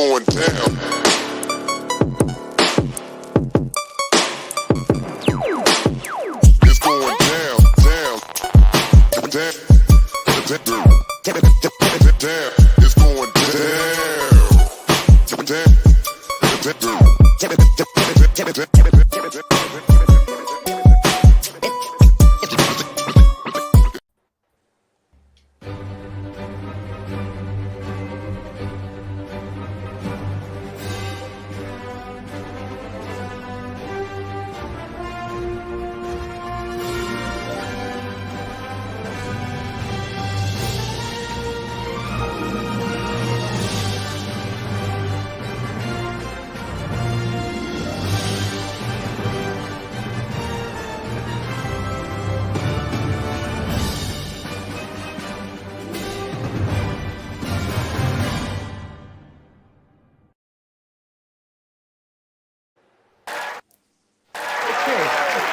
going down. It's going down, down, down, down, down. It's going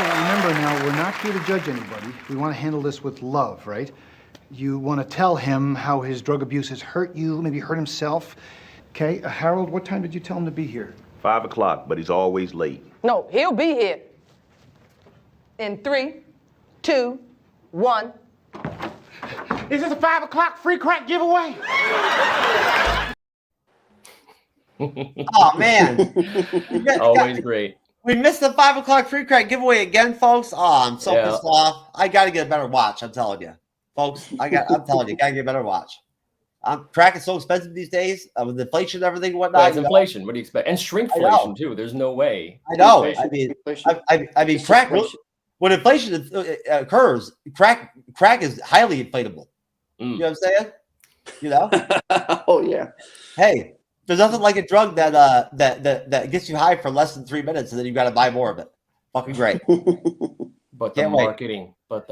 Remember now, we're not here to judge anybody. We want to handle this with love, right? You want to tell him how his drug abuse has hurt you, maybe hurt himself. Okay, Harold, what time did you tell him to be here? 5 o'clock, but he's always late. No, he'll be here. In 3, 2, 1. Is this a 5 o'clock free crack giveaway? Oh, man. Always great. We missed the 5 o'clock free crack giveaway again, folks. Oh, I'm so pissed off. I got to get a better watch, I'm telling you. Folks, I'm telling you, got to get a better watch. Crack is so expensive these days with inflation and everything and whatnot. Well, it's inflation. What do you expect? And shrinkflation, too. There's no way. I know. I mean, crack, when inflation occurs, crack is highly inflatable. You know what I'm saying? You know? Oh, yeah. Hey. There's nothing like a drug that gets you high for less than 3 minutes, and then you got to buy more of it. Fucking great. But the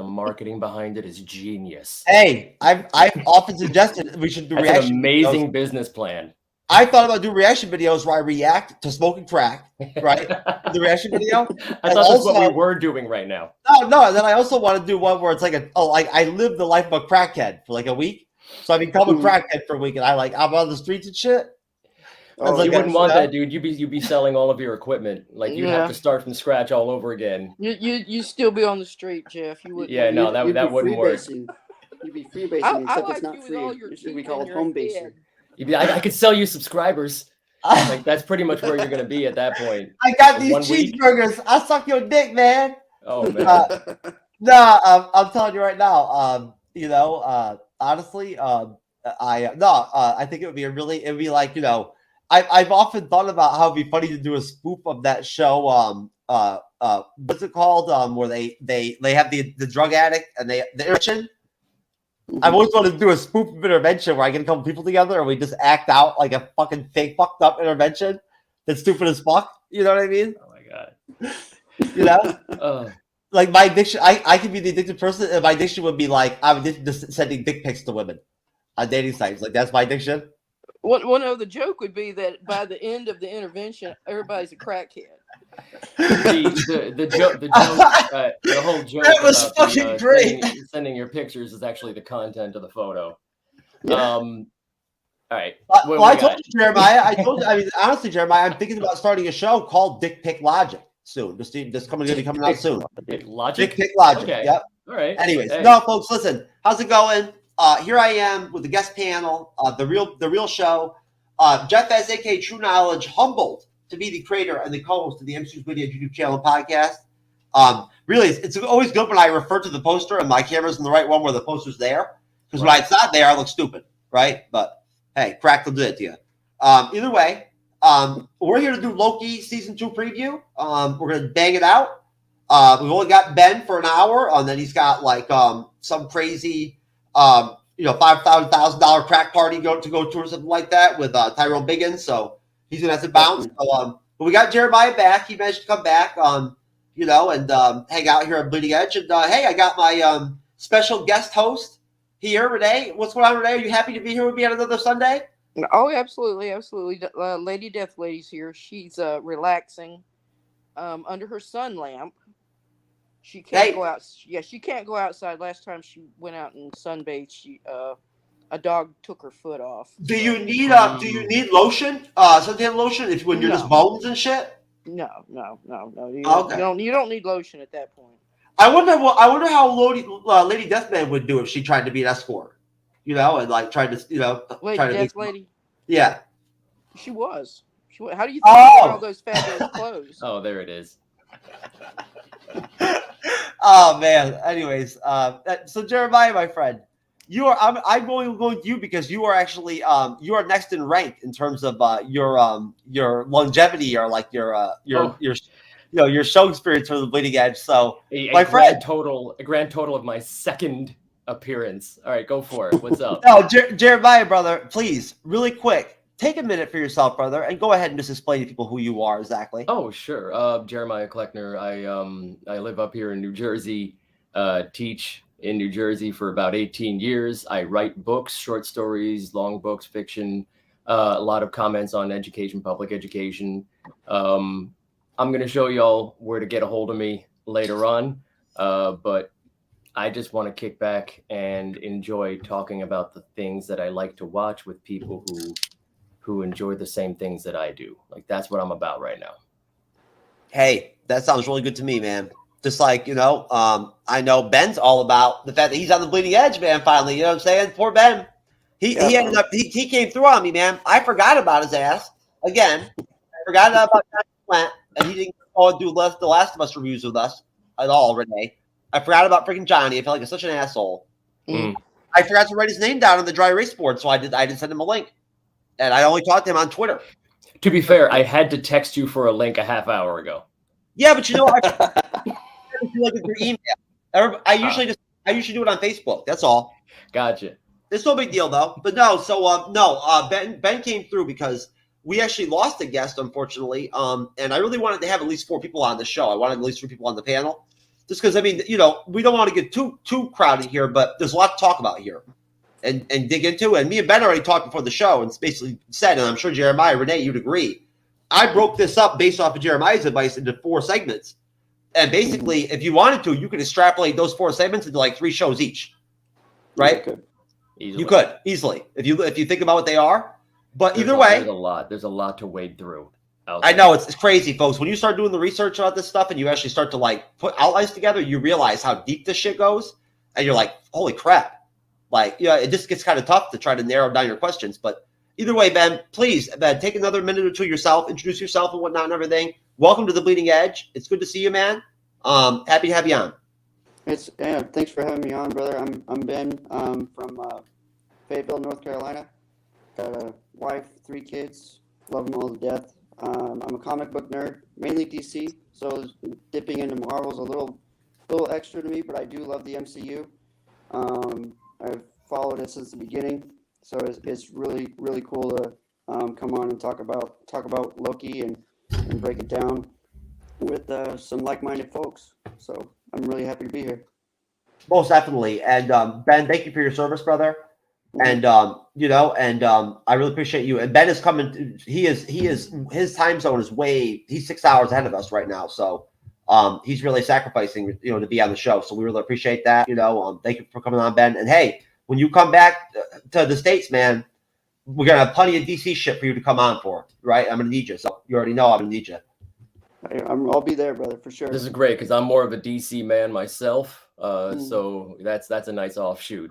marketing behind it is genius. Hey, I've often suggested we should do reaction. An amazing business plan. I thought about doing reaction videos where I react to smoking crack, right? The reaction video. I thought that's what we were doing right now. No. And then I also want to do one where it's like I live the life of a crackhead for like a week. So I become a crackhead for a week, and I'm on the streets and shit. Oh, you wouldn't want that, dude. You'd be selling all of your equipment. Like you have to start from scratch all over again. You still be on the street, Jeff. You would. Yeah, no, that wouldn't work. You'd be freebasing, except it's not free. It should be called home basing. I could sell you subscribers. Like that's pretty much where you're gonna be at that point. I got these cheeseburgers. I'll suck your dick, man. Oh man. I'm telling you right now. Honestly, I think it would be like, I've often thought about how it'd be funny to do a spoof of that show. What's it called? Where they have the drug addict and the urchin. I've always wanted to do a spoof of Intervention where I get a couple people together and we just act out like a fucking fake fucked up intervention that's stupid as fuck. You know what I mean? Oh my god. You know? Like my addiction, I could be the addicted person, and my addiction would be like I'm addicted to sending dick pics to women on dating sites. Like that's my addiction. The joke would be that by the end of the intervention, everybody's a crackhead. The whole joke that was about fucking great. Sending your pictures is actually the content of the photo. All right. Well, I told you, Jeremiah. Honestly, Jeremiah, I'm thinking about starting a show called Dick Pic Logic soon. This going to be coming out soon. Logic? Dick Pic Logic. Okay. Yep. All right. Anyways, no, folks, listen. How's it going? Here I am with the guest panel, the real show. Jeff S, aka TrueKnowledge, humbled to be the creator and the co-host of the MCU'S Video YouTube channel and podcast. Really, it's always good when I refer to the poster and my camera's in the right one where the poster's there. Because when it's not there, I look stupid, right? But hey, crack will do it to you. Either way, we're here to do Loki season 2 preview. We're gonna bang it out. We've only got Ben for an hour, and then he's got like some crazy $5,000 crack party to go to or something like that with Tyrone Biggins. So he's gonna have to bounce. So, but we got Jeremiah back. He managed to come back, and hang out here on Bleeding Edge. And hey, I got my special guest host here, Renee. What's going on, Renee? Are you happy to be here with me on another Sunday? Oh, absolutely. Lady Death Lady's here. She's relaxing under her sun lamp. She can't go out. Yeah, she can't go outside. Last time she went out and sunbathed, she a dog took her foot off. Do you need lotion? Suntan lotion if when you're just bones and shit? No. You Okay. you don't need lotion at that point. I wonder how Lady Deathman would do if she tried to be an escort. You know, and like tried to, you know, Lady. Yeah. She was. How do you think she got all those fabulous clothes? Oh, there it is. Oh man. Anyways, so Jeremiah, my friend, I'm going with you because you are actually you are next in rank in terms of your longevity or like your show experience for the Bleeding Edge. So a grand total of my second appearance. All right, go for it. What's up? No, Jeremiah, brother, please, really quick, take a minute for yourself, brother, and go ahead and just explain to people who you are exactly. Oh, sure. Jeremiah Kleckner. I live up here in New Jersey. Teach in New Jersey for about 18 years. I write books, short stories, long books, fiction. A lot of comments on education, public education. I'm going to show y'all where to get a hold of me later on. But I just want to kick back and enjoy talking about the things that I like to watch with people who enjoy the same things that I do. Like, that's what I'm about right now. Hey, that sounds really good to me, man. Just like, you know, I know Ben's all about the fact that he's on the bleeding edge, man, finally. You know what I'm saying? Poor Ben. He ended up, he came through on me, man. I forgot about his ass. Again, I forgot about Johnny Flint, and he didn't do the Last of Us reviews with us at all, Renee. I forgot about freaking Johnny. I felt like such an asshole. Mm. I forgot to write his name down on the dry erase board, so I didn't send him a link. And I only talked to him on Twitter. To be fair, I had to text you for a link a half hour ago. Yeah, but you know, I feel like it's your email. I usually do it on Facebook. That's all. Gotcha. It's no big deal though. But no, so Ben came through because we actually lost a guest, unfortunately. And I really wanted to have at least 4 people on the show. I wanted at least 3 people on the panel, just because I mean, you know, we don't want to get too crowded here, but there's a lot to talk about here and dig into. And me and Ben already talked before the show and basically said, and I'm sure Jeremiah, Renee, you'd agree. I broke this up based off of Jeremiah's advice into 4 segments. And basically, if you wanted to, you could extrapolate those 4 segments into like 3 shows each, right? You could easily if you think about what they are. But either way, there's a lot to wade through. I know it's crazy, folks. When you start doing the research about this stuff and you actually start to like put outlines together, you realize how deep this shit goes, and you're like, holy crap! Like, yeah, it just gets kind of tough to try to narrow down your questions. But either way, Ben, please, Ben, take another minute or 2 yourself, introduce yourself and whatnot and everything. Welcome to the Bleeding Edge. It's good to see you, man. Happy to have you on. Thanks for having me on, brother. I'm Ben from Fayetteville, North Carolina. Got a wife, 3 kids. Love them all to death. I'm a comic book nerd, mainly DC. So dipping into Marvel's a little extra to me, but I do love the MCU. I've followed it since the beginning, so it's really really cool to come on and talk about Loki and break it down with some like-minded folks. So I'm really happy to be here. Most definitely. And Ben, thank you for your service, brother. And I really appreciate you. And Ben is coming. His time zone is he's 6 hours ahead of us right now. So he's really sacrificing, to be on the show. So we really appreciate that. Thank you for coming on, Ben. And hey, when you come back to the States, man, we're gonna have plenty of DC shit for you to come on for, right? I'm gonna need you. So you already know I'm gonna need you. I'll be there, brother, for sure. This is great because I'm more of a DC man myself. So that's a nice offshoot.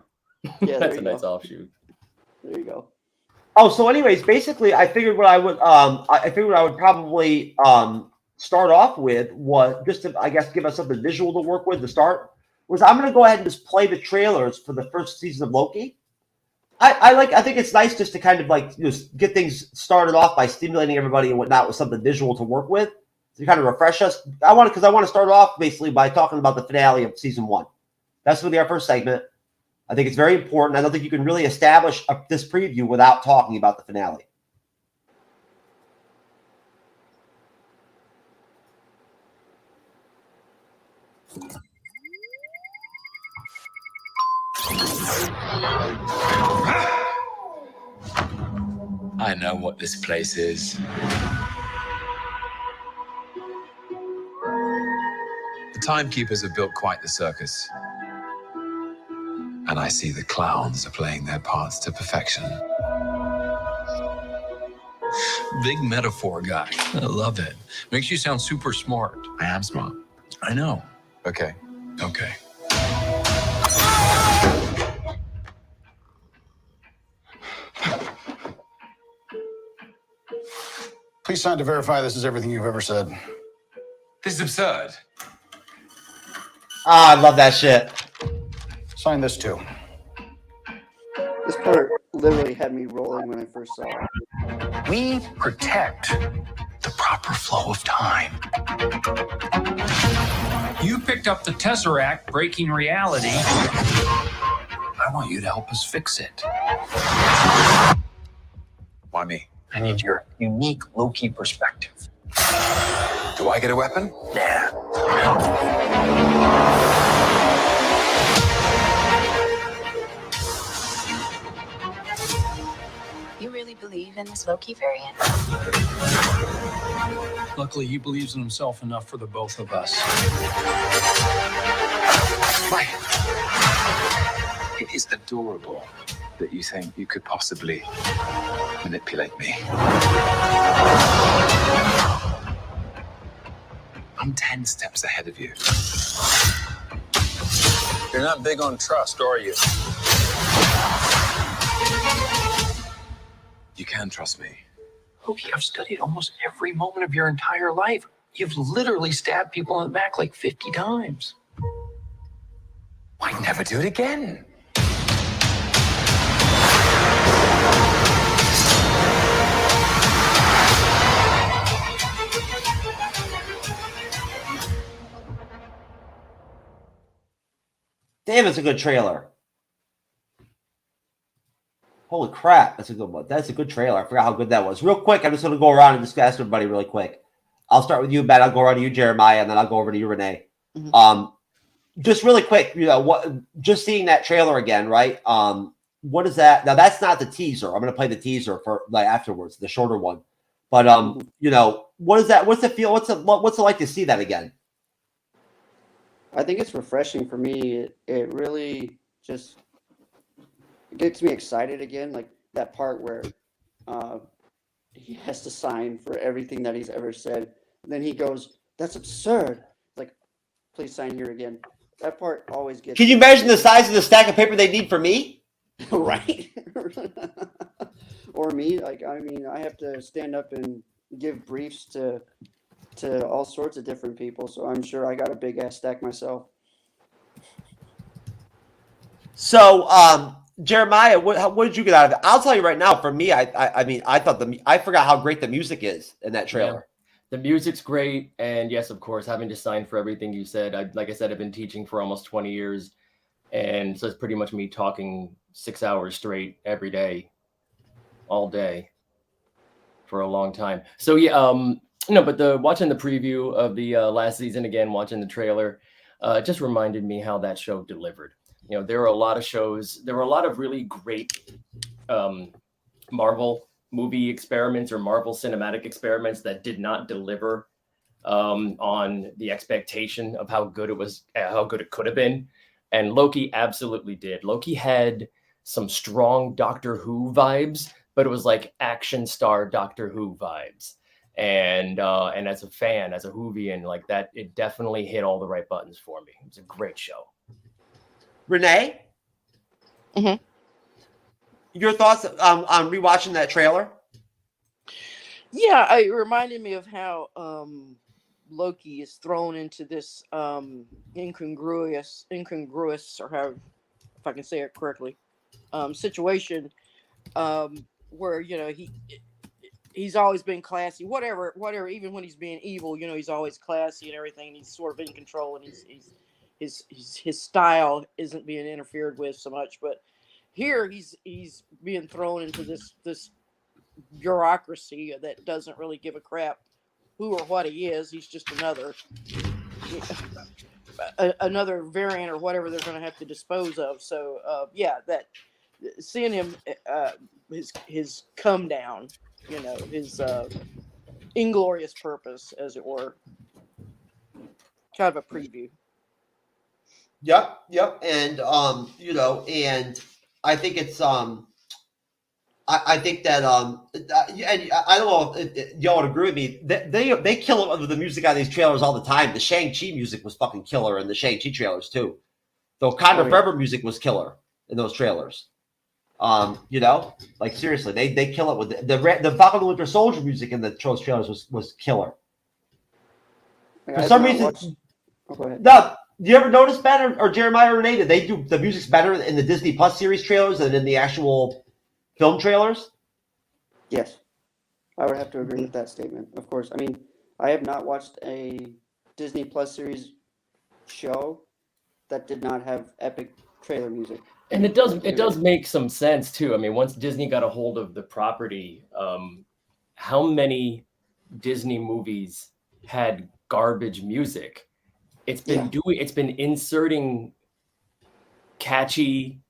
Yeah, that's a nice offshoot. There you go. Oh, so anyways, basically, I figured what I would probably start off with was just to, I guess, give us something visual to work with to start. Was I'm going to go ahead and just play the trailers for the first season of Loki. I think it's nice just to kind of like just get things started off by stimulating everybody and whatnot with something visual to work with to kind of refresh us. I want to start off basically by talking about the finale of season 1. That's going to be our first segment. I think it's very important. I don't think you can really establish this preview without talking about the finale. I know what this place is. The timekeepers have built quite the circus. And and I see the clowns are playing their parts to perfection. Big metaphor guy. I love it. Makes you sound super smart. I am smart. I know. Okay. Okay. Please sign to verify this is everything you've ever said. This is absurd. Ah, I love that shit. Sign this too. This part literally had me rolling when I first saw it. We protect the proper flow of time. You picked up the Tesseract breaking reality. I want you to help us fix it. Why me? I need your unique Loki perspective. Do I get a weapon? Yeah. You really believe in this Loki variant? Luckily, he believes in himself enough for the both of us. Why? It is adorable that you think you could possibly manipulate me. I'm 10 steps ahead of you. You're not big on trust, are you? You can trust me. Loki, I've studied almost every moment of your entire life. You've literally stabbed people in the back like 50 times. I'd never do it again. Damn, it's a good trailer. Holy crap, that's a good one. That's a good trailer. I forgot how good that was. Real quick, I'm just going to go around and just ask everybody really quick. I'll start with you, Ben. I'll go around to you, Jeremiah, and then I'll go over to you, Renee. Just really quick, just seeing that trailer again, right? What is that? Now, that's not the teaser. I'm going to play the teaser for afterwards, the shorter one. But what is that? What's the feel? What's it like to see that again? I think it's refreshing for me. It really just gets me excited again. Like that part where he has to sign for everything that he's ever said. And then he goes, "That's absurd." Like, please sign here again. That part always gets. Can you imagine the size of the stack of paper they need for me? Right. Or me. Like, I mean, I have to stand up and give briefs to all sorts of different people. So I'm sure I got a big ass stack myself. So, Jeremiah, what did you get out of it? I'll tell you right now. For me, I mean, I forgot how great the music is in that trailer. Yeah. The music's great, and yes, of course, having to sign for everything you said. Like I said, I've been teaching for almost 20 years, and so it's pretty much me talking 6 hours straight every day, all day, for a long time. So yeah, but watching the preview of the last season again, watching the trailer, just reminded me how that show delivered. There were a lot of shows. There were a lot of really great Marvel movie experiments or Marvel cinematic experiments that did not deliver on the expectation of how good it was, how good it could have been. And Loki absolutely did. Loki had some strong Doctor Who vibes, but it was like action star Doctor Who vibes. And as a fan, as a Whovian, like that, it definitely hit all the right buttons for me. It was a great show. Renee? Mm-hmm. Your thoughts on rewatching that trailer? Yeah, it reminded me of how Loki is thrown into this incongruous, or how, if I can say it correctly, situation where he's always been classy, whatever. Even when he's being evil, he's always classy and everything. And he's sort of in control, and his style isn't being interfered with so much. But here he's being thrown into this bureaucracy that doesn't really give a crap who or what he is. He's just another variant or whatever they're going to have to dispose of. So that seeing him his come down, his inglorious purpose, as it were, kind of a preview. Yep. And you know, and I think it's I think that and I don't know if y'all would agree with me. They kill it with the music on these trailers all the time. The Shang-Chi music was fucking killer in the Shang-Chi trailers too. The Wakanda Forever music was killer in those trailers. You know, like seriously, they kill it with the Falcon and Winter Soldier music in those trailers was killer. For some reason, go ahead. no. Do you ever notice, Ben or Jeremiah or Renee, that they do the music's better in the Disney Plus series trailers than in the actual film trailers? Yes, I would have to agree with that statement. Of course, I mean, I have not watched a Disney Plus series show that did not have epic trailer music. And it does make some sense too. I mean, once Disney got a hold of the property, how many Disney movies had garbage music? It's been inserting catchy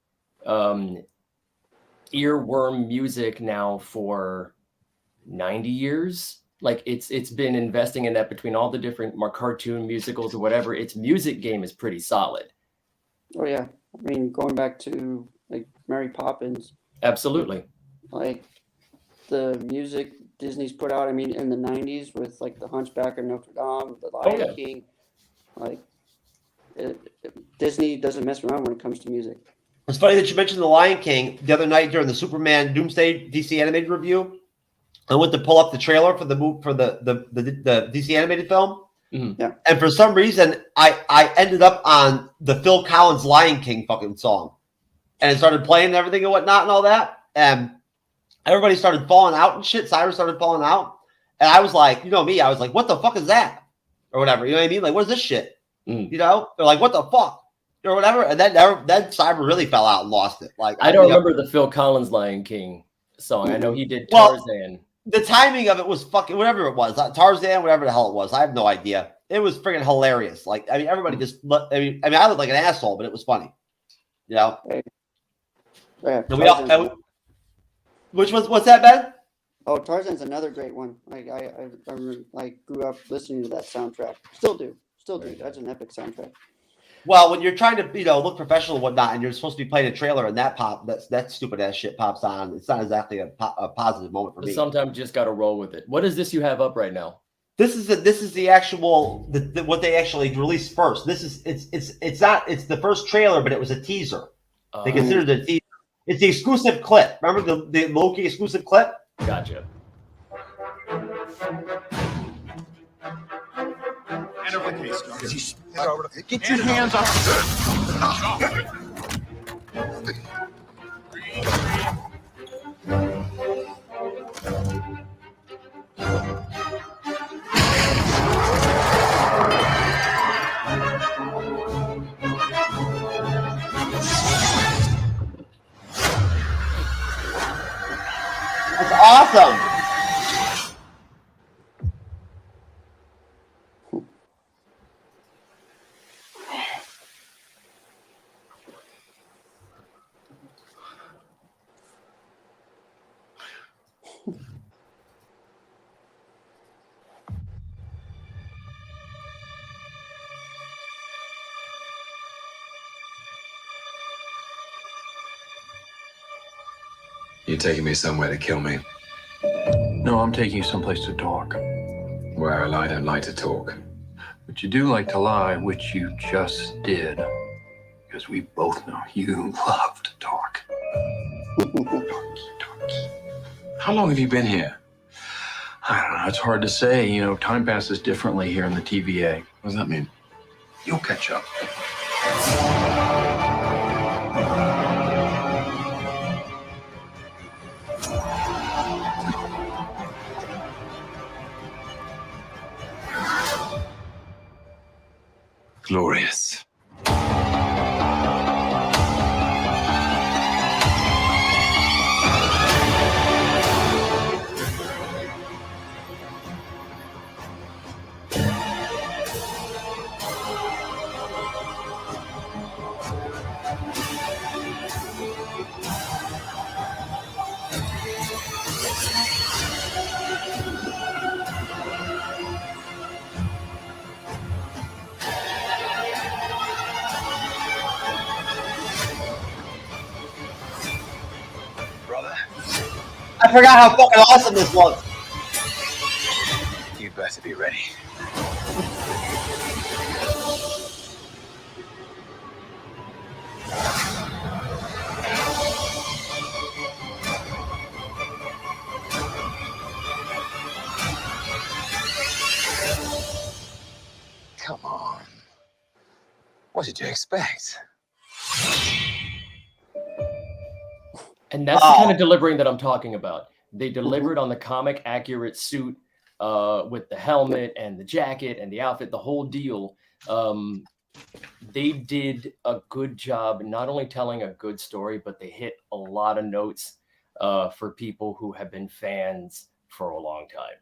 earworm music now for 90 years. Like it's been investing in that between all the different cartoon musicals or whatever. Its music game is pretty solid. Oh yeah, I mean, going back to like Mary Poppins. Absolutely. Like the music Disney's put out. I mean, in the '90s with like the Hunchback of Notre Dame, the Lion King. Like Disney doesn't mess around when it comes to music. It's funny that you mentioned The Lion King the other night during the Superman Doomsday DC animated review. I went to pull up the trailer for the DC animated film. Mm-hmm. Yeah. And for some reason, I ended up on the Phil Collins Lion King fucking song. And it started playing and everything and whatnot and all that. And everybody started falling out and shit. Cyrus started falling out. And I was like, you know me, I was like, what the fuck is that? Or whatever. You know what I mean? Like, what is this shit? You know? They're like, what the fuck? Or whatever. And then Cyber really fell out and lost it. Like I don't remember the Phil Collins Lion King song. I know he did Tarzan. The timing of it was fucking whatever it was. Tarzan, whatever the hell it was. I have no idea. It was freaking hilarious. Like, I mean, everybody just I mean, I looked like an asshole, but it was funny. You know? Yeah, which was what's that, Ben? Oh, Tarzan's another great one. Like I grew up listening to that soundtrack. Still do. That's an epic soundtrack. Well, when you're trying to, look professional and whatnot, and you're supposed to be playing a trailer, and that stupid ass shit pops on, it's not exactly a positive moment for me. Sometimes you just got to roll with it. What is this you have up right now? This is the actual what they actually released first. It's the first trailer, but it was a teaser. They considered it a teaser. It's the exclusive clip. Remember the Loki exclusive clip? Gotcha. Get your hands off. That's awesome. You're taking me somewhere to kill me. No, I'm taking you someplace to talk. Well, I don't like to talk. But you do like to lie, which you just did. Because we both know you love to talk. Talky. How long have you been here? I don't know. It's hard to say. Time passes differently here in the TVA. What does that mean? You'll catch up. Glorious. I forgot how fucking awesome this was. You better be ready. Come on. What did you expect? And that's the kind of delivering that I'm talking about. They delivered on the comic accurate suit with the helmet and the jacket and the outfit, the whole deal. They did a good job, not only telling a good story, but they hit a lot of notes for people who have been fans for a long time.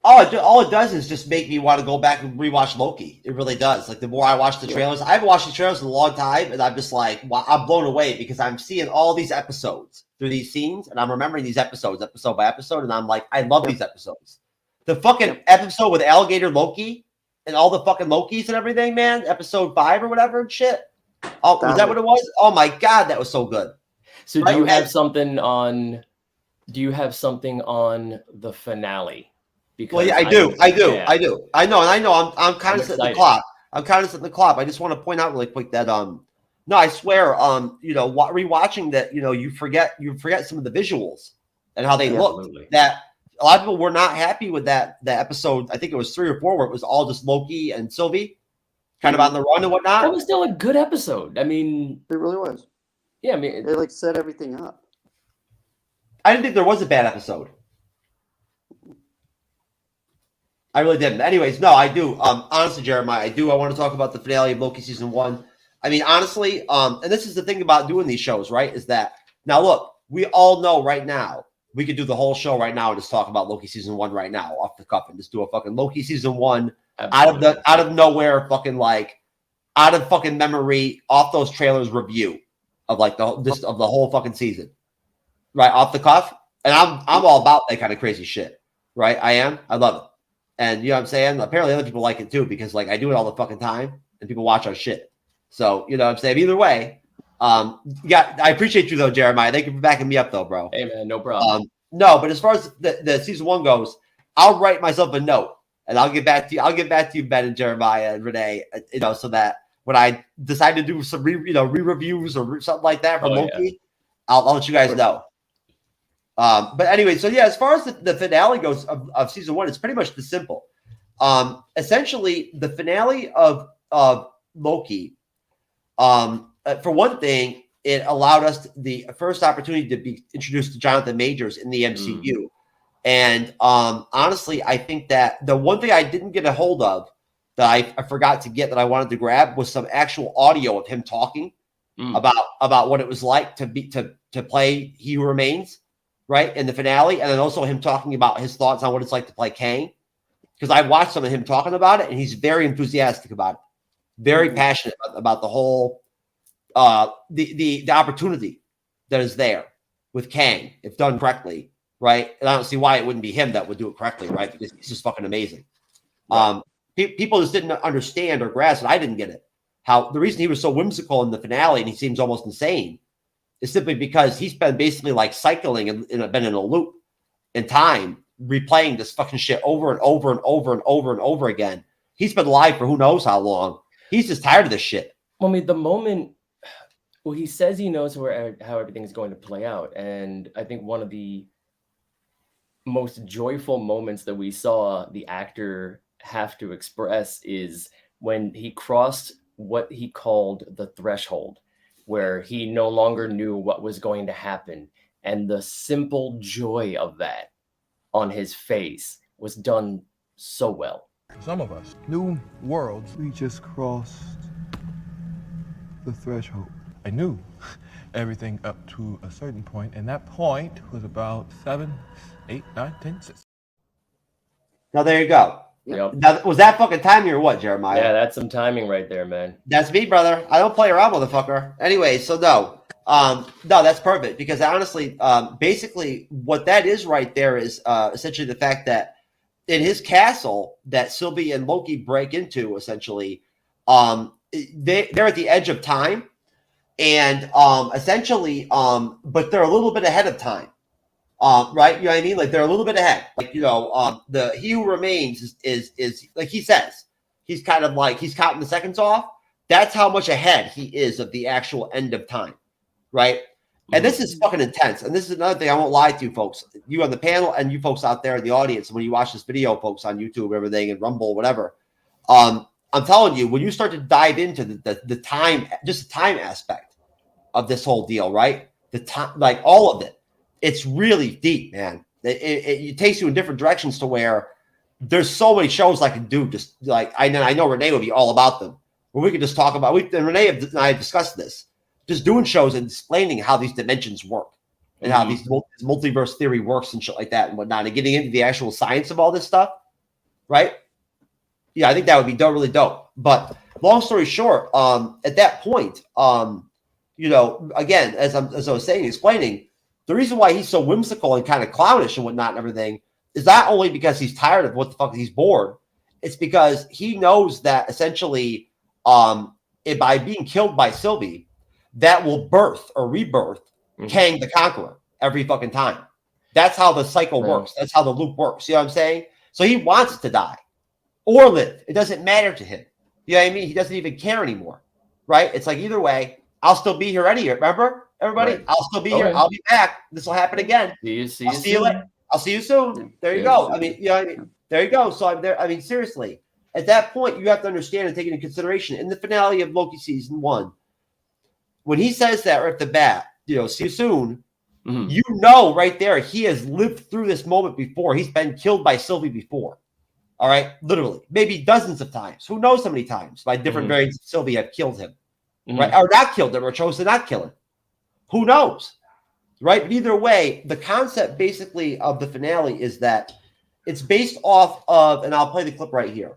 All it does is just make me want to go back and rewatch Loki. It really does. Like, the more I watch the trailers, I haven't watched the trailers in a long time, and I'm just like, wow, I'm blown away because I'm seeing all these episodes through these scenes, and I'm remembering these episodes, episode by episode, and I'm like, I love these episodes. The fucking episode with Alligator Loki and all the fucking Lokis and everything, man, episode 5 or whatever and shit. Oh, was that what it was? Oh my God, that was so good. So do you have something on the finale? Because well, yeah, I do. I know. I'm kind of setting the clock. I just want to point out really quick that no, I swear, rewatching that, you forget some of the visuals and how they looked. That a lot of people were not happy with that episode. I think it was 3 or 4 where it was all just Loki and Sylvie kind of on the run and whatnot. That was still a good episode. I mean, it really was. Yeah, I mean, they like set everything up. I didn't think there was a bad episode. I really didn't. Anyways, no, I do. Honestly, Jeremiah, I want to talk about the finale of Loki season 1. I mean, honestly, and this is the thing about doing these shows, right? Is that now look, we all know right now we could do the whole show right now and just talk about Loki season 1 right now off the cuff and just do a fucking Loki season 1 out of nowhere, fucking like out of fucking memory, off those trailers review of like of the whole fucking season, right off the cuff. And I'm all about that kind of crazy shit, right? I love it. And you know what I'm saying? Apparently other people like it too, because like I do it all the fucking time and people watch our shit. So, you know what I'm saying? Either way, I appreciate you though, Jeremiah. Thank you for backing me up though, bro. Hey man, no problem. No, but as far as the season 1 goes, I'll write myself a note and I'll get back to you. I'll get back to you, Ben and Jeremiah and Renee, so that when I decide to do some re-reviews or something like that for Loki, I'll let you guys know. But anyway, so yeah, as far as the finale goes of season 1, it's pretty much this simple. Essentially, the finale of Loki, for one thing, it allowed us the first opportunity to be introduced to Jonathan Majors in the MCU. And honestly, I think that the one thing I didn't get a hold of that I forgot to get that I wanted to grab was some actual audio of him talking about what it was like to play He Who Remains. Right in the finale, and then also him talking about his thoughts on what it's like to play Kang, because I watched some of him talking about it, and he's very enthusiastic about it, very passionate about the whole the opportunity that is there with Kang if done correctly, right? And I don't see why it wouldn't be him that would do it correctly, right? Because he's just fucking amazing. Right. People just didn't understand or grasp it. I didn't get it. How the reason he was so whimsical in the finale and he seems almost insane is simply because he's been basically like cycling and been in a loop in time, replaying this fucking shit over and over and over and over and over again. He's been alive for who knows how long. He's just tired of this shit. Well, I mean, the moment, he says he knows how everything is going to play out. And I think one of the most joyful moments that we saw the actor have to express is when he crossed what he called the threshold, where he no longer knew what was going to happen. And the simple joy of that on his face was done so well. Some of us, new worlds, we just crossed the threshold. I knew everything up to a certain point, and that point was about 7, 8, 9, 10, 6. Now there you go. Yep. Now, was that fucking timing or what, Jeremiah? Yeah, that's some timing right there, man. That's me, brother. I don't play around, motherfucker. Anyway, so no, that's perfect because honestly, basically, what that is right there is essentially the fact that in his castle that Sylvie and Loki break into, essentially, they're at the edge of time, and essentially, but they're a little bit ahead of time. Right? You know what I mean? Like they're a little bit ahead. Like, the He Who Remains is like he says, he's kind of like he's counting the seconds off. That's how much ahead he is of the actual end of time. Right? And this is fucking intense. And this is another thing I won't lie to you folks. You on the panel and you folks out there in the audience, when you watch this video, folks on YouTube, everything, and Rumble, whatever. I'm telling you, when you start to dive into the time, just the time aspect of this whole deal, right? The time, like all of it, it's really deep, man. It takes you in different directions to where there's so many shows I can do. Just like I know Renee would be all about them, where we could just talk about. And Renee and I have discussed this, just doing shows and explaining how these dimensions work and how these multiverse theory works and shit like that and whatnot, and getting into the actual science of all this stuff, right? Yeah, I think that would be really dope. But long story short, at that point, again, as I was saying, explaining, the reason why he's so whimsical and kind of clownish and whatnot and everything is not only because he's tired of what the fuck he's bored. It's because he knows that essentially, by being killed by Sylvie, that will birth or rebirth Kang the Conqueror every fucking time. That's how the cycle works. That's how the loop works. You know what I'm saying? So he wants to die or live. It doesn't matter to him. You know what I mean? He doesn't even care anymore, right? It's like either way, I'll still be here anyway. Remember, everybody? Right. I'll still be here. I'll be back. This will happen again. I'll see you later. I'll see you soon. There you go. I mean, you know what I mean? There you go. So I'm there. I mean, seriously, at that point, you have to understand and take into consideration in the finale of Loki season 1, when he says that right off the bat, see you soon, you know right there, he has lived through this moment before. He's been killed by Sylvie before. All right? Literally. Maybe dozens of times. Who knows how many times by different variants of Sylvie have killed him. Right? Or not killed him or chose to not kill him. Who knows? Right? But either way, the concept basically of the finale is that it's based off of, and I'll play the clip right here.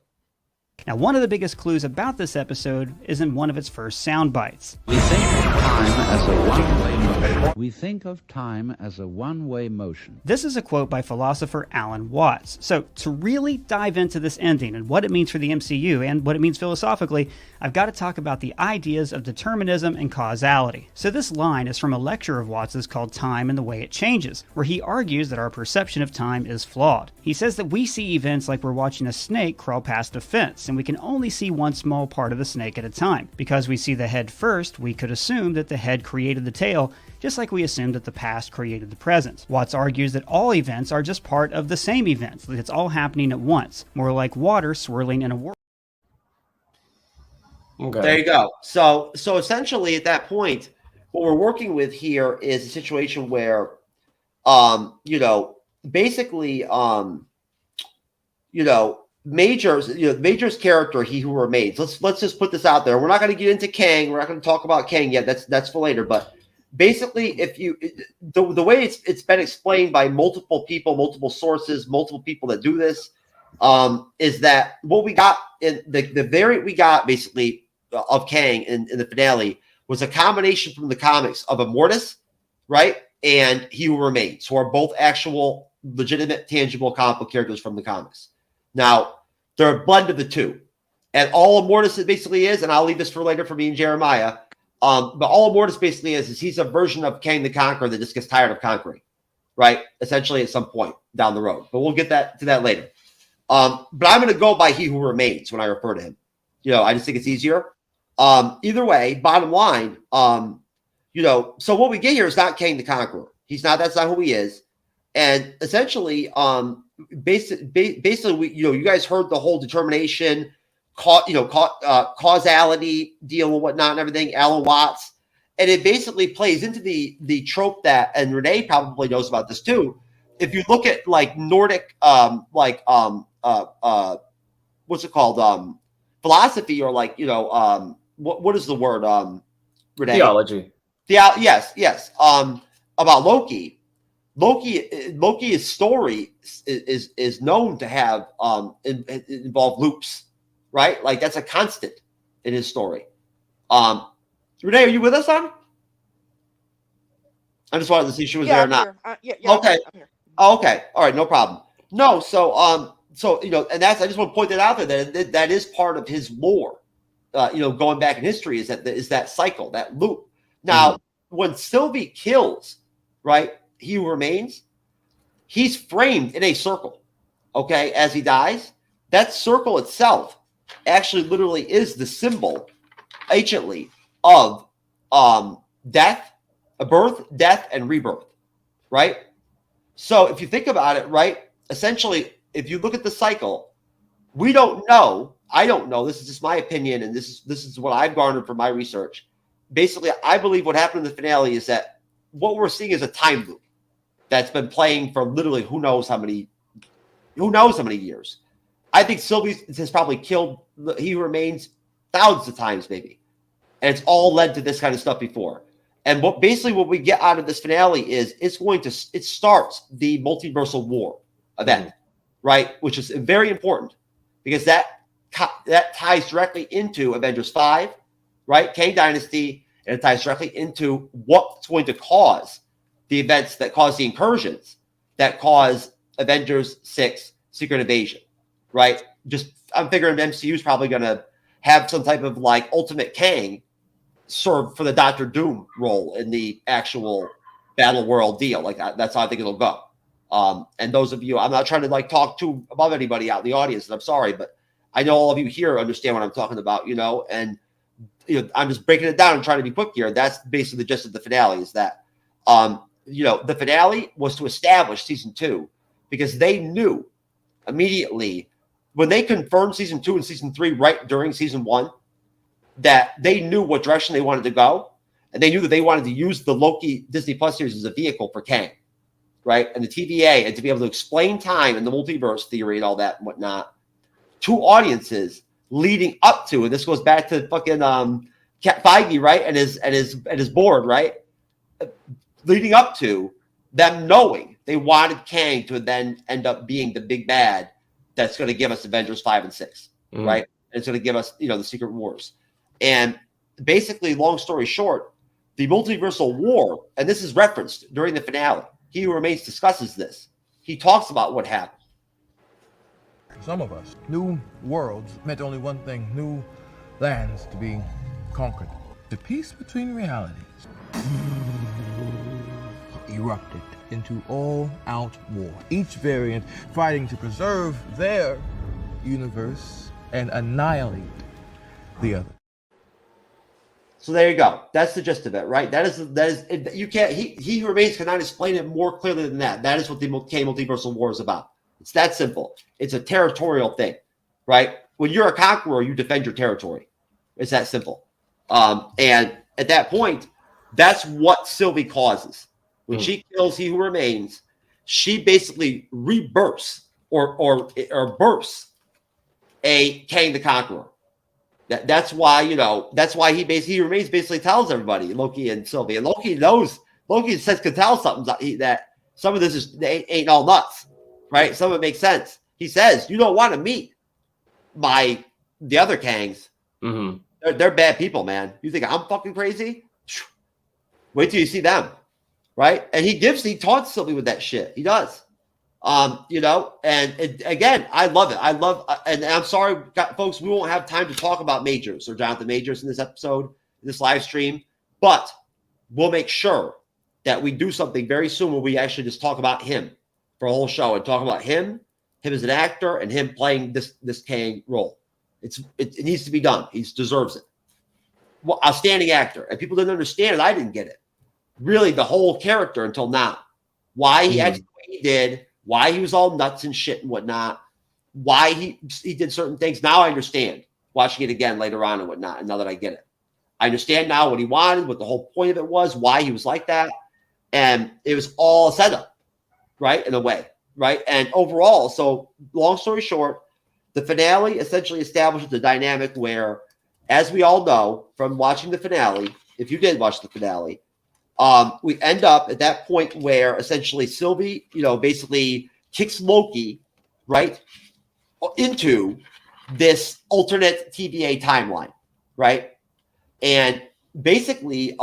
Now, one of the biggest clues about this episode is in one of its first sound bites. We think of time as a one-way motion. We think of time as a one-way motion. This is a quote by philosopher Alan Watts. So, to really dive into this ending and what it means for the MCU and what it means philosophically, I've got to talk about the ideas of determinism and causality. So this line is from a lecture of Watts's called Time and the Way It Changes, where he argues that our perception of time is flawed. He says that we see events like we're watching a snake crawl past a fence, and we can only see one small part of the snake at a time. Because we see the head first, we could assume that the head created the tail, just like we assumed that the past created the present. Watts argues that all events are just part of the same events, that it's all happening at once, more like water swirling in a whirl. Okay. There you go. So essentially at that point, what we're working with here is a situation where, basically, Major's character, He Who Remains. Let's just put this out there. We're not going to get into Kang. We're not going to talk about Kang yet. That's for later. But basically, if you the way it's been explained by multiple people, multiple sources, multiple people that do this, is that what we got in the variant we got basically of Kang in the finale was a combination from the comics of Immortus, right, and He Who Remains, who are both actual, legitimate, tangible comic book characters from the comics. Now, they're a blend of the two. And all Immortus basically is, and I'll leave this for later for me and Jeremiah, but all Immortus basically is he's a version of Kang the Conqueror that just gets tired of conquering, right, essentially at some point down the road. But we'll get to that later. But I'm going to go by He Who Remains when I refer to him. I just think it's easier. Either way, bottom line, so what we get here is not Kang the Conqueror. That's not who he is. And essentially, basically, you guys heard the whole determination, causality deal and whatnot and everything, Alan Watts. And it basically plays into the trope that, and Renee probably knows about this too. If you look at like Nordic, what's it called? Philosophy, or like, what is the word? Renee? Theology. Yes. About Loki. Loki's story is known to have involve loops, right? Like that's a constant in his story. Renee, are you with us, son? I just wanted to see if she was there or not. Okay. I'm here. Okay. All right. No problem. No. So and that's, I just want to point that out there that is part of his lore. Going back in history is that cycle, that loop. Now, when Sylvie kills, right, He Who Remains, he's framed in a circle, okay, as he dies. That circle itself actually literally is the symbol, anciently, of death, a birth, death, and rebirth, right? So if you think about it, right, essentially, if you look at the cycle, we don't know. I don't know. This is just my opinion, and this is what I've garnered from my research. Basically, I believe what happened in the finale is that what we're seeing is a time loop that's been playing for literally who knows how many years. I think Sylvie has probably killed He Who Remains thousands of times, maybe, and it's all led to this kind of stuff before. And what we get out of this finale is it starts the multiversal war event, right? Which is very important because that ties directly into Avengers 5, right? Kang Dynasty, and it ties directly into what's going to cause the events that cause the incursions that cause Avengers 6 Secret Invasion, right? I'm figuring the MCU is probably going to have some type of like Ultimate Kang serve for the Doctor Doom role in the actual Battle World deal. Like that's how I think it'll go. And those of you, I'm not trying to like talk too above anybody out in the audience, and I'm sorry, but I know all of you here understand what I'm talking about, and I'm just breaking it down and trying to be quick here. That's basically the gist of the finale is that, the finale was to establish season 2 because they knew immediately when they confirmed season 2 and season 3 right during season 1 that they knew what direction they wanted to go, and they knew that they wanted to use the Loki Disney Plus series as a vehicle for Kang, right? And the TVA, and to be able to explain time and the multiverse theory and all that and whatnot to audiences leading up to, and this goes back to fucking Feige, right? And his board, right? Leading up to them knowing they wanted Kang to then end up being the big bad that's going to give us Avengers 5 and 6, right? And it's going to give us, the Secret Wars. And basically, long story short, the multiversal war, and this is referenced during the finale. He Who Remains discusses this. He talks about what happened. Some of us, new worlds meant only one thing, new lands to be conquered. The peace between realities erupted into all-out war, each variant fighting to preserve their universe and annihilate the other. So there you go. That's the gist of it, right? That is you can't. He Who Remains cannot explain it more clearly than that. That is what the multiversal war is about. It's that simple. It's a territorial thing, right? When you're a conqueror, you defend your territory. It's that simple. And at that point, that's what Sylvie causes. When she kills He Who Remains, she basically rebirths or births a Kang the Conqueror. That's why, that's why He Remains basically tells everybody, Loki and Sylvie. And Loki can tell something that some of this ain't all nuts, right? Some of it makes sense. He says, you don't want to meet the other Kangs. They're bad people, man. You think I'm fucking crazy? Wait till you see them, right? And he taunts Sylvie with that shit. He does. Again, I love it. And I'm sorry, folks, we won't have time to talk about Majors or Jonathan Majors in this episode, this live stream, but we'll make sure that we do something very soon where we actually just talk about him for a whole show and talk about him as an actor and him playing this Kang role. It needs to be done. He deserves it. Well, outstanding actor. And people didn't understand it. I didn't get it. Really, the whole character until now. Why he acted the way he did, why he was all nuts and shit and whatnot, why he did certain things. Now I understand, watching it again later on and whatnot, and now that I get it. I understand now what he wanted, what the whole point of it was, why he was like that. And it was all set up, right, in a way, right? And overall, so long story short, the finale essentially establishes the dynamic where, as we all know from watching the finale, if you did watch the finale, we end up at that point where essentially Sylvie, basically kicks Loki, right, into this alternate TVA timeline, right? And basically,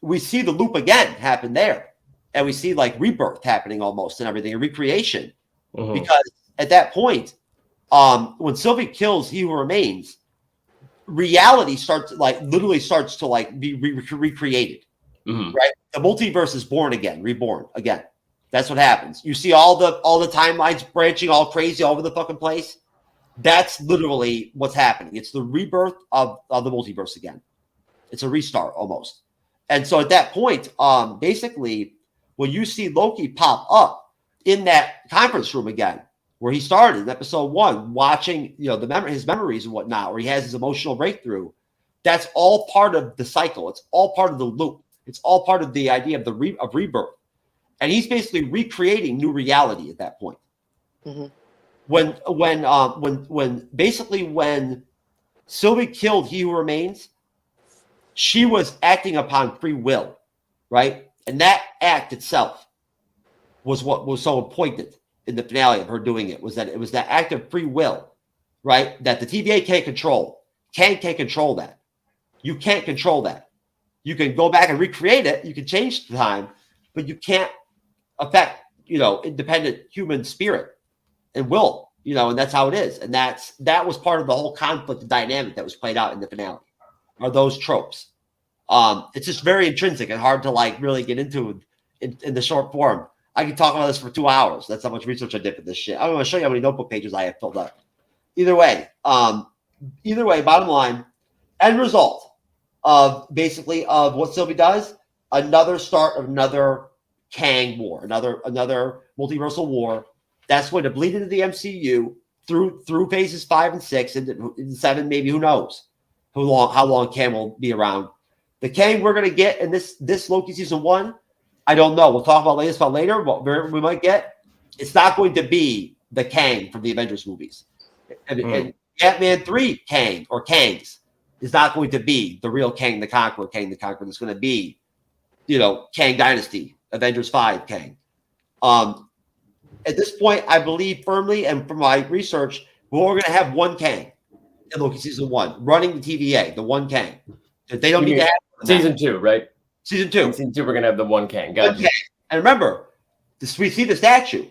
we see the loop again happen there. And we see like rebirth happening almost and everything, a recreation. Because at that point, when Sylvie kills He Who Remains, reality literally starts to be recreated. Right? The multiverse is reborn again. That's what happens. You see all the timelines branching all crazy all over the fucking place. That's literally what's happening. It's the rebirth of the multiverse again. It's a restart almost. And so at that point, basically, when you see Loki pop up in that conference room again, where he started in episode 1, watching his memories and whatnot, where he has his emotional breakthrough, that's all part of the cycle. It's all part of the loop. It's all part of the idea of rebirth. And he's basically recreating new reality at that point. Mm-hmm. When Sylvie killed He Who Remains, she was acting upon free will, right? And that act itself was what was so important in the finale of her doing it, was that it was that act of free will, right? That the TVA can't control. Can't control that. You can't control that. You can go back and recreate it. You can change the time, but you can't affect, independent human spirit and will, and that's how it is. And that was part of the whole conflict dynamic that was played out in the finale, are those tropes. It's just very intrinsic and hard to really get into in the short form. I can talk about this for 2 hours. That's how much research I did for this shit. I'm going to show you how many notebook pages I have filled up. Either way, bottom line, end result of what Sylvie does, another start of another Kang war, another multiversal war that's going to bleed into the MCU through phases 5 and 6 and 7, maybe. Who knows how long Kang will be around. The Kang we're going to get in this Loki season 1, I don't know. We'll talk about this later. What we might get, it's not going to be the Kang from the Avengers movies. And Ant-Man 3 Kang or Kangs is not going to be the real Kang the Conqueror. It's going to be, Kang Dynasty, Avengers 5 Kang. At this point, I believe firmly, and from my research, we're going to have one Kang in Loki season 1, running the TVA, the one Kang. They don't need to have season 2, right? Season 2. Season 2, we're going to have the one Kang. Gotcha. Okay. And remember, we see the statue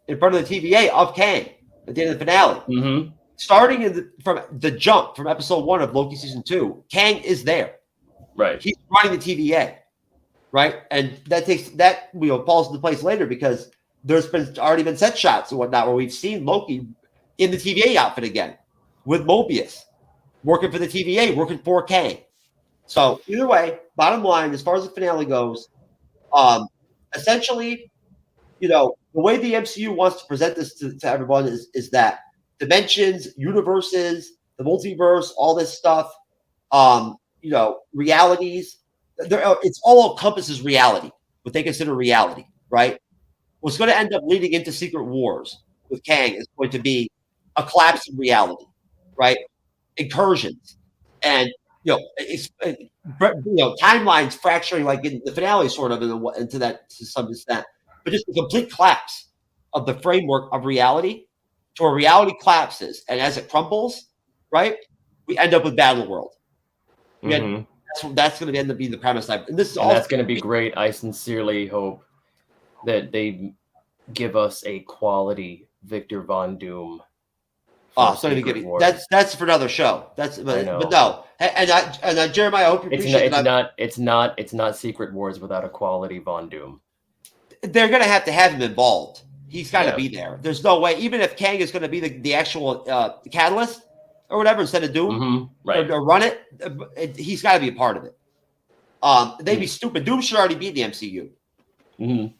in front of the TVA of Kang at the end of the finale. Mm-hmm. Starting from the jump from episode 1 of Loki season 2, Kang is there. Right. He's running the TVA. Right. And that falls into place later, because there's already been set shots and whatnot where we've seen Loki in the TVA outfit again with Mobius working for the TVA, working for Kang. So either way, bottom line, as far as the finale goes, essentially, the way the MCU wants to present this to everyone is that dimensions, universes, the multiverse, all this stuff, realities, it's all encompasses reality, what they consider reality, right? What's going to end up leading into Secret Wars with Kang is going to be a collapse in reality, right? Incursions and timelines fracturing, like in the finale, sort of into that to some extent, but just a complete collapse of the framework of reality, to where reality collapses, and as it crumbles, right, we end up with Battle World. That's going to end up being the premise. And that's going to be great. I sincerely hope that they give us a quality Victor Von Doom. So that's for another show. But no, and Jeremiah, I hope you appreciate it's not Secret Wars without a quality Von Doom. They're going to have him involved. He's got to be there. There's no way, even if Kang is going to be the actual catalyst or whatever instead of Doom, right, or run it, he's got to be a part of it. They'd be stupid. Doom should already be in the MCU. Mm-hmm.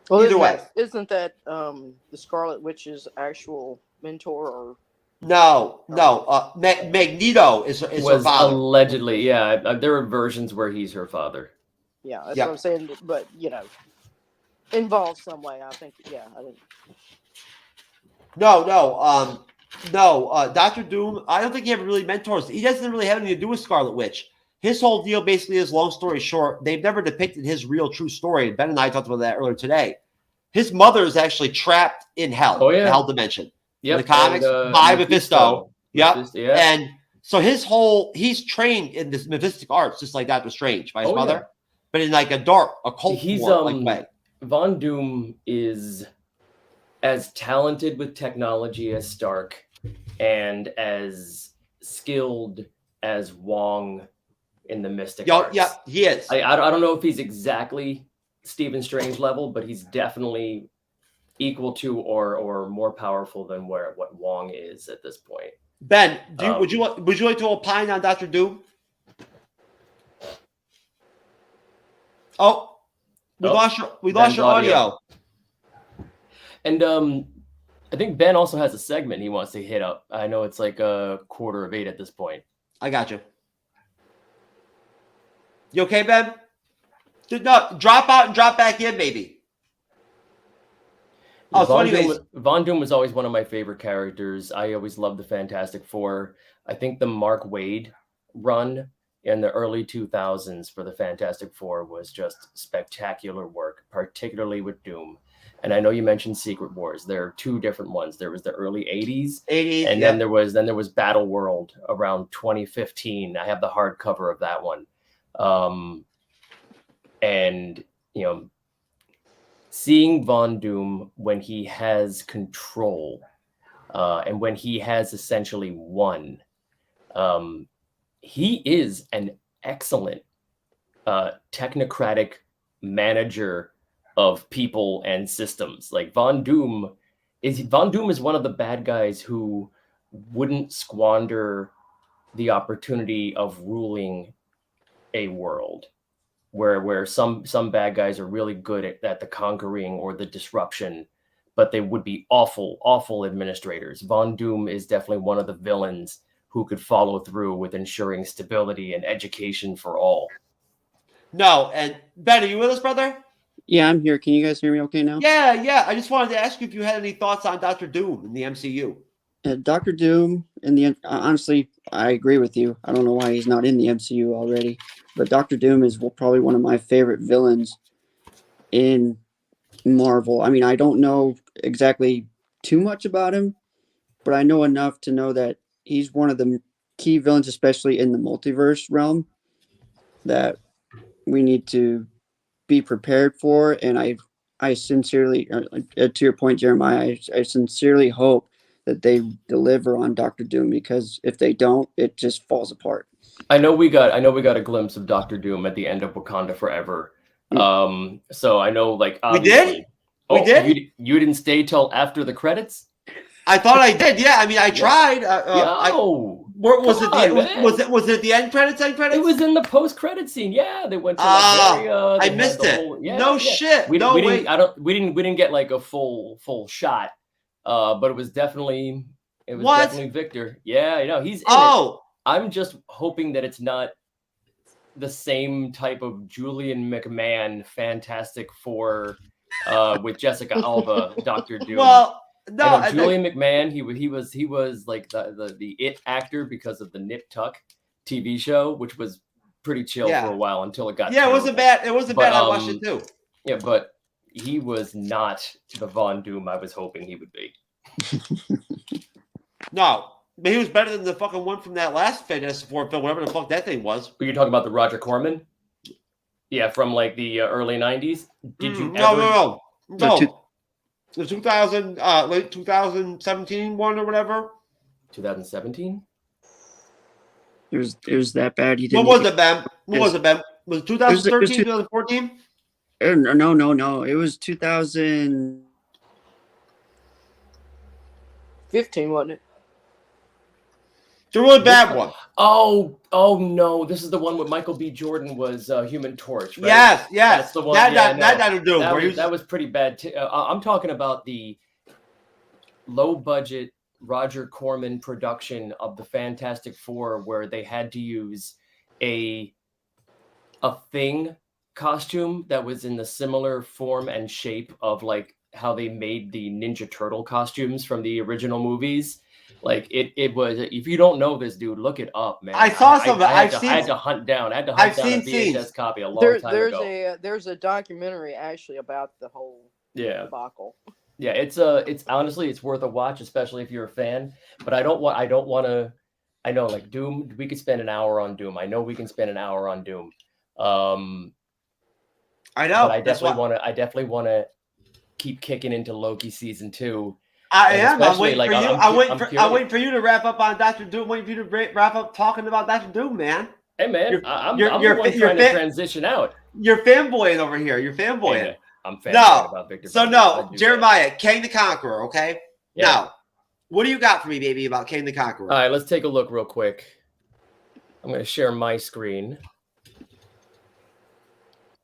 Well, either way, isn't that the Scarlet Witch's actual mentor? Or no, Magneto is her father. Allegedly, yeah. There are versions where he's her father. Yeah, that's what I'm saying. But involved some way. I think. Yeah, I think. No. Dr. Doom, I don't think he ever really mentors. He doesn't really have anything to do with Scarlet Witch. His whole deal basically is, long story short, they've never depicted his real true story. Ben and I talked about that earlier today. His mother is actually trapped in hell, the hell dimension. Yep. In the comics, by Mephisto. Yep. Yeah. And so he's trained in this Mephistic arts, just like Doctor Strange by his mother, but in like a dark, occult way. Von Doom is as talented with technology as Stark and as skilled as Wong in the mystic arts. Yeah, he is. I don't know if he's exactly Stephen Strange level, but he's definitely equal to or more powerful than what Wong is at this point. Ben, would you like to opine on Dr. Doom? Oh, we lost your audio. And I think Ben also has a segment he wants to hit up. I know it's like 7:45 at this point. I got you. You okay, Ben? No, drop out and drop back in, maybe. Oh, so anyways. Von Doom was always one of my favorite characters. I always loved the Fantastic Four. I think the Mark Waid run in the early 2000s for the Fantastic Four was just spectacular work, particularly with Doom. And I know you mentioned Secret Wars. There are two different ones. There was the early 80s, and then there was Battle World around 2015. I have the hardcover of that one. And you know, seeing Von Doom when he has control, and when he has essentially won, he is an excellent technocratic manager of people and systems. Like Von Doom is one of the bad guys who wouldn't squander the opportunity of ruling a world where some bad guys are really good at the conquering or the disruption, but they would be awful administrators. Von Doom is definitely one of the villains who could follow through with ensuring stability and education for all. No, and Ben, are you with us, brother? Yeah, I'm here. Can you guys hear me okay now? Yeah. I just wanted to ask you if you had any thoughts on Dr. Doom in the MCU. Dr. Doom, honestly, I agree with you. I don't know why he's not in the MCU already, but Dr. Doom is probably one of my favorite villains in Marvel. I mean, I don't know exactly too much about him, but I know enough to know that he's one of the key villains, especially in the multiverse realm, that we need to be prepared for. And I sincerely, to your point, Jeremiah, I sincerely hope that they deliver on Dr. Doom, because if they don't, it just falls apart. I know we got a glimpse of Dr. Doom at the end of Wakanda Forever. So I know, like, obviously, we did. You didn't stay till after the credits? I thought I did. Yeah, I mean, I tried. Was it the end credits? It was in the post-credit scene. Yeah, they went to. I missed it. Shit. We didn't get like a full shot. But it was definitely Victor. Yeah, you know, he's in it. I'm just hoping that it's not the same type of Julian McMahon Fantastic Four with Jessica Alba, Dr. Doom. Well, no, Julian McMahon, he was like the It actor because of the Nip Tuck TV show, which was pretty chill for a while until it got terrible. It wasn't bad. It wasn't bad. I watched it too. Yeah, but he was not the Von Doom I was hoping he would be. No, but he was better than the fucking one from that last Fantastic Four film, whatever the fuck that thing was. But you're talking about the Roger Corman? Yeah, from like the early 90s? Did you No. The 2000, late 2017 one or whatever? 2017? It was that bad. What was it, Ben? Was it 2013, 2014? No. It was 2015, wasn't it? It's a really bad one. Oh no! This is the one where Michael B. Jordan was Human Torch, right? Yes. That's the one. That was pretty bad. I'm talking about the low-budget Roger Corman production of the Fantastic Four, where they had to use a Thing costume that was in the similar form and shape of like how they made the Ninja Turtle costumes from the original movies. Like it was. If you don't know this dude, look it up, man. I saw some. I had to hunt down a VHS copy a long time ago. There's a documentary actually about the whole debacle. Yeah, it's honestly it's worth a watch, especially if you're a fan. But I don't want to. I know, like Doom. We could spend an hour on Doom. I know we can spend an hour on Doom. I know. But I definitely want to keep kicking into Loki season 2. I am. I'm waiting for you. I'm waiting for you to wrap up on Dr. Doom. Waiting for you to wrap up talking about Dr. Doom, man. Hey, man, I'm the one trying to transition out. You're fanboying over here. You're fanboying. Hey, I'm fanboying about Victor. So Von Doom. Jeremiah, Kang the Conqueror. Okay. Yeah. Now, what do you got for me, baby, about Kang the Conqueror? All right, let's take a look real quick. I'm going to share my screen.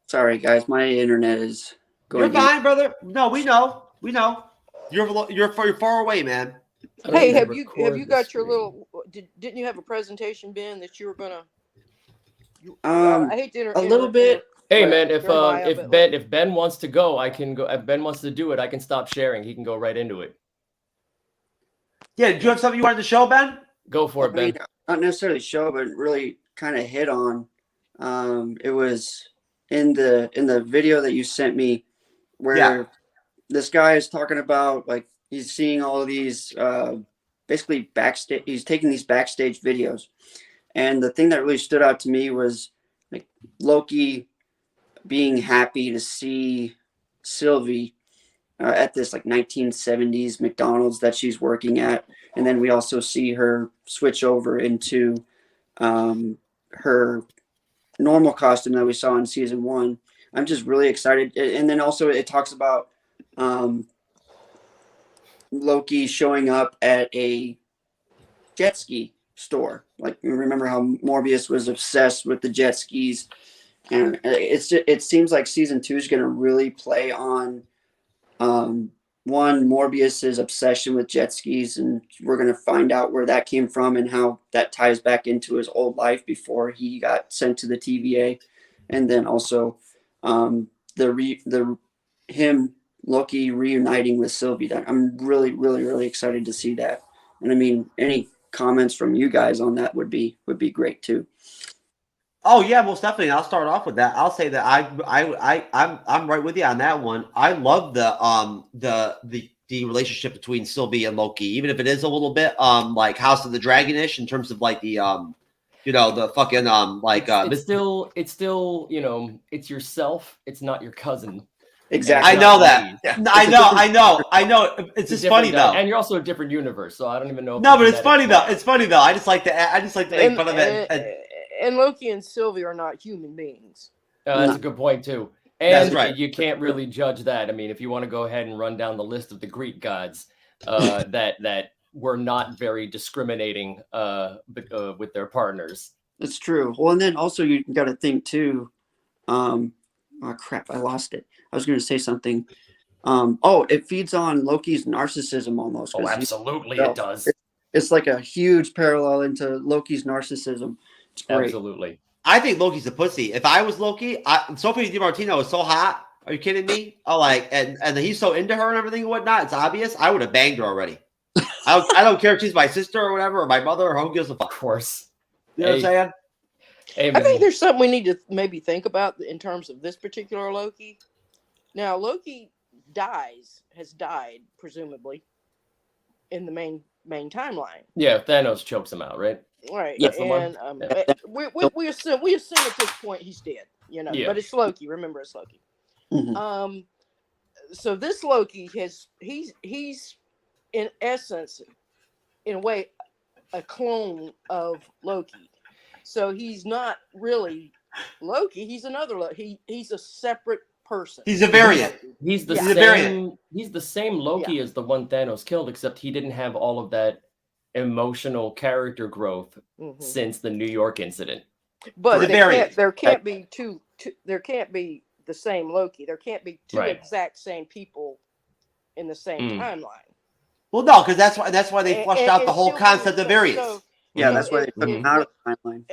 Sorry, guys, my internet is going. You're fine, brother. No, we know. We know. You're far away, man. Hey, have you got your little? Didn't you have a presentation, Ben, that you were gonna? I hate to a little bit. Hey man, if Ben wants to go, I can go. If Ben wants to do it, I can stop sharing. He can go right into it. Yeah, do you have something you wanted to show, Ben? Go for it, Ben. Not necessarily show, but really kind of hit on. It was in the video that you sent me, where this guy is talking about, like, he's seeing all of these basically backstage. He's taking these backstage videos, and the thing that really stood out to me was like Loki being happy to see Sylvie at this like 1970s McDonald's that she's working at, and then we also see her switch over into her normal costume that we saw in season 1. I'm just really excited, and then also it talks about Loki showing up at a jet ski store. Like, you remember how Morbius was obsessed with the jet skis, and it seems like season 2 is going to really play on one, Morbius's obsession with jet skis, and we're going to find out where that came from and how that ties back into his old life before he got sent to the TVA, and then also him Loki reuniting with Sylvie. That I'm really, really, really excited to see that. And I mean, any comments from you guys on that would be great too. Oh yeah, most definitely. I'll start off with that. I'll say that I'm right with you on that one. I love the relationship between Sylvie and Loki, even if it is a little bit like House of the Dragon-ish in terms of like the the fucking it's still it's yourself. It's not your cousin. Exactly. I know that. Yeah. I know. It's just funny though, and you're also a different universe, so I don't even know. No, but it's funny though. It's funny though. I just like to make fun of it. And Loki and Sylvie are not human beings. That's a good point too. And that's right. You can't really judge that. I mean, if you want to go ahead and run down the list of the Greek gods that were not very discriminating with their partners. That's true. Well, and then also you got to think too. Oh crap! I lost it. I was going to say something. It feeds on Loki's narcissism almost. Oh, absolutely, it does. It's like a huge parallel into Loki's narcissism. It's great. Absolutely. I think Loki's a pussy. If I was Loki, Sophie DiMartino is so hot. Are you kidding me? And he's so into her and everything and whatnot. It's obvious. I would have banged her already. I don't care if she's my sister or whatever, or my mother, or who gives a fuck. Of course. You know what I'm saying? Hey, I think there's something we need to maybe think about in terms of this particular Loki. Now, Loki has died, presumably, in the main timeline. Yeah, Thanos chokes him out, right? Right. Yes, and we assume at this point he's dead, Yeah. But it's Loki. Remember, it's Loki. Mm-hmm. So this Loki he's in essence, in a way, a clone of Loki. So he's not really Loki. He's another Loki. He's a separate person. He's a variant. He's the same Loki as the one Thanos killed, except he didn't have all of that emotional character growth since the New York incident. But there can't be two. There can't be the same Loki. There can't be two exact same people in the same timeline. Well, no, because that's why they flushed out the whole concept of variants. So, that's why they took him out of the timeline.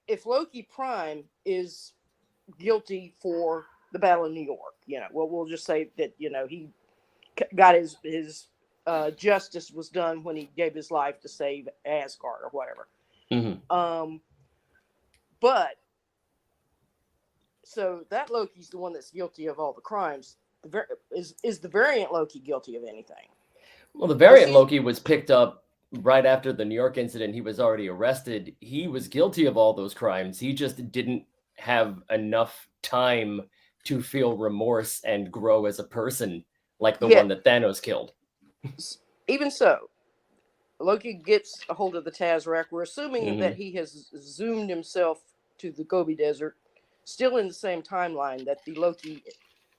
If Loki Prime is guilty for the Battle of New York, we'll just say that he got his justice was done when he gave his life to save Asgard or whatever. But so that Loki's the one that's guilty of all the crimes. Is the variant Loki guilty of anything? Well, the variant Loki was picked up right after the New York incident. He was already arrested. He was guilty of all those crimes. He just didn't have enough time to feel remorse and grow as a person like the one that Thanos killed. Even so, Loki gets a hold of the Tazarac. We're assuming that he has zoomed himself to the Gobi Desert still in the same timeline that the Loki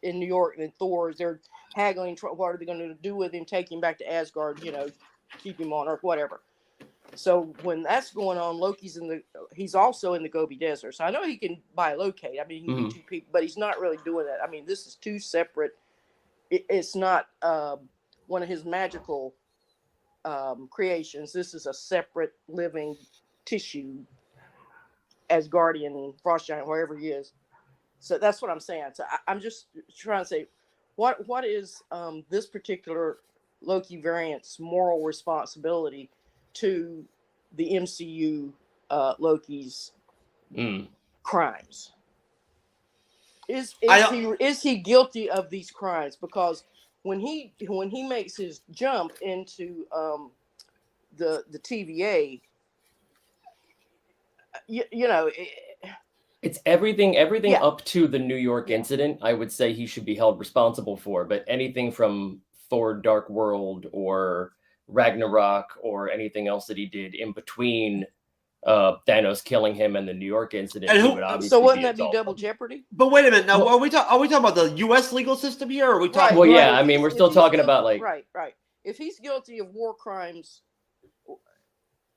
in New York and Thor, they're haggling. What are they going to do with him? Take him back to Asgard? Keep him on Earth, whatever. So when that's going on, he's also in the Gobi Desert. So I know he can bilocate. I mean, he can get 2 people, but he's not really doing that. I mean, this is 2 separate. It's not one of his magical creations. This is a separate living tissue, Asgardian, Frost Giant, wherever he is. So that's what I'm saying. So I'm just trying to say, what is this particular Loki variant's moral responsibility to the MCU Loki's crimes? Is he guilty of these crimes? Because when he makes his jump into the TVA, it's everything up to the New York incident. I would say he should be held responsible for, but anything from Thor: Dark World or Ragnarok or anything else that he did in between Thanos killing him and the New York incident. So wouldn't that be double jeopardy? But wait a minute. Now, are we talking about the U.S. legal system here, or are we talking? Well, yeah. I mean, we're still talking about right. If he's guilty of war crimes,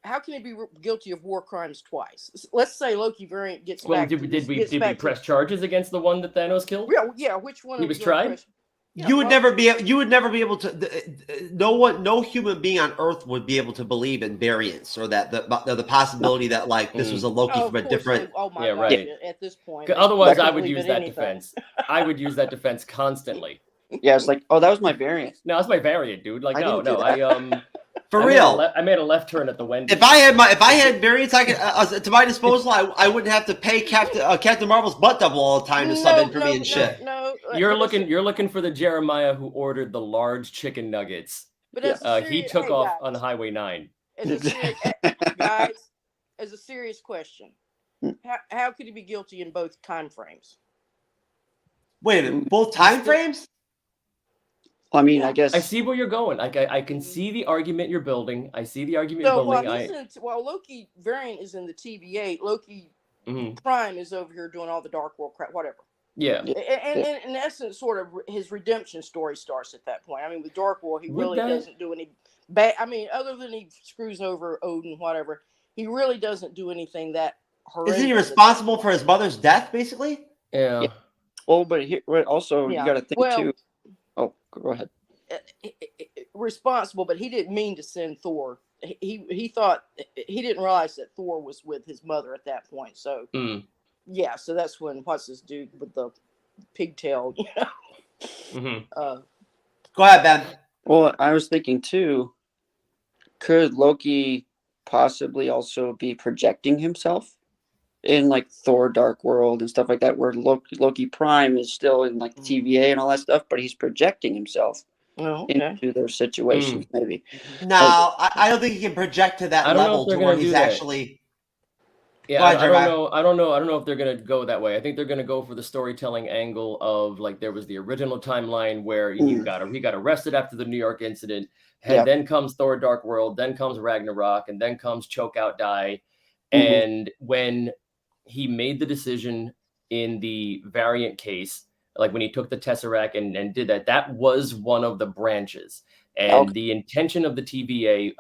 how can he be guilty of war crimes twice? Let's say Loki variant gets back. Did we press charges against the one that Thanos killed? Yeah. Which one? He was tried. Yeah, you would never be able to. No human being on Earth would be able to believe in variants or that the possibility that this was a Loki from a different. Right. At this point, otherwise I would use that defense. I would use that defense constantly. Yeah, it's like, oh, that was my variant. No, it's my variant, dude. Like, no, For real, I made a left turn at the Wendy's. If I had variants, I could to my disposal. I wouldn't have to pay Captain Marvel's butt double all the time to sub in for me and shit. You're looking for the Jeremiah who ordered the large chicken nuggets. But he took off on Highway 9. Guys, as a serious question, how could he be guilty in both time frames? Wait a minute, both time frames? I mean, I guess I see where you're going. I can see the argument you're building. I see the argument you're building. While Loki variant is in the TVA, Loki Prime is over here doing all the Dark World crap, whatever. Yeah. And in essence, sort of his redemption story starts at that point. I mean, with Dark World, he really doesn't do any bad. I mean, other than he screws over Odin, whatever, he really doesn't do anything that horrendous. Isn't he responsible for his mother's death, basically? Yeah. Well, but also you got to think too. Oh, go ahead. Responsible, but he didn't mean to send Thor. He thought he didn't realize that Thor was with his mother at that point. So yeah, so that's when what's this dude with the pigtail? Go ahead, Ben. Well, I was thinking too. Could Loki possibly also be projecting himself in like Thor: Dark World and stuff like that, where Loki Prime is still in like TVA and all that stuff, but he's projecting himself into their situations, maybe. No, I don't think he can project to that level to where he's actually. Yeah, I don't know if they're gonna go that way. I think they're gonna go for the storytelling angle of like there was the original timeline where he got arrested after the New York incident, then comes Thor: Dark World, then comes Ragnarok, and then comes Choke Out Die, and when he made the decision in the variant case, like when he took the Tesseract and did that was one of the branches. And the intention of the TVA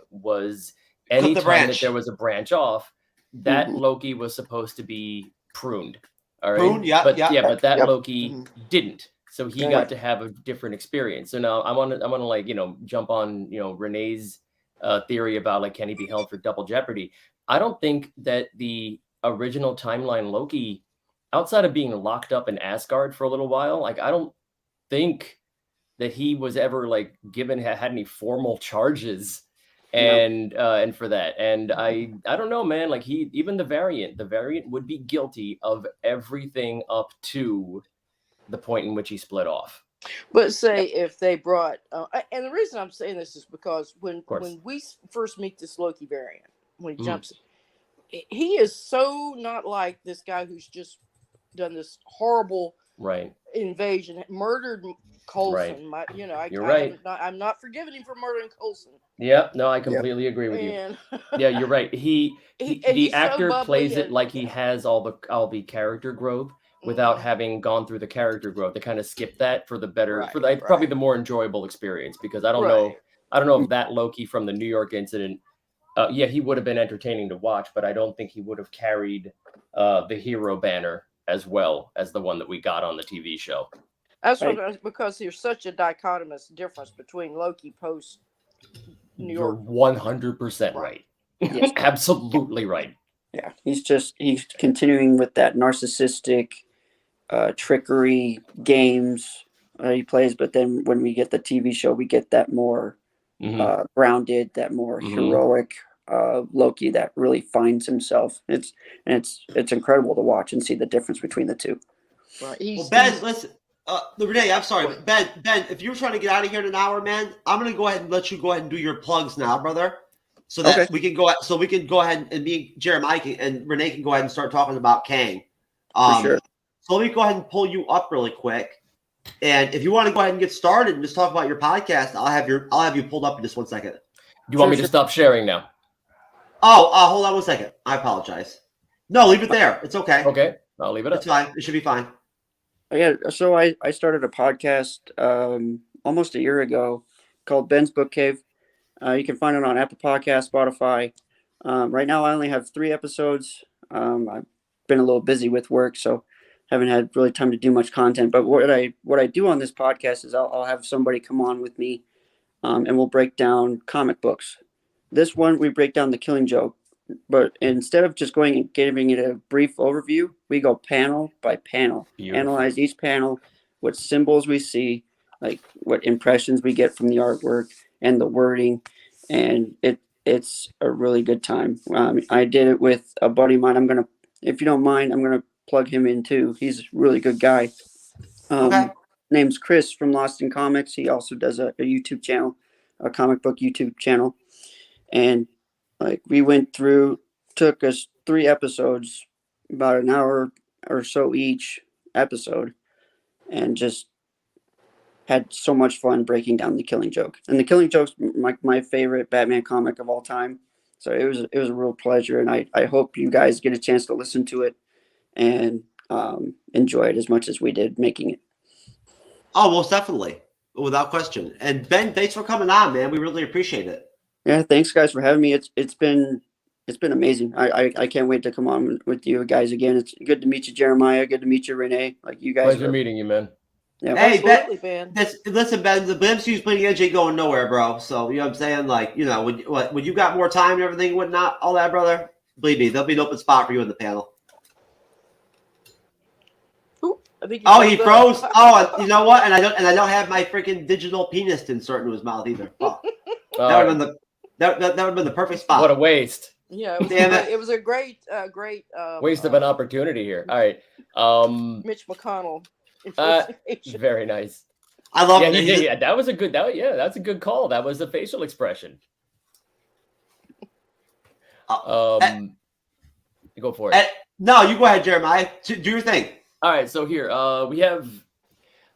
was anytime that there was a branch off, that Loki was supposed to be pruned. All right. Pruned, but that Loki didn't. So he got to have a different experience. So now I want to jump on, Renee's theory about like, can he be held for double jeopardy? I don't think that the original timeline Loki, outside of being locked up in Asgard for a little while, like I don't think that he was ever like had any formal charges and for that. And I don't know, man, like even the variant would be guilty of everything up to the point in which he split off. But say if they brought and the reason I'm saying this is because when we first meet this Loki variant, when he jumps, he is so not like this guy who's just done this horrible invasion, murdered Coulson. Right. I You're right. I'm not forgiving him for murdering Coulson. Yeah, no, I completely agree with you. And Yeah, you're right. The he's so actor bubbly plays it and- like he has all the character growth without having gone through the character growth. They kind of skip that for the better, probably the more enjoyable experience, because I don't know if that Loki from the New York incident, he would have been entertaining to watch, but I don't think he would have carried the hero banner as well as the one that we got on the TV show. That's because there's such a dichotomous difference between Loki post New York. You're 100% right. Yes. Absolutely right. Yeah, he's continuing with that narcissistic trickery games he plays, but then when we get the TV show, we get that more grounded, that more heroic Loki that really finds himself. It's incredible to watch and see the difference between the two. Right. Well, Ben, listen. Renee, I'm sorry, but Ben, if you're trying to get out of here in an hour, man, I'm gonna go ahead and let you go ahead and do your plugs now, brother, so that we can go. So we can go ahead and me, Jeremiah, and Renee can go ahead and start talking about Kang. For sure. So let me go ahead and pull you up really quick, and if you want to go ahead and get started and just talk about your podcast, I'll have you pulled up in just 1 second. Do you want me to stop sharing now? Oh, hold on 1 second. I apologize. No, leave it there. It's okay. Okay, I'll leave it up. It's fine. It should be fine. Yeah, so I started a podcast almost a year ago called Ben's Book Cave. You can find it on Apple Podcasts, Spotify. Right now, I only have 3 episodes. I've been a little busy with work, so haven't had really time to do much content. But what I do on this podcast is I'll have somebody come on with me, and we'll break down comic books. This one, we break down The Killing Joke. But instead of just going and giving it a brief overview, we go panel by panel, analyze each panel, what symbols we see, like what impressions we get from the artwork and the wording, and it's a really good time. I did it with a buddy of mine. If you don't mind, I'm gonna plug him in too. He's a really good guy. Name's Chris from Lost in Comics. He also does a YouTube channel, a comic book YouTube channel, and we went through, took us 3 episodes, about an hour or so each episode, and just had so much fun breaking down The Killing Joke. And The Killing Joke's my favorite Batman comic of all time. So it was a real pleasure, and I hope you guys get a chance to listen to it and enjoy it as much as we did making it. Oh, most definitely, without question. And Ben, thanks for coming on, man. We really appreciate it. Yeah, thanks guys for having me. It's been amazing. I can't wait to come on with you guys again. It's good to meet you, Jeremiah. Good to meet you, Renee. Like you guys. Pleasure meeting you, man. Yeah, hey, Ben. Listen, Ben. The MCU'S bleeding edge ain't going nowhere, bro. So you know what I'm saying? Like, you know, when you got more time and everything, and whatnot, all that, brother. Believe me, there'll be an open spot for you in the panel. He froze. Oh, you know what? And I don't have my freaking digital penis to insert into his mouth either. Fuck. That would have been the perfect spot. What a waste. Yeah, it was a great waste of an opportunity here. All right. Mitch McConnell. Very nice. I love yeah, that was a good that's a good call. That was a facial expression. Go for it. No, you go ahead, Jeremiah. Do your thing. All right, so here we have.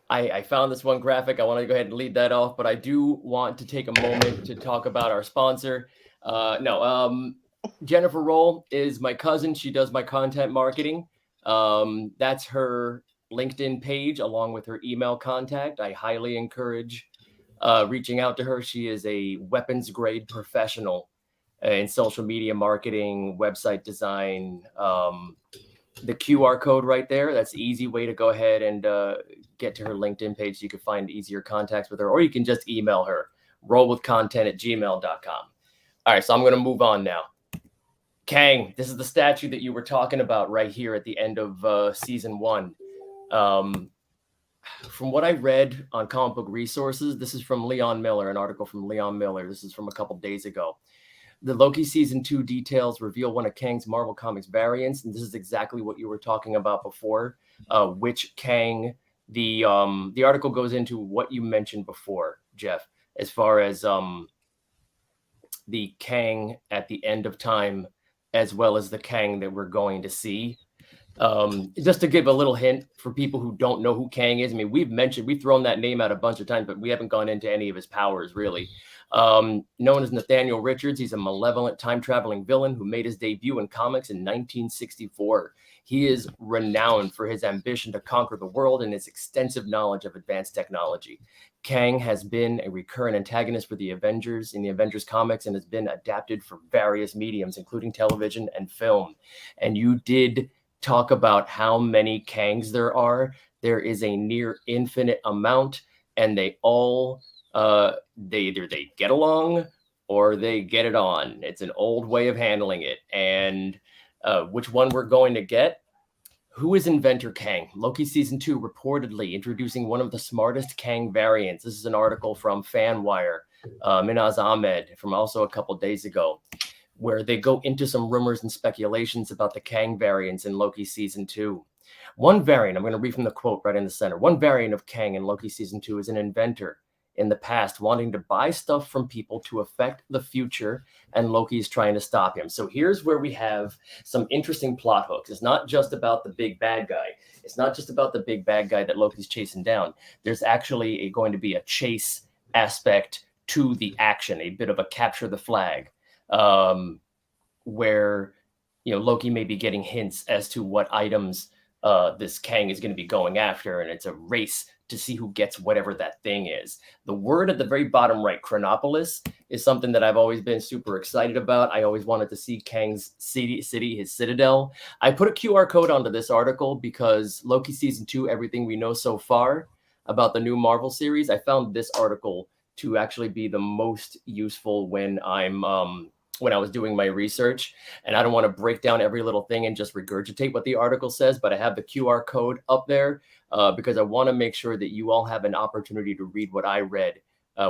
I found this one graphic. I want to go ahead and lead that off, but I do want to take a moment to talk about our sponsor. Jennifer Roll is my cousin. She does my content marketing. That's her LinkedIn page along with her email contact. I highly encourage reaching out to her. She is a weapons grade professional in social media marketing, website design. The QR code right there, that's the easy way to go ahead and get to her LinkedIn page so you can find easier contacts with her, or you can just email her, rollwithcontent@gmail.com. All right, so I'm going to move on now. Kang, this is the statue that you were talking about right here at the end of season 1. From what I read on Comic Book Resources, this is from Leon Miller, an article from Leon Miller. This is from a couple days ago. The Loki Season 2 details reveal one of Kang's Marvel Comics variants, and this is exactly what you were talking about before, which Kang, the article goes into what you mentioned before, Jeff, as far as the Kang at the end of time, as well as the Kang that we're going to see. Just to give a little hint for people who don't know who Kang is. I mean, we've thrown that name out a bunch of times, but we haven't gone into any of his powers really. Known as Nathaniel Richards, he's a malevolent time-traveling villain who made his debut in comics in 1964. He is renowned for his ambition to conquer the world and his extensive knowledge of advanced technology. Kang has been a recurrent antagonist for the Avengers in the Avengers comics and has been adapted for various mediums, including television and film. And you did talk about how many Kangs there are. There is a near infinite amount, and they all they get along or they get it on. It's an old way of handling it. And which one we're going to get? Who is Inventor Kang? Loki Season 2 reportedly introducing one of the smartest Kang variants. This is an article from FanWire, Minaz Ahmed, from also a couple days ago, where they go into some rumors and speculations about the Kang variants in Loki Season 2. One variant, I'm going to read from the quote right in the center. One variant of Kang in Loki Season 2 is an inventor in the past wanting to buy stuff from people to affect the future, and Loki is trying to stop him. So here's where we have some interesting plot hooks. It's not just about the big bad guy. It's not just about the big bad guy that Loki's chasing down. There's actually going to be a chase aspect to the action, a bit of a capture the flag, where Loki may be getting hints as to what items this Kang is going to be going after, and it's a race to see who gets whatever that thing is. The word at the very bottom right, Chronopolis, is something that I've always been super excited about. I always wanted to see Kang's city, his citadel. I put a QR code onto this article because Loki Season 2, everything we know so far about the new Marvel series, I found this article to actually be the most useful when I was doing my research. And I don't want to break down every little thing and just regurgitate what the article says, but I have the QR code up there because I want to make sure that you all have an opportunity to read what I read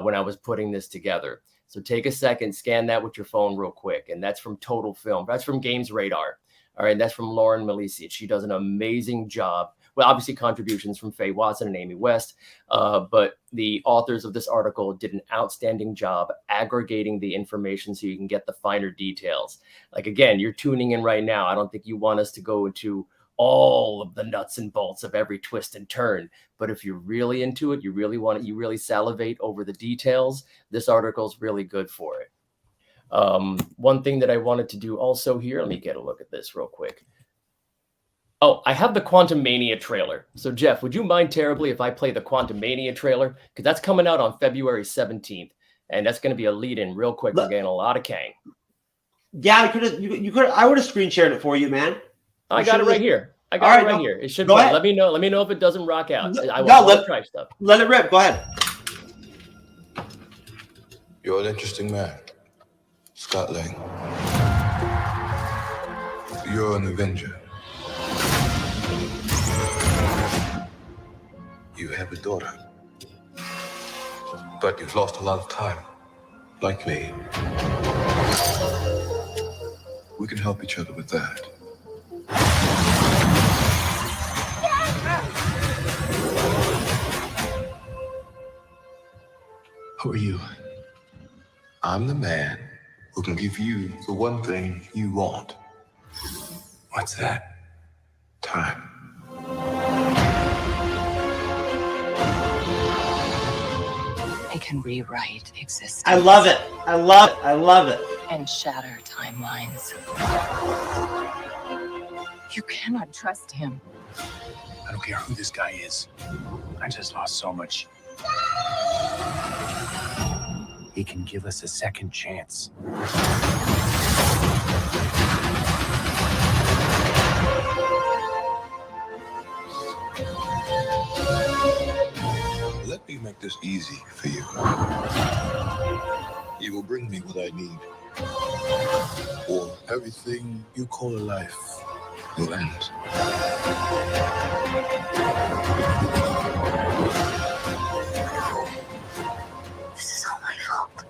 when I was putting this together. So take a second, scan that with your phone real quick. And that's from Total Film. That's from Games Radar. All right, that's from Lauren Malisi. She does an amazing job. Well, obviously contributions from Faye Watson and Amy West, but the authors of this article did an outstanding job aggregating the information so you can get the finer details. Like, again, you're tuning in right now. I don't think you want us to go into all of the nuts and bolts of every twist and turn, but if you're really into it, you really salivate over the details, this article is really good for it. One thing that I wanted to do also here, let me get a look at this real quick. Oh, I have the Quantumania trailer. So, Jeff, would you mind terribly if I play the Quantumania trailer? Because that's coming out on February 17th, and that's going to be a lead-in real quick. We're getting a lot of Kang. Yeah, you could. I would have screen shared it for you, man. I got it right here. I got it right here. It should be. Let me know if it doesn't rock out. I want to try stuff. Let it rip. Go ahead. You're an interesting man, Scott Lang. You're an Avenger. You have a daughter, but you've lost a lot of time, like me. We can help each other with that. Who are you? I'm the man who can give you the one thing you want. What's that? Time. I can rewrite existence. I love it. I love it. I love it. And shatter timelines. You cannot trust him. I don't care who this guy is. I just lost so much. He can give us a second chance. Let me make this easy for you. You will bring me what I need, or everything you call a life will end. This is all my fault.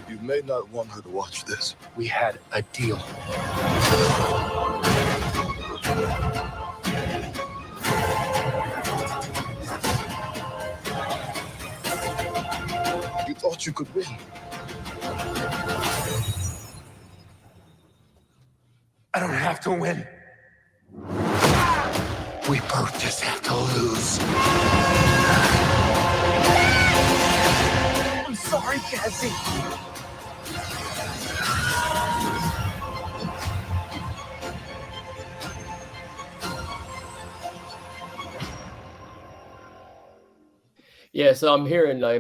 You may not want her to watch this. We had a deal. You thought you could win. to win. We both just have to lose. I'm sorry, Cassie. Yeah, so I'm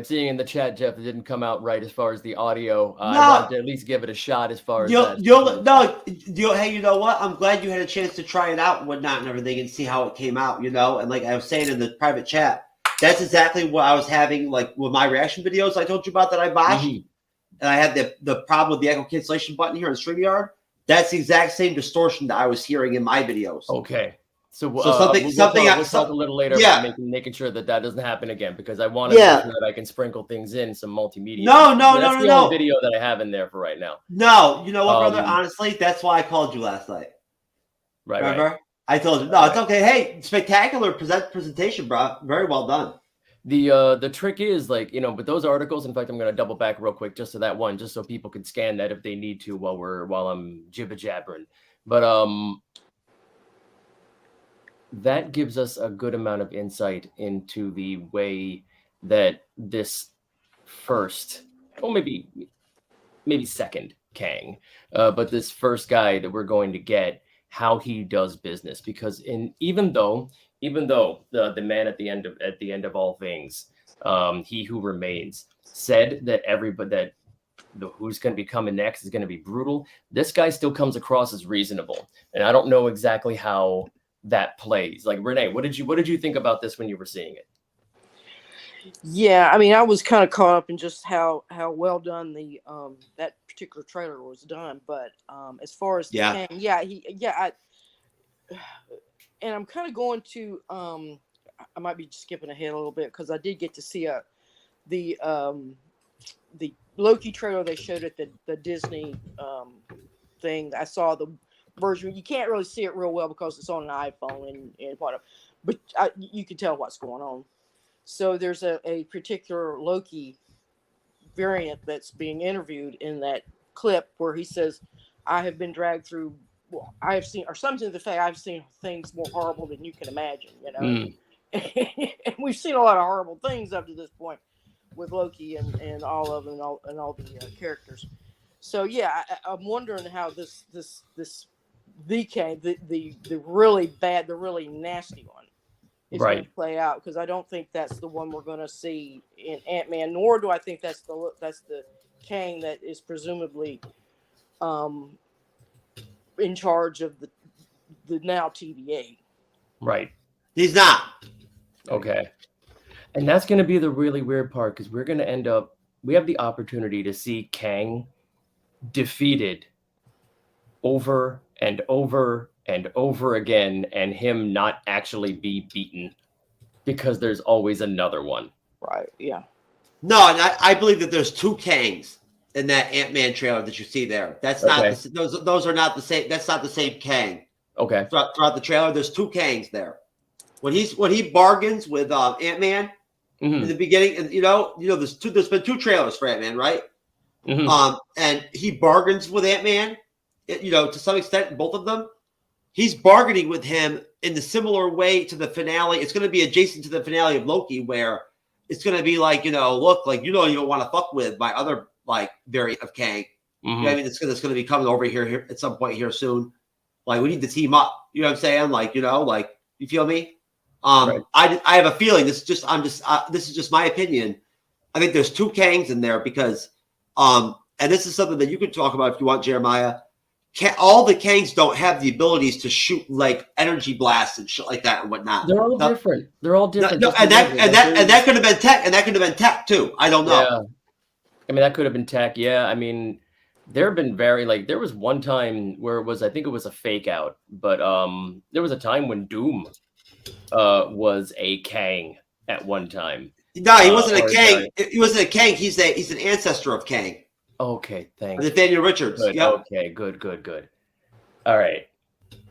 seeing in the chat, Jeff, it didn't come out right as far as the audio. I No. wanted to at least give it a shot as far as that. Hey, you know what? I'm glad you had a chance to try it out and whatnot and everything and see how it came out, you know? And like I was saying in the private chat, that's exactly what I was having, like with my reaction videos I told you about that I botched. And I had the problem with the echo cancellation button here on StreamYard. That's the exact same distortion that I was hearing in my videos. Okay. So we'll talk a little later about making sure that doesn't happen again, because I want to make sure that I can sprinkle things in some multimedia. No, That's the only video that I have in there for right now. No, you know what, brother? Honestly, that's why I called you last night. Right. Remember? Right. I told you, no, it's okay. Hey, spectacular presentation, bro. Very well done. The trick is, like, you know, but those articles, in fact, I'm going to double back real quick just to that one, just so people can scan that if they need to while I'm jibber jabbering. But that gives us a good amount of insight into the way that this first, or maybe second Kang, but this first guy that we're going to get, how he does business. Because even though the man at the end of all things, he who remains, said that who's going to be coming next is going to be brutal, this guy still comes across as reasonable, and I don't know exactly how that plays. Like, Renee, what did you think about this when you were seeing it? Yeah, I mean, I was kind of caught up in just how well done the that particular trailer was done. But as far as Kang, and I'm kind of going to I might be skipping ahead a little bit because I did get to see the Loki trailer they showed at the Disney thing. I saw the version. You can't really see it real well because it's on an iPhone and whatever, but you can tell what's going on. So there's a particular Loki variant that's being interviewed in that clip where he says, I have been dragged through, I have seen, or something to the fact, I've seen things more horrible than you can imagine, you know? And we've seen a lot of horrible things up to this point with Loki and all of them and all the characters. So yeah, I'm wondering how the really bad, the really nasty one is going to play out, because I don't think that's the one we're going to see in Ant-Man, nor do I think that's the Kang that is presumably in charge of the now TVA. Right. He's not. Okay. And that's going to be the really weird part, because we're going to we have the opportunity to see Kang defeated over and over and over again, and him not actually be beaten, because there's always another one. Right. Yeah. No, and I believe that there's two Kangs in that Ant-Man trailer that you see there. That's not those are not the same. That's not the same Kang. Okay. Throughout the trailer, there's two Kangs there. When he bargains with Ant-Man in the beginning, and you know, there's been two trailers for Ant-Man, right? And he bargains with Ant-Man, you know, to some extent, both of them. He's bargaining with him in the similar way to the finale. It's going to be adjacent to the finale of Loki, where it's going to be like, you know, look, like, you know, you don't want to fuck with my other like variant of Kang. You know what I mean, it's going to be coming over here at some point here soon. Like, we need to team up. You know what I'm saying? Like, you know, like, you feel me? I have a feeling this is just my opinion. I think there's two Kangs in there because, and this is something that you could talk about if you want, Jeremiah. All the Kangs don't have the abilities to shoot like energy blasts and shit like that and whatnot. They're all different. They're all different. And that could have been tech, and that could have been tech too. I don't know. Yeah. I mean, that could have been tech. Yeah. I mean, there have been there was one time where I think it was a fake out, but there was a time when Doom was a Kang at one time. No, he wasn't a Kang. He wasn't a Kang. He's an ancestor of Kang. Okay, thanks. Nathaniel Richards. Good. Yep. Okay, good. All right.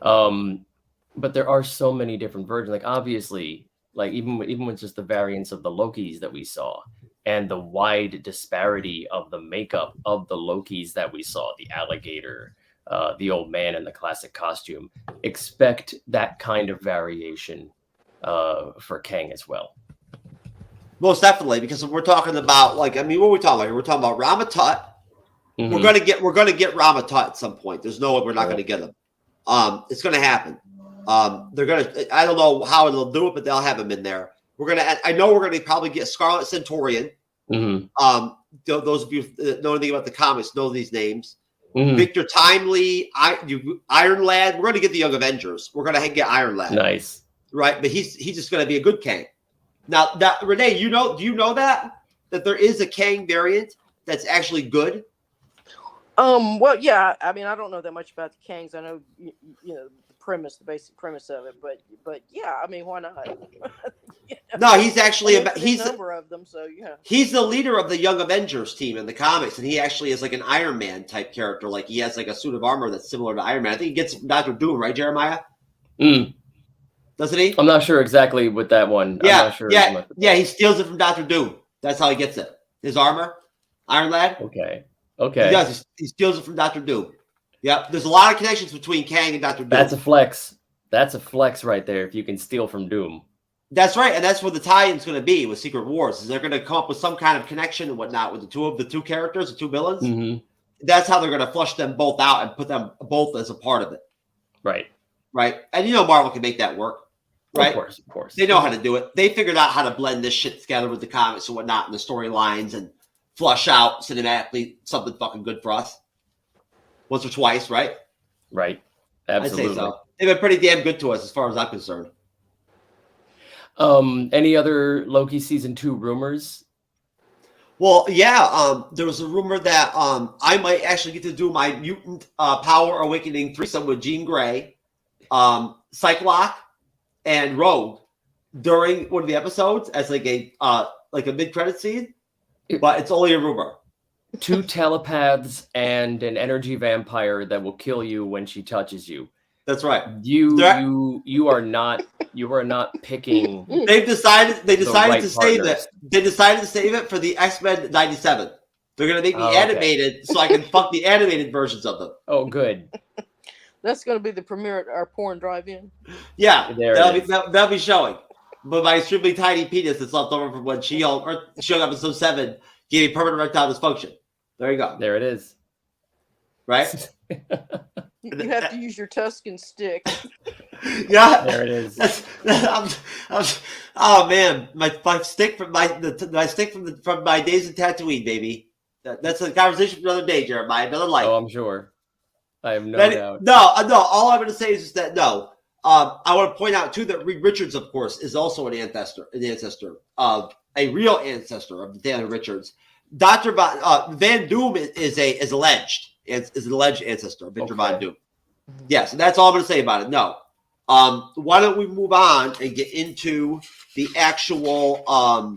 But there are so many different versions. Like, obviously, like even with just the variants of the Lokis that we saw, and the wide disparity of the makeup of the Lokis that we saw, the alligator, the old man in the classic costume. Expect that kind of variation for Kang as well. Most definitely, because we're talking about what are we talking about here? We're talking about Rama Tut. Mhm. We're gonna get Rama Tut at some point. There's no way we're not gonna get him. It's gonna happen. They're gonna. I don't know how they'll do it, but they'll have him in there. I know we're gonna probably get Scarlet Centurion. Mm-hmm. Those of you that know anything about the comics know these names. Mhm. Victor Timely, Iron Lad. We're gonna get the Young Avengers. We're gonna get Iron Lad. Nice, right? But he's just gonna be a good Kang. Now, Renee, do you know that there is a Kang variant that's actually good? Well, yeah. I mean, I don't know that much about the Kangs. I know, you know, the basic premise of it, but yeah. I mean, why not? You know? No, he's actually he's a number of them. So yeah, he's the leader of the Young Avengers team in the comics, and he actually is like an Iron Man type character. Like he has like a suit of armor that's similar to Iron Man. I think he gets it from Dr. Doom, right, Jeremiah? Doesn't he? I'm not sure exactly with that one. Yeah, I'm not sure yeah. He steals it from Dr. Doom. That's how he gets it. His armor, Iron Lad. Okay. He does. He steals it from Dr. Doom. Yep. There's a lot of connections between Kang and Dr. Doom. That's a flex. That's a flex right there. If you can steal from Doom. That's right, and that's where the tie-in's going to be with Secret Wars. Is they're going to come up with some kind of connection and whatnot with the two characters, the two villains. Mm-hmm. That's how they're going to flush them both out and put them both as a part of it. Right. And you know Marvel can make that work. Right? Of course. They know how to do it. They figured out how to blend this shit together with the comics and whatnot and the storylines and flush out cinematically something fucking good for us. Once or twice, right? Right. Absolutely. I'd say so. They've been pretty damn good to us as far as I'm concerned. Any other Loki season 2 rumors? Well, yeah. There was a rumor that I might actually get to do my Mutant Power Awakening threesome with Jean Grey, Cyclops, and Rogue during one of the episodes as like a mid-credit scene, but it's only a rumor. 2 telepaths and an energy vampire that will kill you when she touches you. That's right. You are not picking. They decided right to save partners. it. They decided to save it for the X-Men 97. They're gonna make me animated so I can fuck the animated versions of them. Oh, good. that's going to be the premiere at our porn drive-in. Yeah, There that'll be showing. But my extremely tiny penis that's left over from when She-Hulk episode 7 gave me permanent erectile dysfunction. There you go. There it is. Right? You have to use your Tuscan stick. Yeah, there it is. Oh man, my stick from my stick from my days in Tatooine, baby. That's a conversation for another day, Jeremiah. Another life. Oh, I'm sure. I have no doubt. No. All I'm going to say is that no. I want to point out too that Reed Richards, of course, is also an ancestor of a real ancestor of Daniel Richards. Dr. Van Doom is an alleged ancestor of Victor Von Doom. Yes, and that's all I'm going to say about it. No. Why don't we move on and get into the actual I'll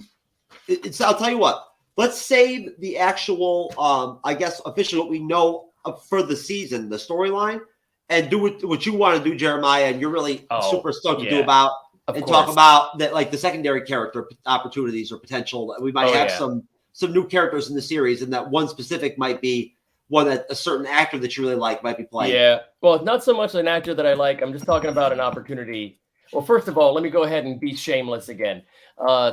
tell you what. Let's save the actual I guess officially what we know for the season, the storyline, and do what you want to do, Jeremiah, and you're really super stoked to do about talk about that, like the secondary character opportunities or potential. We might have some new characters in the series, and that one specific might be one that a certain actor that you really like might be playing. Yeah. Well, not so much an actor that I like. I'm just talking about an opportunity. Well, first of all, let me go ahead and be shameless again.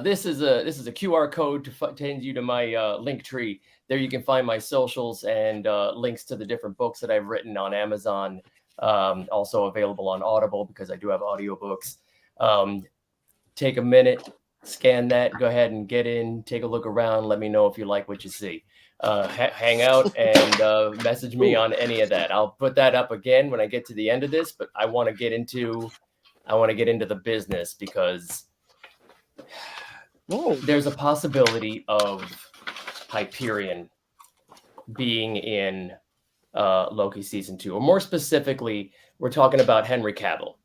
This is a QR code to take you to my link tree. There you can find my socials and links to the different books that I've written on Amazon. Also available on Audible because I do have audiobooks. Take a minute, scan that, go ahead and get in, take a look around. Let me know if you like what you see. Hang out and message me on any of that. I'll put that up again when I get to the end of this, but I want to get into the business because there's a possibility of Hyperion being in Loki season 2, or more specifically, we're talking about Henry Cavill.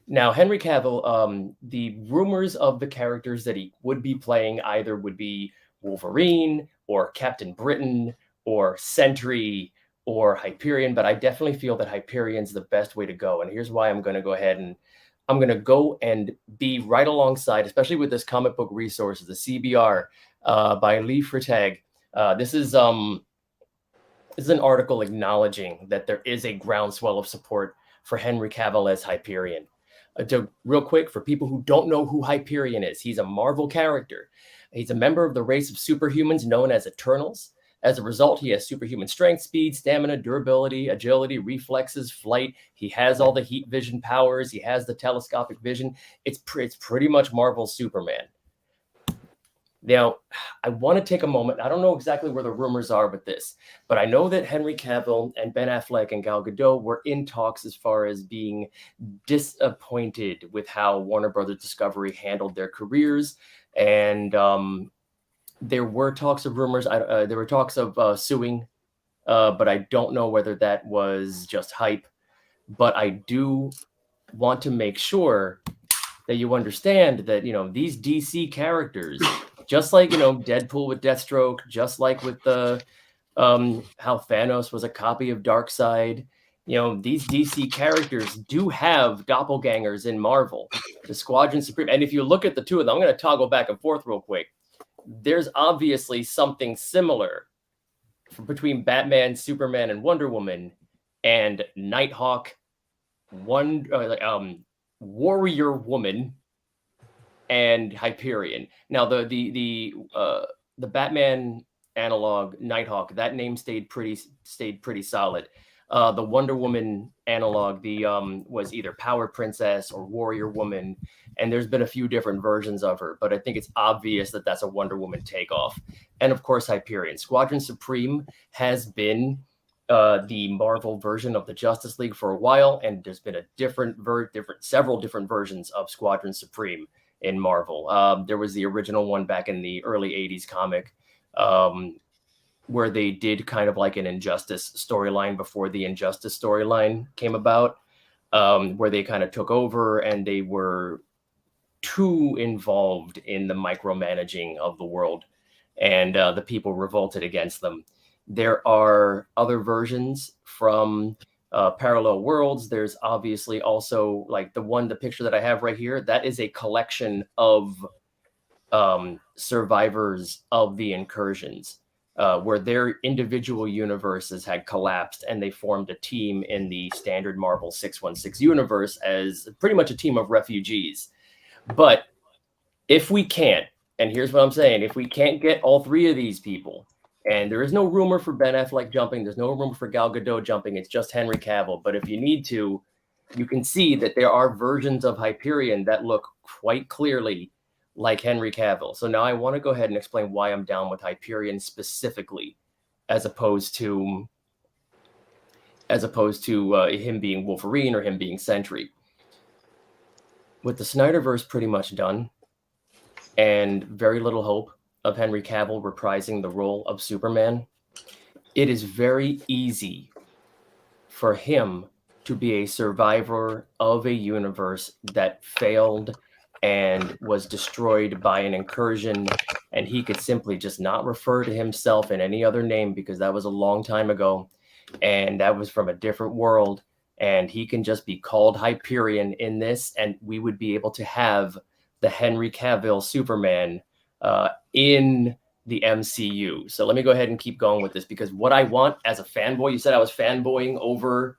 Now, Henry Cavill, the rumors of the characters that he would be playing either would be Wolverine or Captain Britain or Sentry or Hyperion, but I definitely feel that Hyperion's the best way to go. And here's why I'm going to go ahead and I'm going to go and be right alongside, especially with this comic book resources, the CBR by Lee Freytag. This is This is an article acknowledging that there is a groundswell of support for Henry Cavill as Hyperion. Real quick, for people who don't know who Hyperion is, he's a Marvel character. He's a member of the race of superhumans known as Eternals. As a result, he has superhuman strength, speed, stamina, durability, agility, reflexes, flight. He has all the heat vision powers. He has the telescopic vision. It's pretty much Marvel's Superman. Now, I want to take a moment. I don't know exactly where the rumors are with this, but I know that Henry Cavill and Ben Affleck and Gal Gadot were in talks as far as being disappointed with how Warner Brothers Discovery handled their careers. And there were talks of rumors. There were talks of suing, but I don't know whether that was just hype. But I do want to make sure that you understand that, these DC characters, just like, Deadpool with Deathstroke, just like with the how Thanos was a copy of Darkseid, these DC characters do have doppelgangers in Marvel, the Squadron Supreme. And if you look at the two of them, I'm going to toggle back and forth real quick. There's obviously something similar between Batman, Superman, and Wonder Woman, and Nighthawk, Warrior Woman, and Hyperion. Now, the Batman analog, Nighthawk, that name stayed pretty solid. The Wonder Woman analog, was either Power Princess or Warrior Woman, and there's been a few different versions of her, but I think it's obvious that that's a Wonder Woman takeoff. And of course, Hyperion. Squadron Supreme has been the Marvel version of the Justice League for a while, and there's been several different versions of Squadron Supreme in Marvel. There was the original one back in the early 80s comic, where they did kind of like an Injustice storyline before the Injustice storyline came about, where they kind of took over and they were too involved in the micromanaging of the world, and the people revolted against them. There are other versions from parallel worlds. There's obviously also like the picture that I have right here. That is a collection of survivors of the incursions, where their individual universes had collapsed and they formed a team in the standard Marvel 616 universe as pretty much a team of refugees. But if we can't, and here's what I'm saying, if we can't get all three of these people, and there is no rumor for Ben Affleck jumping, there's no rumor for Gal Gadot jumping, it's just Henry Cavill. But if you need to, you can see that there are versions of Hyperion that look quite clearly like Henry Cavill. So now I want to go ahead and explain why I'm down with Hyperion specifically, as opposed to him being Wolverine or him being Sentry. With the Snyderverse pretty much done, and very little hope of Henry Cavill reprising the role of Superman, it is very easy for him to be a survivor of a universe that failed and was destroyed by an incursion, and he could simply just not refer to himself in any other name because that was a long time ago, and that was from a different world, and he can just be called Hyperion in this, and we would be able to have the Henry Cavill Superman in the MCU. So let me go ahead and keep going with this, because what I want as a fanboy, you said I was fanboying over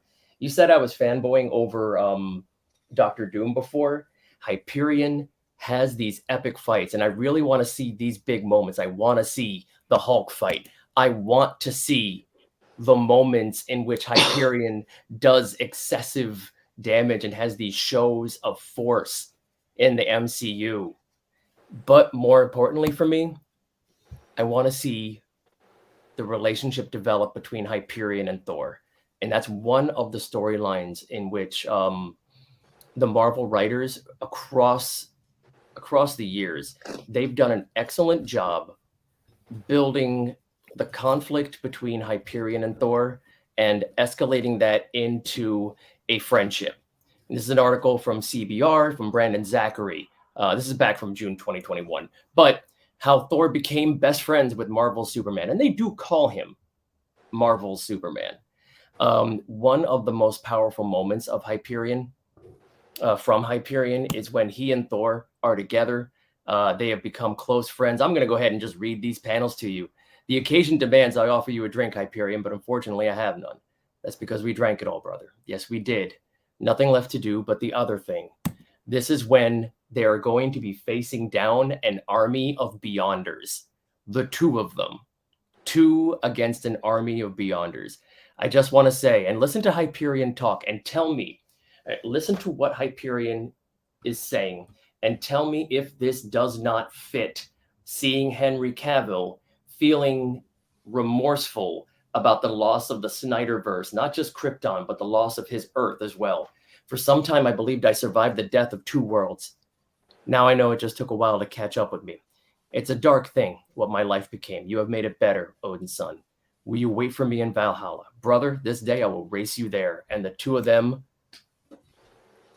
Doctor Doom before. Hyperion has these epic fights, and I really want to see these big moments. I want to see the Hulk fight. I want to see the moments in which Hyperion does excessive damage and has these shows of force in the MCU. But more importantly for me, I want to see the relationship develop between Hyperion and Thor. And that's one of the storylines in which the Marvel writers across the years, they've done an excellent job building the conflict between Hyperion and Thor and escalating that into a friendship. And this is an article from CBR from Brandon Zachary. This is back from June 2021. But how Thor became best friends with Marvel's Superman. And they do call him Marvel's Superman. One of the most powerful moments of Hyperion, from Hyperion, is when he and Thor are together. They have become close friends. I'm going to go ahead and just read these panels to you. The occasion demands I offer you a drink, Hyperion, but unfortunately I have none. That's because we drank it all, brother. Yes, we did. Nothing left to do but the other thing. This is when they are going to be facing down an army of Beyonders. The two of them. 2 against an army of Beyonders. I just want to say, and listen to Hyperion talk and tell me, listen to what Hyperion is saying and tell me if this does not fit seeing Henry Cavill feeling remorseful about the loss of the Snyderverse, not just Krypton, but the loss of his Earth as well. For some time, I believed I survived the death of 2 worlds. Now I know it just took a while to catch up with me. It's a dark thing, what my life became. You have made it better, Odin's son. Will you wait for me in Valhalla? Brother, this day I will race you there. And the 2 of them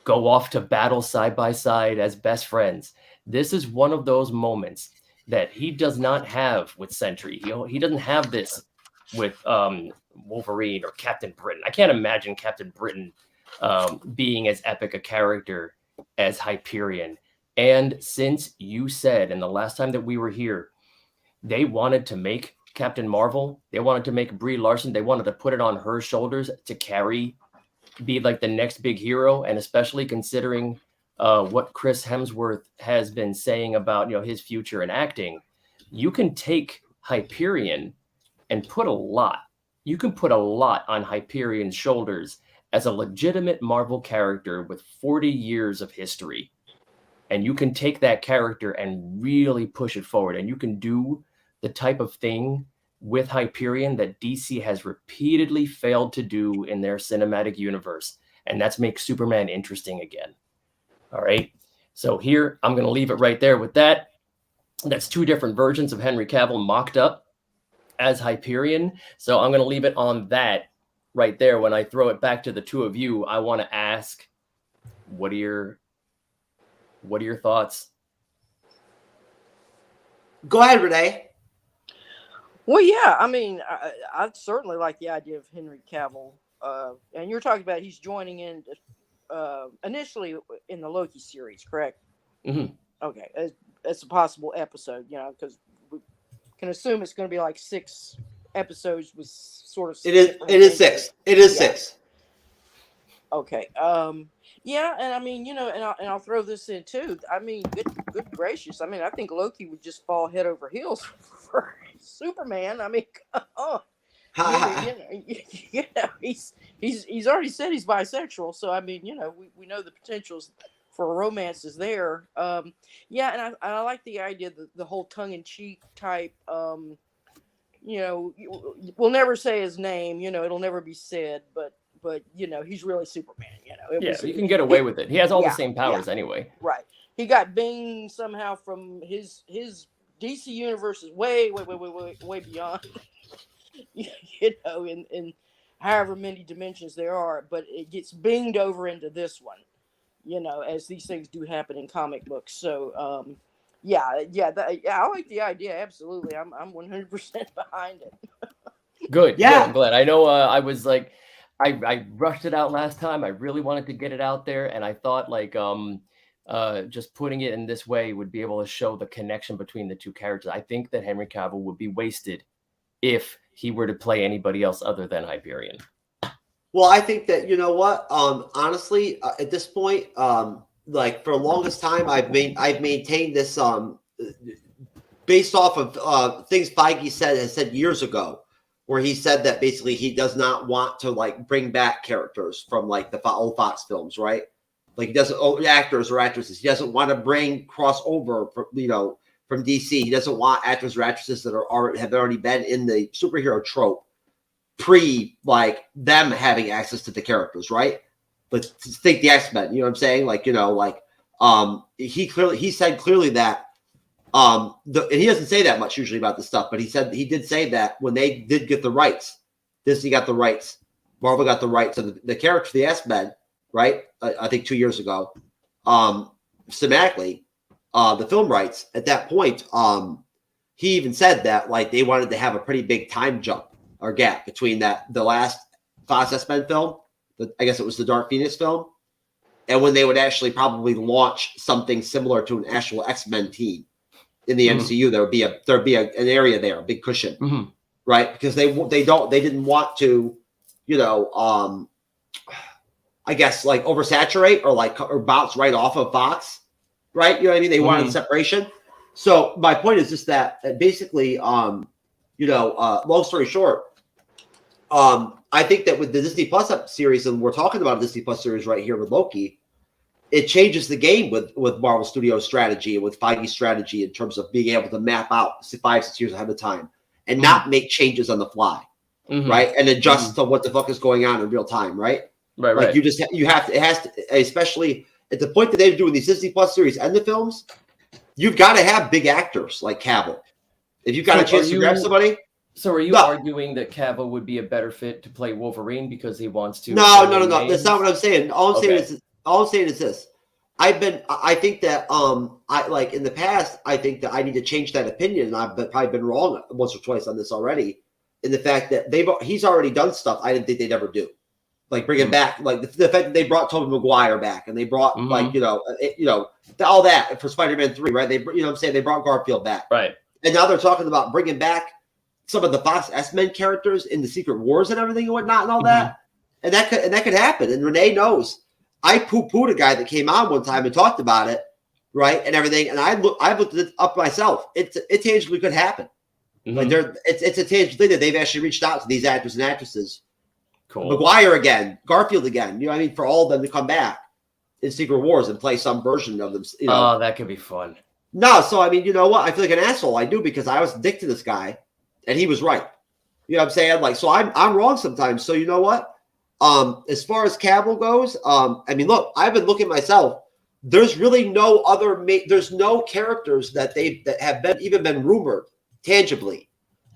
go off to battle side by side as best friends. This is one of those moments that he does not have with Sentry. He doesn't have this with Wolverine or Captain Britain. I can't imagine Captain Britain being as epic a character as Hyperion. And since you said, and the last time that we were here, they wanted to make Captain Marvel, they wanted to make Brie Larson, they wanted to put it on her shoulders to carry, be like the next big hero, and especially considering what Chris Hemsworth has been saying about, his future in acting, you can take Hyperion and put a lot on Hyperion's shoulders as a legitimate Marvel character with 40 years of history. And you can take that character and really push it forward. And you can do the type of thing with Hyperion that DC has repeatedly failed to do in their cinematic universe. And that's make Superman interesting again. All right. So here, I'm going to leave it right there with that. That's 2 different versions of Henry Cavill mocked up as Hyperion. So I'm going to leave it on that right there. When I throw it back to the 2 of you, I want to ask, what are your thoughts? Go ahead, Renee. Well, yeah, I mean, I certainly like the idea of Henry Cavill. And you're talking about he's joining in initially in the Loki series, correct? Mm-hmm. Okay, it's a possible episode, because we can assume it's going to be like 6 episodes with sort of. It is 6. It is 6. Okay. Yeah, and I mean, and I'll throw this in too. I mean, good gracious. I mean, I think Loki would just fall head over heels for Superman. I mean, come on. He's already said he's bisexual, so I mean, we know the potentials for romance is there. Yeah, and I like the idea that the whole tongue-in-cheek type. We'll never say his name. It'll never be said, but he's really Superman. You can get away with it. He has all the same powers anyway. Right. He got binged somehow from his DC universe is way beyond. In however many dimensions there are, but it gets binged over into this one. As these things do happen in comic books. So, I like the idea. Absolutely, I'm 100% behind it. Good. Yeah, I'm glad. I know. I was like, I rushed it out last time. I really wanted to get it out there, and I thought just putting it in this way would be able to show the connection between the 2 characters. I think that Henry Cavill would be wasted if he were to play anybody else other than Hyperion. Well, I think that, honestly, at this point, for the longest time, I've maintained this based off of things Feige has said years ago, where he said that basically he does not want to bring back characters from the old Fox films, right? He doesn't actors or actresses. He doesn't want to bring crossover from DC. He doesn't want actors or actresses that have already been in the superhero trope them having access to the characters, right? But think the X-Men, you know what I'm saying? He said clearly that and he doesn't say that much usually about this stuff, but he did say that when they did get the rights, Disney got the rights, Marvel got the rights of the character, the X-Men, right? I think 2 years ago, cinematically, the film rights at that point, he even said that they wanted to have a pretty big time jump or gap between the last Fox X-Men film, I guess it was the Dark Phoenix film, and when they would actually probably launch something similar to an actual X-Men team in the MCU. There'd be an area there, a big cushion, right? Because they didn't want to, I guess like oversaturate or bounce right off of Fox, right? You know what I mean? They wanted separation. So my point is just that basically, long story short, I think that with the Disney Plus series, and we're talking about a Disney Plus series right here with Loki, it changes the game with Marvel Studios strategy and with Feige's strategy in terms of being able to map out 5-6 years ahead of time and not make changes on the fly, right? And adjust to what the fuck is going on in real time, right? Right, like right. you have to, it has to, especially at the point that they're doing these Disney Plus series and the films, you've got to have big actors like Cavill. If you've got a chance to grab somebody. So are you arguing that Cavill would be a better fit to play Wolverine because he wants to? No. That's not what I'm saying. All I'm saying is this. I think that in the past, I think that I need to change that opinion. And I've probably been wrong once or twice on this already, in the fact that he's already done stuff I didn't think they'd ever do. Like bringing back, like the fact that they brought Tobey Maguire back, and they brought all that for Spider-Man 3, right? They brought Garfield back, right? And now they're talking about bringing back some of the Fox S-Men characters in the Secret Wars and everything and whatnot and all that, and that could happen. And Renee knows. I poo-pooed a guy that came on one time and talked about it, right, and everything. And I looked it up myself. It tangibly could happen. Like it's a tangible thing that they've actually reached out to these actors and actresses. Cool. Maguire again, Garfield again. You know what I mean? For all of them to come back in Secret Wars and play some version of them. Oh, that could be fun. No, so I mean, you know what? I feel like an asshole. I do, because I was a dick to this guy, and he was right. You know what I'm saying? Like, so I'm wrong sometimes. So you know what? As far as Cavill goes, I mean, look, I've been looking myself. There's really no other. There's no characters that have been rumored tangibly,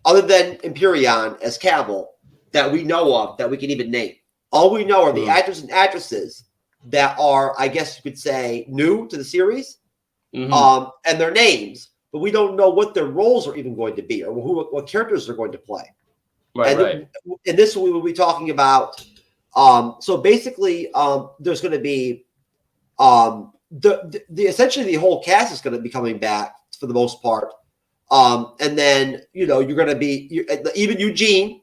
other than Empyrean as Cavill, that we know of, that we can even name. All we know are the actors and actresses that are, I guess you could say, new to the series, and their names, but we don't know what their roles are even going to be, or what characters they're going to play. Right. And this we will be talking about. So basically, there's going to be essentially the whole cast is going to be coming back for the most part, and then you're going to be even Eugene.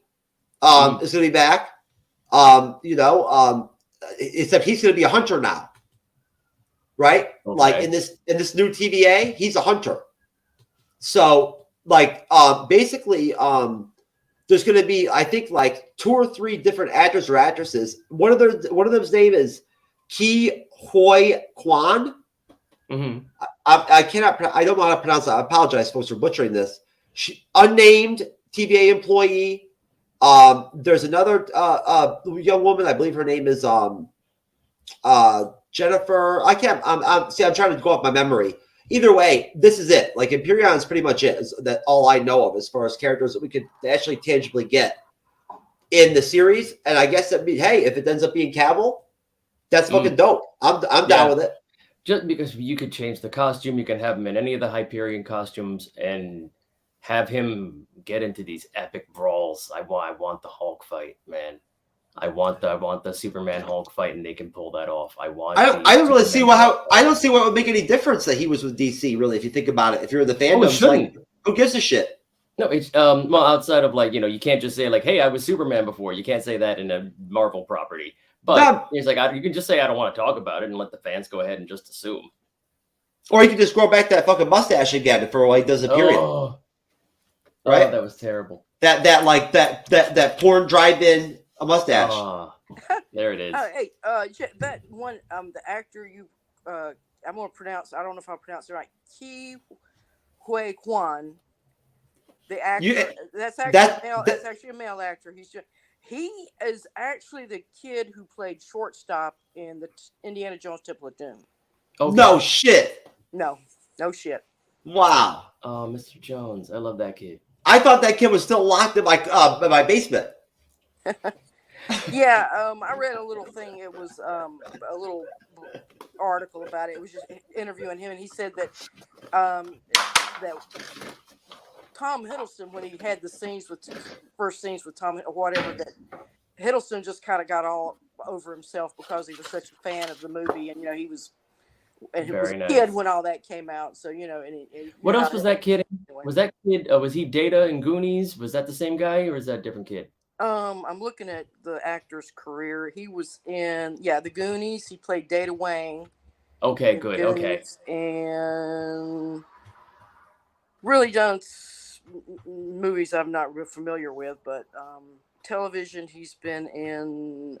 Is going to be back. Except he's going to be a hunter now, right? Okay. Like in this new TVA, he's a hunter. So basically, there's going to be, I think, like 2 or 3 different actors or actresses. One of them's name is Ki Hoi Kwan. I don't know how to pronounce that. I apologize, folks, for butchering this. Unnamed TVA employee. There's another young woman. I believe her name is Jennifer. I'm trying to go off my memory. Either way, this is it. Like Empyrean is pretty much it. That all I know of as far as characters that we could actually tangibly get in the series. And I guess that means, hey, if it ends up being Cavill, that's fucking dope. I'm down with it. Just because you could change the costume, you can have him in any of the Hyperion costumes and have him get into these epic brawls. I want the Hulk fight, man. I want the Superman Hulk fight, and they can pull that off. I don't really see I don't see what would make any difference that he was with DC. Really, if you think about it, if you're in the fandom, who gives a shit? No, it's well, outside of you can't just say like, hey, I was Superman before. You can't say that in a Marvel property. But it's like you can just say I don't want to talk about it and let the fans go ahead and just assume. Or you can just grow back that fucking mustache again for he does a period. Right? Oh, that was terrible. That porn drive-in mustache. Oh, there it is. Hey, that one, the actor I'm gonna pronounce. I don't know if I pronounce it right. Ki Hoi Kwan. The actor. That's actually a male actor. He is actually the kid who played shortstop in the Indiana Jones Temple of Doom. Okay. No shit. No shit. Wow. Oh, Mr. Jones, I love that kid. I thought that kid was still locked in my basement. Yeah, I read a little thing. It was a little article about it. It was just interviewing him, and he said that that Tom Hiddleston, when he had the first scenes with Tom or whatever, that Hiddleston just kind of got all over himself because he was such a fan of the movie, and he was And he was Very a nice. kid when all that came out. So, you know, and What else was that kid in? Was that kid, was he Data in Goonies? Was that the same guy or is that a different kid? I'm looking at the actor's career. He was in, the Goonies. He played Data Wayne. Okay, good. Okay. And really done movies I'm not real familiar with, but television, he's been in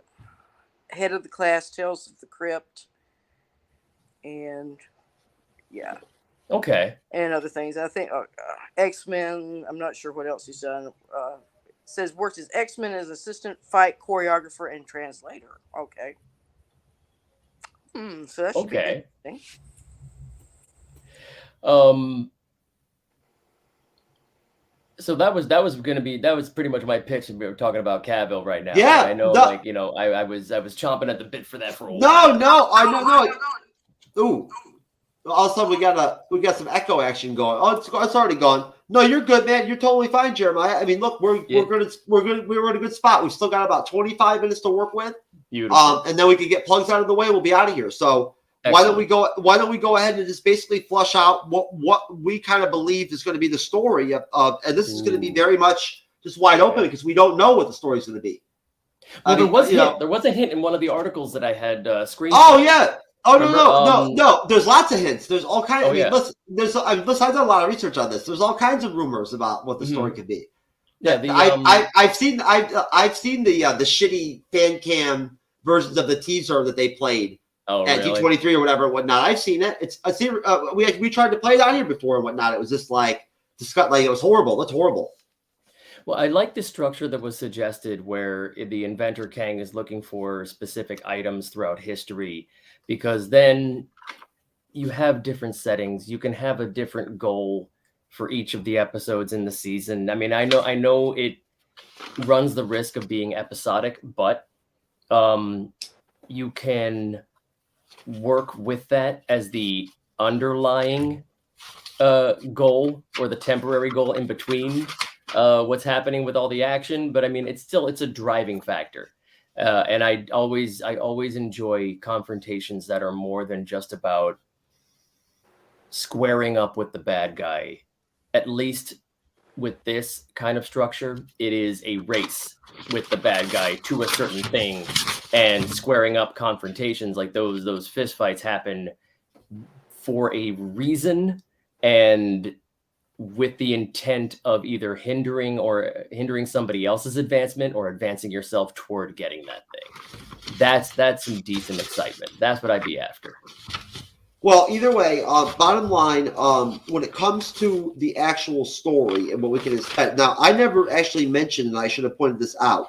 Head of the Class, Tales of the Crypt, and Okay. and other things. I think X-Men. I'm not sure what else he's done. Says worked as X-Men as assistant fight choreographer and translator. Okay. So that should be interesting. So that was pretty much my pitch, and we were talking about Cavill right now. Yeah, I know, no. like, you know, I was chomping at the bit for that for a while. No. Ooh. All of a sudden we got some echo action going. Oh, it's already gone. No, you're good, man. You're totally fine, Jeremiah. I mean, look, we're in a good spot. We've still got about 25 minutes to work with. Beautiful. And then we can get plugs out of the way. We'll be out of here. So why don't we go ahead and just basically flush out what we kind of believe is going to be the story of and this is going to be very much just wide open because we don't know what the story is going to be. Well, there was a hint in one of the articles that I had screenshot. Oh yeah. Oh no! There's lots of hints. There's all kinds. Listen, I've done a lot of research on this. There's all kinds of rumors about what the story could be. Yeah, I've seen the shitty fan cam versions of the teaser that they played at D23 or whatever and whatnot. I've seen it. We tried to play it on here before and whatnot. It was just like it was horrible. That's horrible. Well, I like the structure that was suggested where the inventor Kang is looking for specific items throughout history, because then you have different settings. You can have a different goal for each of the episodes in the season. I mean, I know it runs the risk of being episodic, but you can work with that as the underlying goal or the temporary goal in between what's happening with all the action. But I mean, it's a driving factor. And I always enjoy confrontations that are more than just about squaring up with the bad guy. At least with this kind of structure, it is a race with the bad guy to a certain thing, and squaring up confrontations like those fist fights happen for a reason and with the intent of either hindering somebody else's advancement or advancing yourself toward getting that thing. That's some decent excitement. That's what I'd be after. Well, either way, bottom line, when it comes to the actual story and what we can expect. Now, I never actually mentioned, and I should have pointed this out,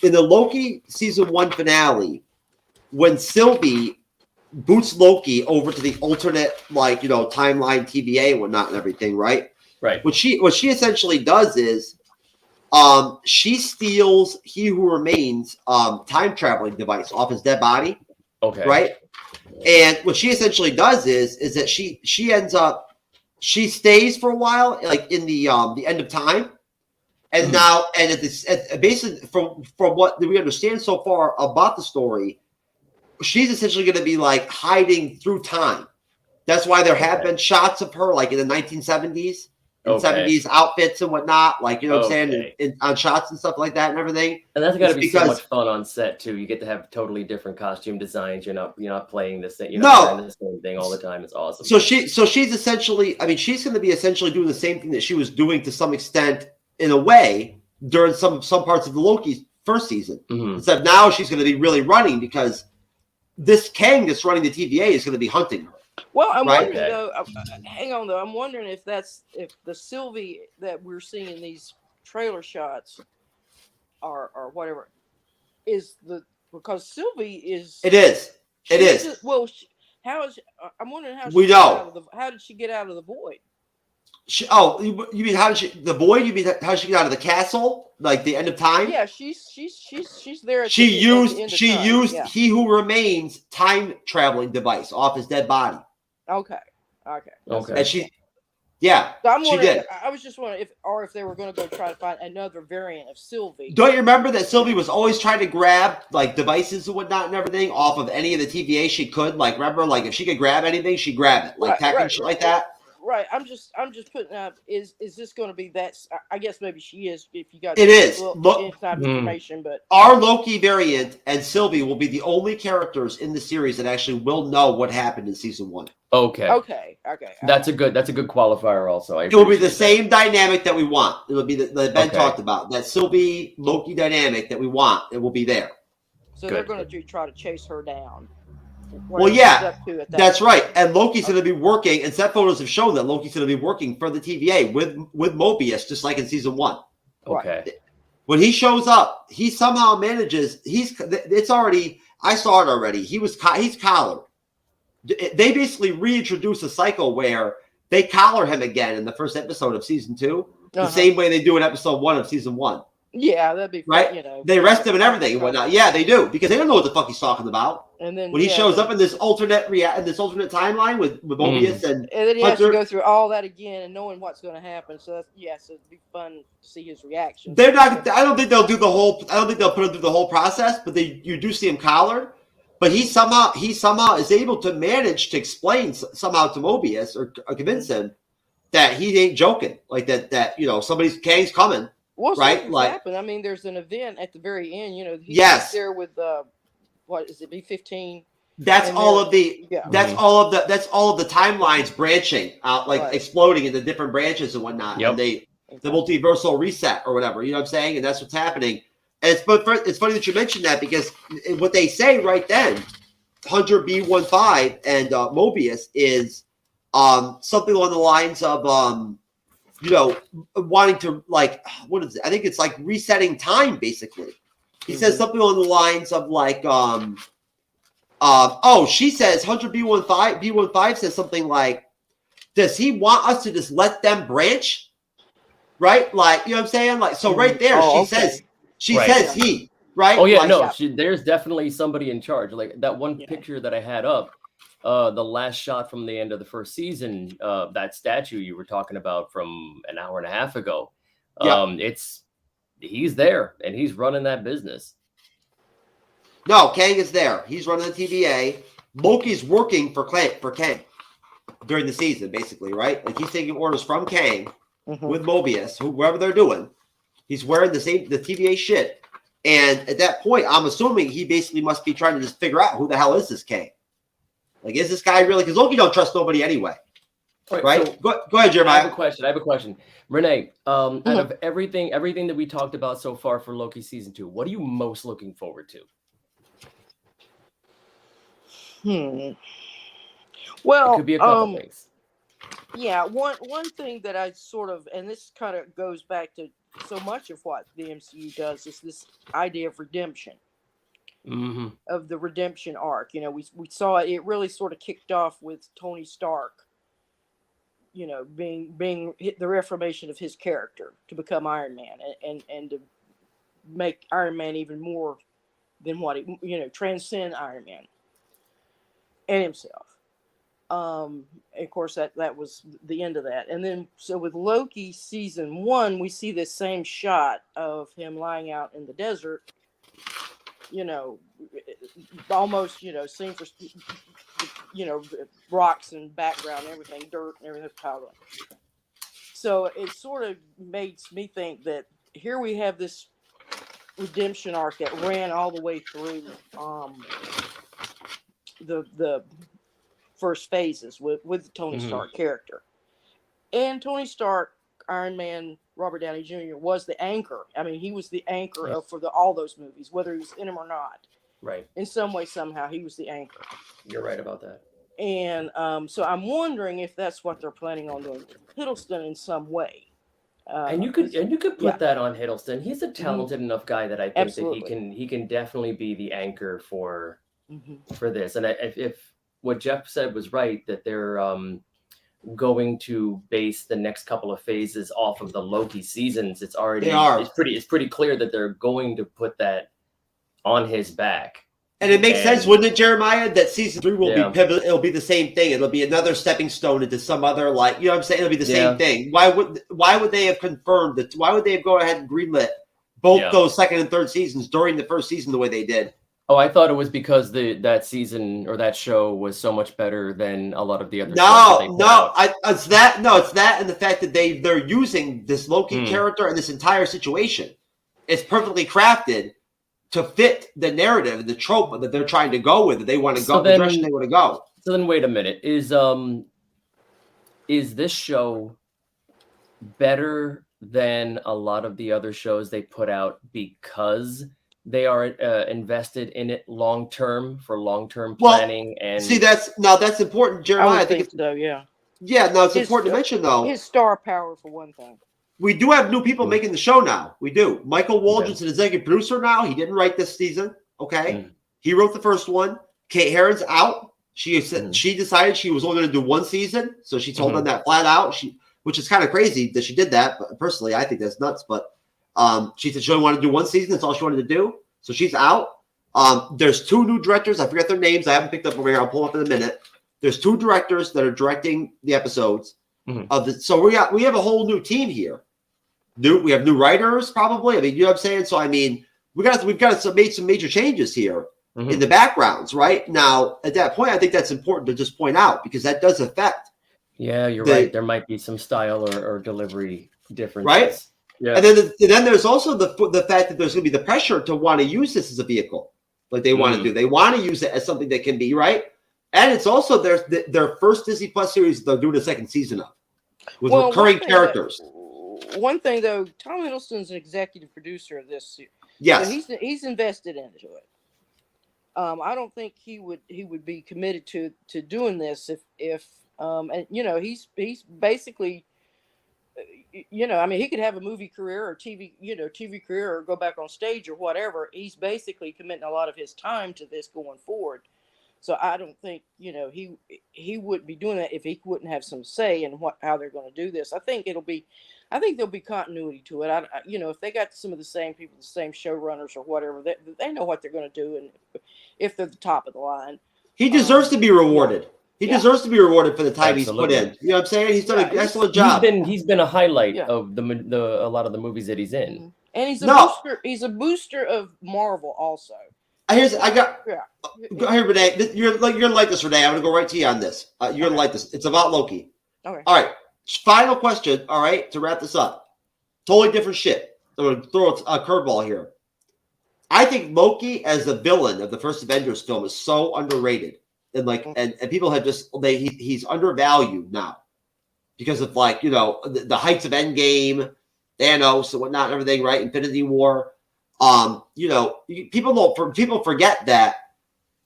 in the Loki season 1 finale, when Sylvie boots Loki over to the alternate, timeline, TVA and whatnot and everything, right? Right. What she essentially does is she steals He Who Remains time traveling device off his dead body. Okay. Right? And what she essentially does is that she stays for a while, like in the end of time. And now, basically from what we understand so far about the story, she's essentially going to be like hiding through time. That's why there have been shots of her like in the 1970s. 70s outfits and whatnot, what I'm saying, on shots and stuff like that and everything. And that's got to be so much fun on set too. You get to have totally different costume designs. You're not playing this thing. You're not playing the same thing all the time. It's awesome. So she's essentially, she's going to be essentially doing the same thing that she was doing to some extent, in a way, during some parts of the Loki's first season. Except now she's going to be really running because this Kang that's running the TVA is going to be hunting her. Well, I'm wondering though. Hang on though. I'm wondering if the Sylvie that we're seeing in these trailer shots, or whatever, is because Sylvie is. It is. It is. I'm wondering how. How did she get out of the void? You mean how did she the void? You mean how she get out of the castle, like the end of time? Yeah, she's there. She used He Who Remains time traveling device off his dead body. Okay. And Yeah, So I'm she wondering. did. I was just wondering if they were going to go try to find another variant of Sylvie. Don't you remember that Sylvie was always trying to grab like devices and whatnot and everything off of any of the TVA she could? Like, remember, like if she could grab anything, she'd grab it, like tech and shit like that. Right. I'm just putting up. Is this going to be that? I guess maybe she is. If you got It is. inside information, but our Loki variant and Sylvie will be the only characters in the series that actually will know what happened in season 1. Okay. Okay. That's a good qualifier. Also, It will be the same dynamic that we want. It will be that Ben Okay. talked about, that Sylvie Loki dynamic that we want. It will be there. so they're going to try to chase her down. Well, Whatever she's yeah, up to at that that's point. right. And Loki's going to be working, and set photos have shown that Loki's going to be working for the TVA with Mobius, just like in season 1. Okay. When he shows up, he somehow manages. It's already. I saw it already. He's collared. They basically reintroduce a cycle where they collar him again in the first episode of season 2, the same way they do in episode 1 of season 1. Yeah, that'd be Right? You know, they arrest him and everything and whatnot. Yeah, they do, because they don't know what the fuck he's talking about. And then When he shows up in this alternate timeline with Mobius and then he has to Hunter, go through all that again and knowing what's going to happen. So so it'd be fun to see his reaction. they're not. I don't think they'll do the whole. I don't think they'll put him through the whole process. But you do see him collared. But he somehow is able to manage to explain somehow to Mobius or convince him that he ain't joking. Like that Kang's coming. Well, right? something's Like happened. I mean, there's an event at the very end. You know, he's Yes. there with what is it? B-15. that's And all then- of the. yeah. That's all of the timelines branching out, like Right. exploding into different branches and whatnot. Yep. And the multiversal reset or whatever. You know what I'm saying? And that's what's happening. And it's funny that you mentioned that, because what they say right then, Hunter B15 and Mobius is something along the lines of wanting to, like, what is it? I think it's like resetting time, basically. He says something along the lines of like she says Hunter B15 says something like, does he want us to just let them branch? Right? Like, you know what I'm saying? Like, so right there, she says he, right? Oh yeah, Like, no, there's definitely somebody in charge. Like that one picture that I had up, the last shot from the end of the first season, that statue you were talking about from an hour and a half ago. He's there and he's running that business. No, Kang is there. He's running the TVA. Loki's working for Kang during the season, basically, right? Like he's taking orders from Kang with Mobius, whoever they're doing. He's wearing the TVA shit. And at that point, I'm assuming he basically must be trying to just figure out who the hell is this Kang. Like, is this guy really? Because Loki don't trust nobody anyway. Right? So go ahead, Jeremiah. I have a question. Renee, out of everything that we talked about so far for Loki season 2, what are you most looking forward to? Well, it could be a couple things. Yeah, one thing that I sort of, and this kind of goes back to so much of what the MCU does, is this idea of redemption, of the redemption arc. You know, we saw it really sort of kicked off with Tony Stark, you know, being the reformation of his character to become Iron Man and to make Iron Man even more than what he, you know, transcend Iron Man and himself. Of course, that was the end of that. And then, so with Loki season 1, we see this same shot of him lying out in the desert, you know, almost, you know, seen for, you know, rocks and background and everything, dirt and everything piled up. So it sort of makes me think that here we have this redemption arc that ran all the way through the first phases with the Tony Stark character. And Tony Stark, Iron Man, Robert Downey Jr. was the anchor. I mean, he was the anchor for all those movies, whether he was in them or not. Right. In some way, somehow, he was the anchor. You're right about that. And so I'm wondering if that's what they're planning on doing with Hiddleston in some way. And you could put that on Hiddleston. He's a talented enough guy that I think that he can definitely be the anchor for this. And if what Jeff said was right, that they're going to base the next couple of phases off of the Loki seasons, it's pretty clear that they're going to put that on his back. And it makes sense, wouldn't it, Jeremiah, that season 3 will Yeah. be pivotal. It'll be the same thing. It'll be another stepping stone into some other, like, you know what I'm saying? It'll be the same thing. Why would they have confirmed that? Why would they have gone ahead and greenlit both those second and third seasons during the first season the way they did? Oh, I thought it was because that season or that show was so much better than a lot of the other shows that they put out. It's that and the fact that they're using this Loki character and this entire situation. It's perfectly crafted to fit the narrative and the trope that they're trying to go with. That they want to go the direction they want to go. So then, wait a minute. Is this show better than a lot of the other shows they put out because they are invested in it long term for long term planning? And see, that's important, Jeremiah. I think it's so. Yeah. Yeah. No, it's important to mention though. His star power for one thing. We do have new people making the show now. We do. Michael Waldron's an executive producer now. He didn't write this season. Okay. He wrote the first one. Kate Herron's out. She said she decided she was only going to do one season. So she told them that flat out. Which is kind of crazy that she did that. But personally, I think that's nuts. But she said she only wanted to do one season. That's all she wanted to do. So she's out. There's 2 new directors. I forget their names. I haven't picked up over here. I'll pull up in a minute. There's 2 directors that are directing the episodes of the. So we have a whole new team here. We have new writers, probably. I mean, you know what I'm saying? So I mean, we've got made some major changes here in the backgrounds, right? Now, at that point, I think that's important to just point out because that does affect. Yeah, you're right. There might be some style or delivery differences. Right? Yeah. And then there's also the fact that there's going to be the pressure to want to use this as a vehicle, like they want to do. They want to use it as something that can be right. And it's also their first Disney Plus series they're doing a second season of with recurring characters. One thing though, Tom Hiddleston's an executive producer of this. Yes, so he's invested into it. I don't think he would be committed to doing this if and you know he's basically, you know, I mean, he could have a movie career or TV career or go back on stage or whatever. He's basically committing a lot of his time to this going forward. So I don't think, you know, he wouldn't be doing that if he wouldn't have some say in how they're going to do this. I think there'll be continuity to it. You know, if they got some of the same people, the same showrunners or whatever, they know what they're going to do, and if they're the top of the line, he deserves to be rewarded. He deserves to be rewarded for the time he's put in. You know what I'm saying? He's done an excellent job. He's been a highlight of a lot of the movies that he's in. And he's a booster of Marvel also. Here, Renee. You're gonna like this, Renee. I'm gonna go right to you on this. You're gonna like this. It's about Loki. Okay. All right. Final question. All right, to wrap this up. Totally different shit. I'm gonna throw a curveball here. I think Loki as the villain of the first Avengers film is so underrated, and people have he's undervalued now because of the heights of Endgame, Thanos and whatnot, and everything. Right, Infinity War. People forget that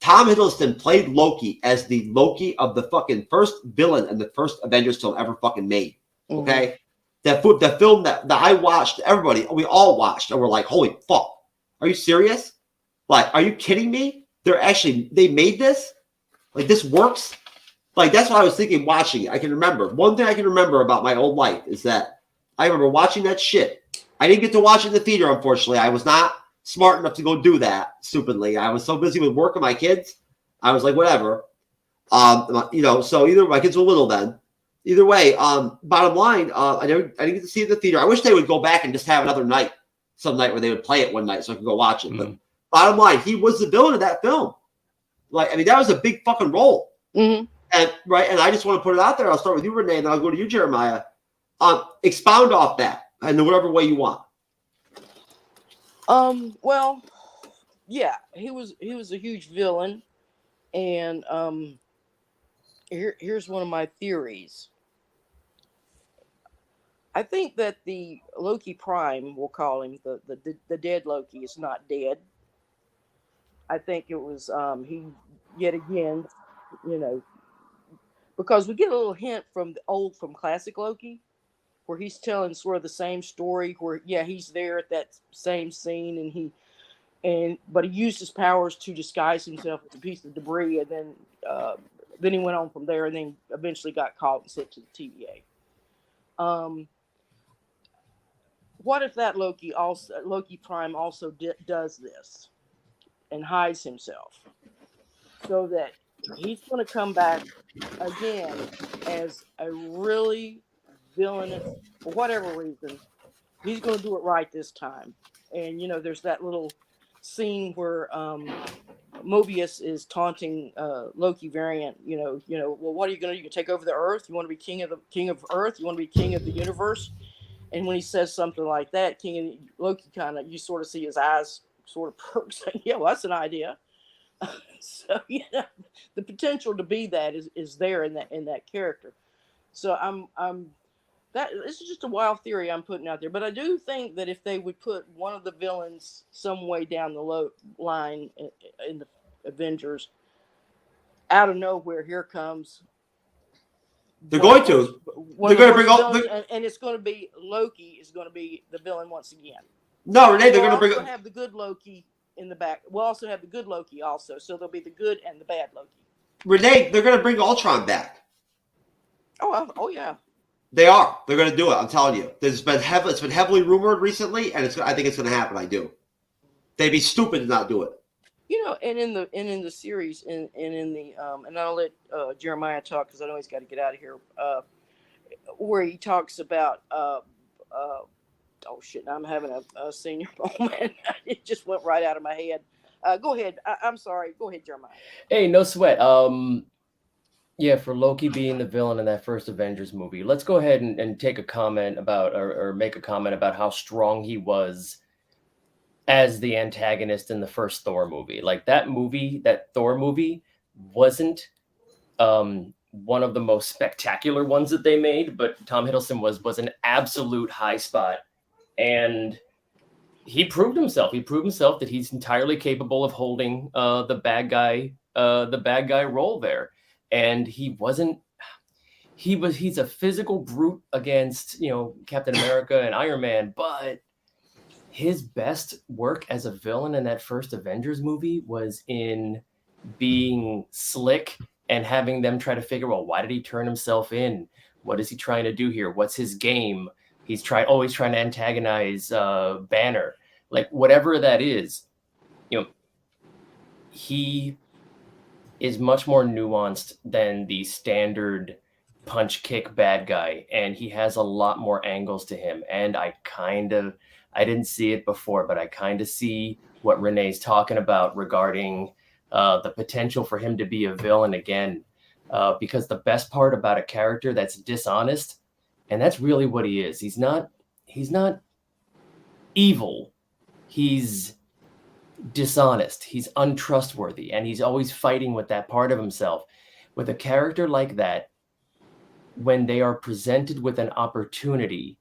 Tom Hiddleston played Loki as the Loki of the fucking first villain in the first Avengers film ever fucking made. Okay, the film that I watched, we all watched, and we're like, holy fuck, are you serious? Like, are you kidding me? They made this? Like, this works? Like, that's what I was thinking watching it. I can remember. One thing I can remember about my old life is that I remember watching that shit. I didn't get to watch it in the theater, unfortunately. I was not smart enough to go do that, stupidly. I was so busy with work and my kids. I was like, whatever. So either my kids were little then. Either way, bottom line, I didn't get to see it in the theater. I wish they would go back and just have another night, some night where they would play it one night so I could go watch it. But bottom line, he was the villain of that film. Like, I mean, that was a big fucking role. And I just want to put it out there. I'll start with you, Renee, and then I'll go to you, Jeremiah. Expound off that in whatever way you want. Well, yeah, he was a huge villain, and here's one of my theories. I think that the Loki Prime, we'll call him the dead Loki, is not dead. I think it was he yet again, you know, because we get a little hint from classic Loki, where he's telling sort of the same story, where he's there at that same scene, but he used his powers to disguise himself as a piece of debris, and then he went on from there, and then eventually got caught and sent to the TVA. What if that Loki Prime also does this? and hides himself, so that he's going to come back again as a really villainous, for whatever reason. He's going to do it right this time. And, you know, there's that little scene where Mobius is taunting Loki variant, well, what are you going to do? You take over the Earth? You want to be king of Earth? You want to be king of the universe? And when he says something like that, Loki you sort of see his eyes sort of perk, saying, yeah, well, that's an idea. So, the potential to be that is there in that character. So this is just a wild theory I'm putting out there, but I do think that if they would put one of the villains some way down the line in the Avengers, out of nowhere, here comes. They're going to bring all, and it's going to be Loki is going to be the villain once again. No, Renee, they're going to have the good Loki in the back. We'll also have the good Loki also, so there'll be the good and the bad Loki. Renee, they're going to bring Ultron back. Oh yeah. They are. They're going to do it. I'm telling you. It's been heavily rumored recently, and I think it's going to happen. I do. They'd be stupid to not do it. And in the series, and I'll let Jeremiah talk because I know he's got to get out of here. Where he talks about oh shit! Now I'm having a senior moment. It just went right out of my head. Go ahead. I'm sorry. Go ahead, Jeremiah. Hey, no sweat. Yeah, for Loki being the villain in that first Avengers movie, let's go ahead and take a comment about or make a comment about how strong he was as the antagonist in the first Thor movie. Like that Thor movie wasn't one of the most spectacular ones that they made, but Tom Hiddleston was an absolute high spot. And he proved himself. He proved himself that he's entirely capable of holding the bad guy role there. And he's a physical brute against, Captain America and Iron Man, but his best work as a villain in that first Avengers movie was in being slick and having them try to figure out, why did he turn himself in? What is he trying to do here? What's his game? He's always trying to antagonize Banner. Like whatever that is, he is much more nuanced than the standard punch kick bad guy, and he has a lot more angles to him. And I didn't see it before, but I kind of see what Renee's talking about regarding the potential for him to be a villain again, because the best part about a character that's dishonest, and that's really what he is. He's not evil. He's dishonest. He's untrustworthy, and he's always fighting with that part of himself. With a character like that, when they are presented with an opportunity,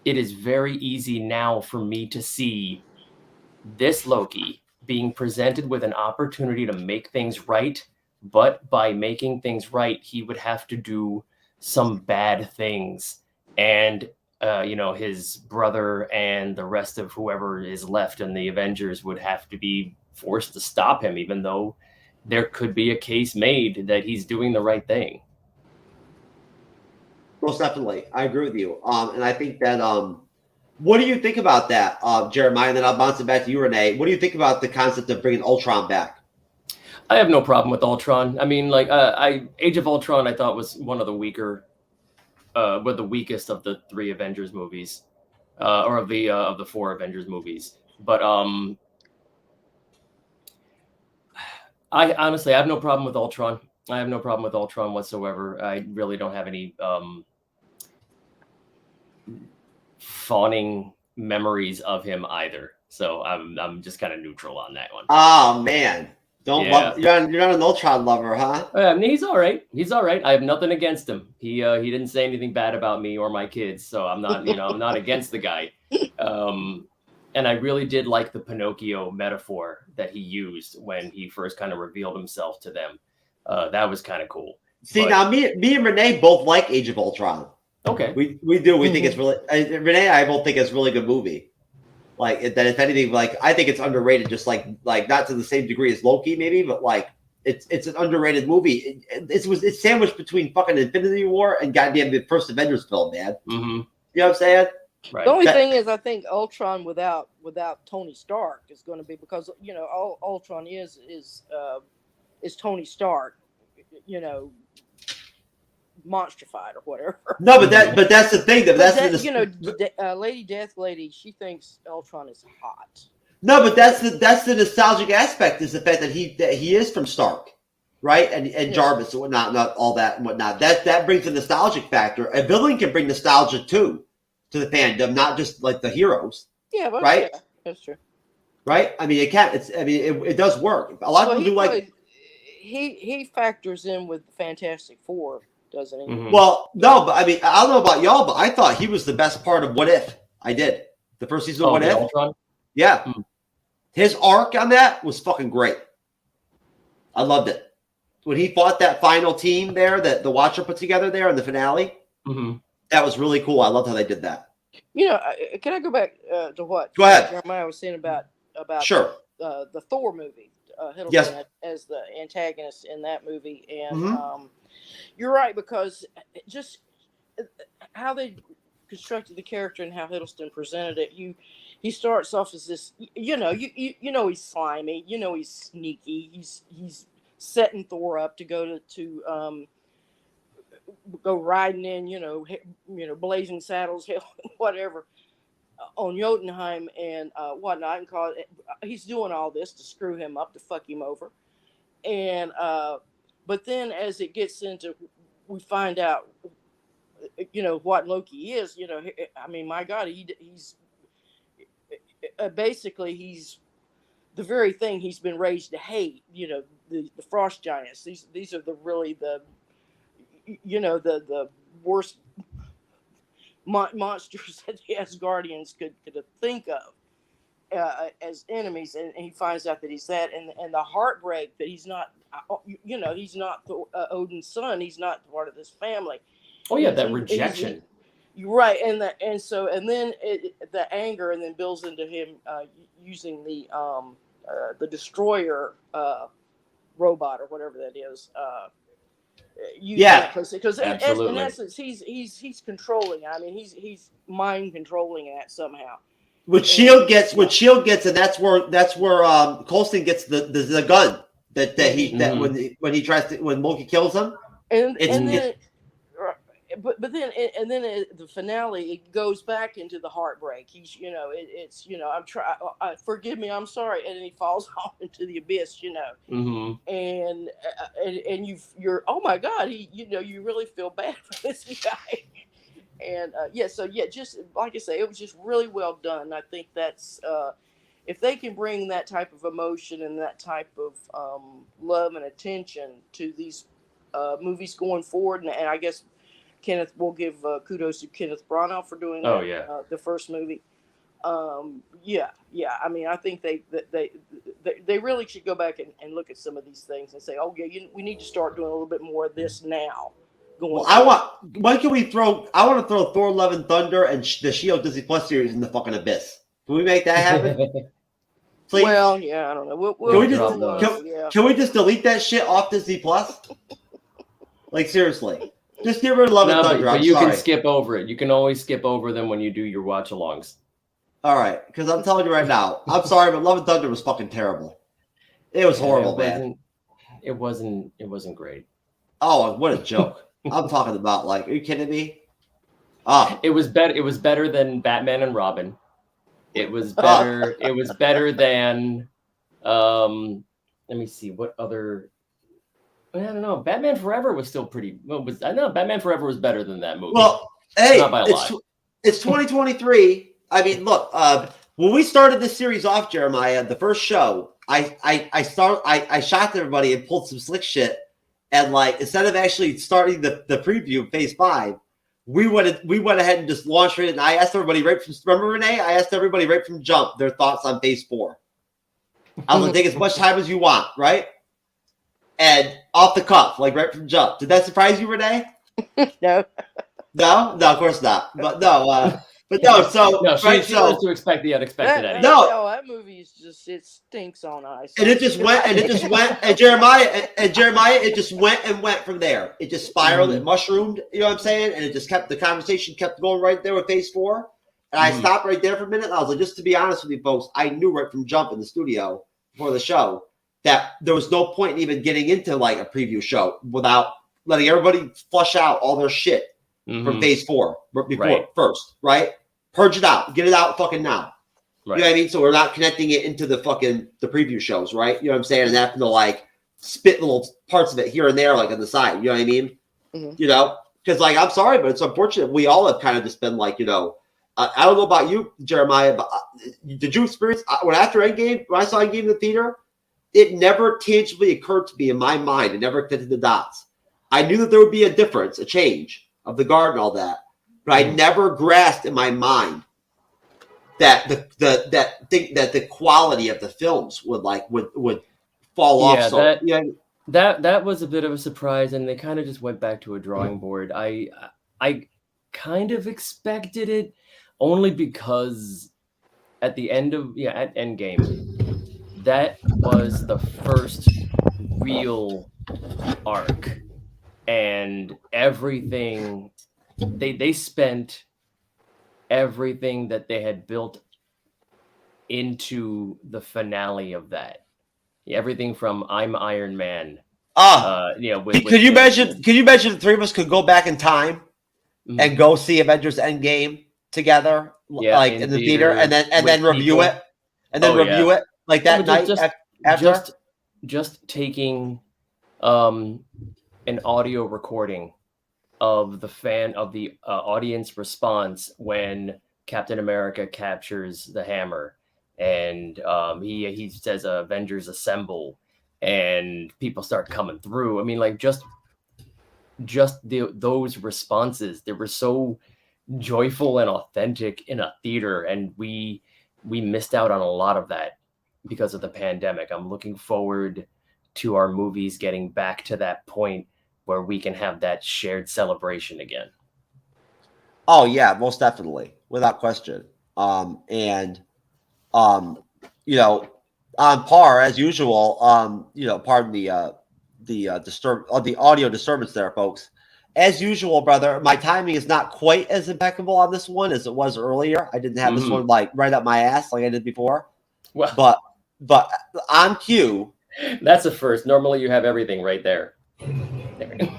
it is very easy now for me to see this Loki being presented with an opportunity to make things right, but by making things right, he would have to do some bad things. And his brother and the rest of whoever is left in the Avengers would have to be forced to stop him, even though there could be a case made that he's doing the right thing. Most definitely. I agree with you. And I think that, what do you think about that, Jeremiah? And then I'll bounce it back to you, Renee. What do you think about the concept of bringing Ultron back? I have no problem with Ultron. I mean, Age of Ultron, I thought was one of the weaker, the weakest of the three Avengers movies, or of the four Avengers movies. But I honestly have no problem with Ultron. I have no problem with Ultron whatsoever. I really don't have any fawning memories of him either. So I'm just kind of neutral on that one. Oh man. You're not an Ultron lover, huh? He's all right. He's all right. I have nothing against him. He didn't say anything bad about me or my kids, so I'm not, I'm not against the guy. And I really did like the Pinocchio metaphor that he used when he first kind of revealed himself to them. That was kind of cool. See, now me and Renee both like Age of Ultron. Okay. We do. We think it's really Renee and I both think it's a really good movie. Like that, if anything, I think it's underrated. Just like not to the same degree as Loki, maybe, but it's an underrated movie. It's sandwiched between fucking Infinity War and goddamn the first Avengers film, man. Mm-hmm. You know what I'm saying? Right. The only thing is, I think Ultron without Tony Stark is going to be, because all Ultron is Tony Stark, monstrified or whatever. No, but that's the thing. Lady Death Lady, she thinks Ultron is hot. No, but that's the nostalgic aspect, is the fact that he is from Stark, right? And Jarvis and whatnot, not all that and whatnot. That brings a nostalgic factor. A villain can bring nostalgia too to the fandom, not just like the heroes. Yeah, right. Yeah, that's true. Right? I mean, it can. It does work. A lot of people do like. He factors in with the Fantastic Four, doesn't he? Mm-hmm. Well, no, but I mean, I don't know about y'all, but I thought he was the best part of What If. I did the first season of What If. Ultron? Yeah, his arc on that was fucking great. I loved it when he fought that final team there that the Watcher put together there in the finale. Mm-hmm. That was really cool. I loved how they did that. Can I go back to what? Go ahead. Jeremiah was saying about sure. The Thor movie. Hiddleston Yes. as the antagonist in that movie, and you're right, because just how they constructed the character and how Hiddleston presented it. He starts off as this, he's slimy, he's sneaky, he's setting Thor up to go to go riding in, blazing saddles, whatever, on Jotunheim and whatnot, and he's doing all this to screw him up, to fuck him over, and but then as it gets into, we find out, what Loki is. I mean, my God, he's basically he's the very thing he's been raised to hate. The frost giants. These are the worst monsters that the Asgardians could think of as enemies, and he finds out that he's that, and the heartbreak that he's not, he's not Odin's son, he's not part of this family. Oh yeah, that rejection. You're right, and then the anger, and then builds into him using the destroyer robot or whatever that is. Because in essence, he's controlling. I mean, he's mind controlling that somehow. What Shield gets, and that's where Coulson gets the gun when Loki kills him. But then the finale, it goes back into the heartbreak. He's I'm trying. Forgive me, I'm sorry, and then he falls off into the abyss. And you're oh my God, you really feel bad for this guy. And just like I say, it was just really well done. I think that's if they can bring that type of emotion and that type of love and attention to these movies going forward, and I guess Kenneth will give kudos to Kenneth Branagh for doing that, the first movie. I mean, I think they really should go back and look at some of these things and say, we need to start doing a little bit more of this now. I want to throw Thor: Love and Thunder and the Shield Disney Plus series in the fucking abyss. Can we make that happen? Please? Well, yeah, I don't know. Can we just delete that shit off Disney Plus? Like, seriously. Just get rid of Love and Thunder. But you can skip over it. You can always skip over them when you do your watch-alongs. All right, because I'm telling you right now, I'm sorry, but Love and Thunder was fucking terrible. It was horrible, man. It wasn't great. Oh, what a joke. I'm talking about, like, are you kidding me? It was better. It was better than Batman and Robin. It was better. It was better than. Let me see what other. I don't know. Batman Forever was still pretty. I know Batman Forever was better than that movie. Well, hey, not by a lot. It's 2023. I mean, look. When we started this series off, Jeremiah, the first show, I shot everybody and pulled some slick shit. And like, instead of actually starting the preview of Phase 5, we went ahead and just launched it. And I asked everybody remember Renee? I asked everybody right from jump their thoughts on Phase 4. I was like, take as much time as you want, right? And off the cuff, like right from jump. Did that surprise you, Renee? No. No, of course not. But no, So no, she knows to expect the unexpected. That movie is just, it stinks on ice. And it just went, and Jeremiah, it just went and went from there. It just spiraled, it mushroomed, you know what I'm saying? And it just the conversation kept going right there with Phase 4. And I stopped right there for a minute. And I was like, just to be honest with you folks, I knew right from jump in the studio before the show that there was no point in even getting into like a preview show without letting everybody flush out all their shit from phase 4 before first, right? Purge it out. Get it out fucking now. Right. You know what I mean? So we're not connecting it into the preview shows, right? You know what I'm saying? And having to like spit little parts of it here and there, like on the side. You know what I mean? You know? Because like, I'm sorry, but it's unfortunate. We all have kind of just been like, you know, I don't know about you, Jeremiah, but did you experience when I saw Endgame in the theater, it never tangibly occurred to me in my mind. It never connected the dots. I knew that there would be a difference, a change of the guard and all that, but I never grasped in my mind that the quality of the films would fall off. So that was a bit of a surprise, and they kind of just went back to a drawing board. I kind of expected it. Only because at the end of at Endgame, that was the first real arc, and everything they spent everything that they had built into the finale of that. Everything from I'm Iron Man. Could you imagine the three of us could go back in time and go see Avengers Endgame together, like in the theater, and then review it, it like that night after? Just taking an audio recording of the audience response when Captain America captures the hammer, and he says Avengers assemble, and people start coming through. I mean, like just those responses, they were so joyful and authentic in a theater, and we missed out on a lot of that because of the pandemic. I'm looking forward to our movies getting back to that point where we can have that shared celebration again. Oh yeah, most definitely, without question. You know, on par as usual. You know, pardon the audio disturbance there, folks. As usual, brother, my timing is not quite as impeccable on this one as it was earlier. I didn't have this one like right up my ass like I did before. Well, but on cue. That's a first. Normally you have everything right there. There we go.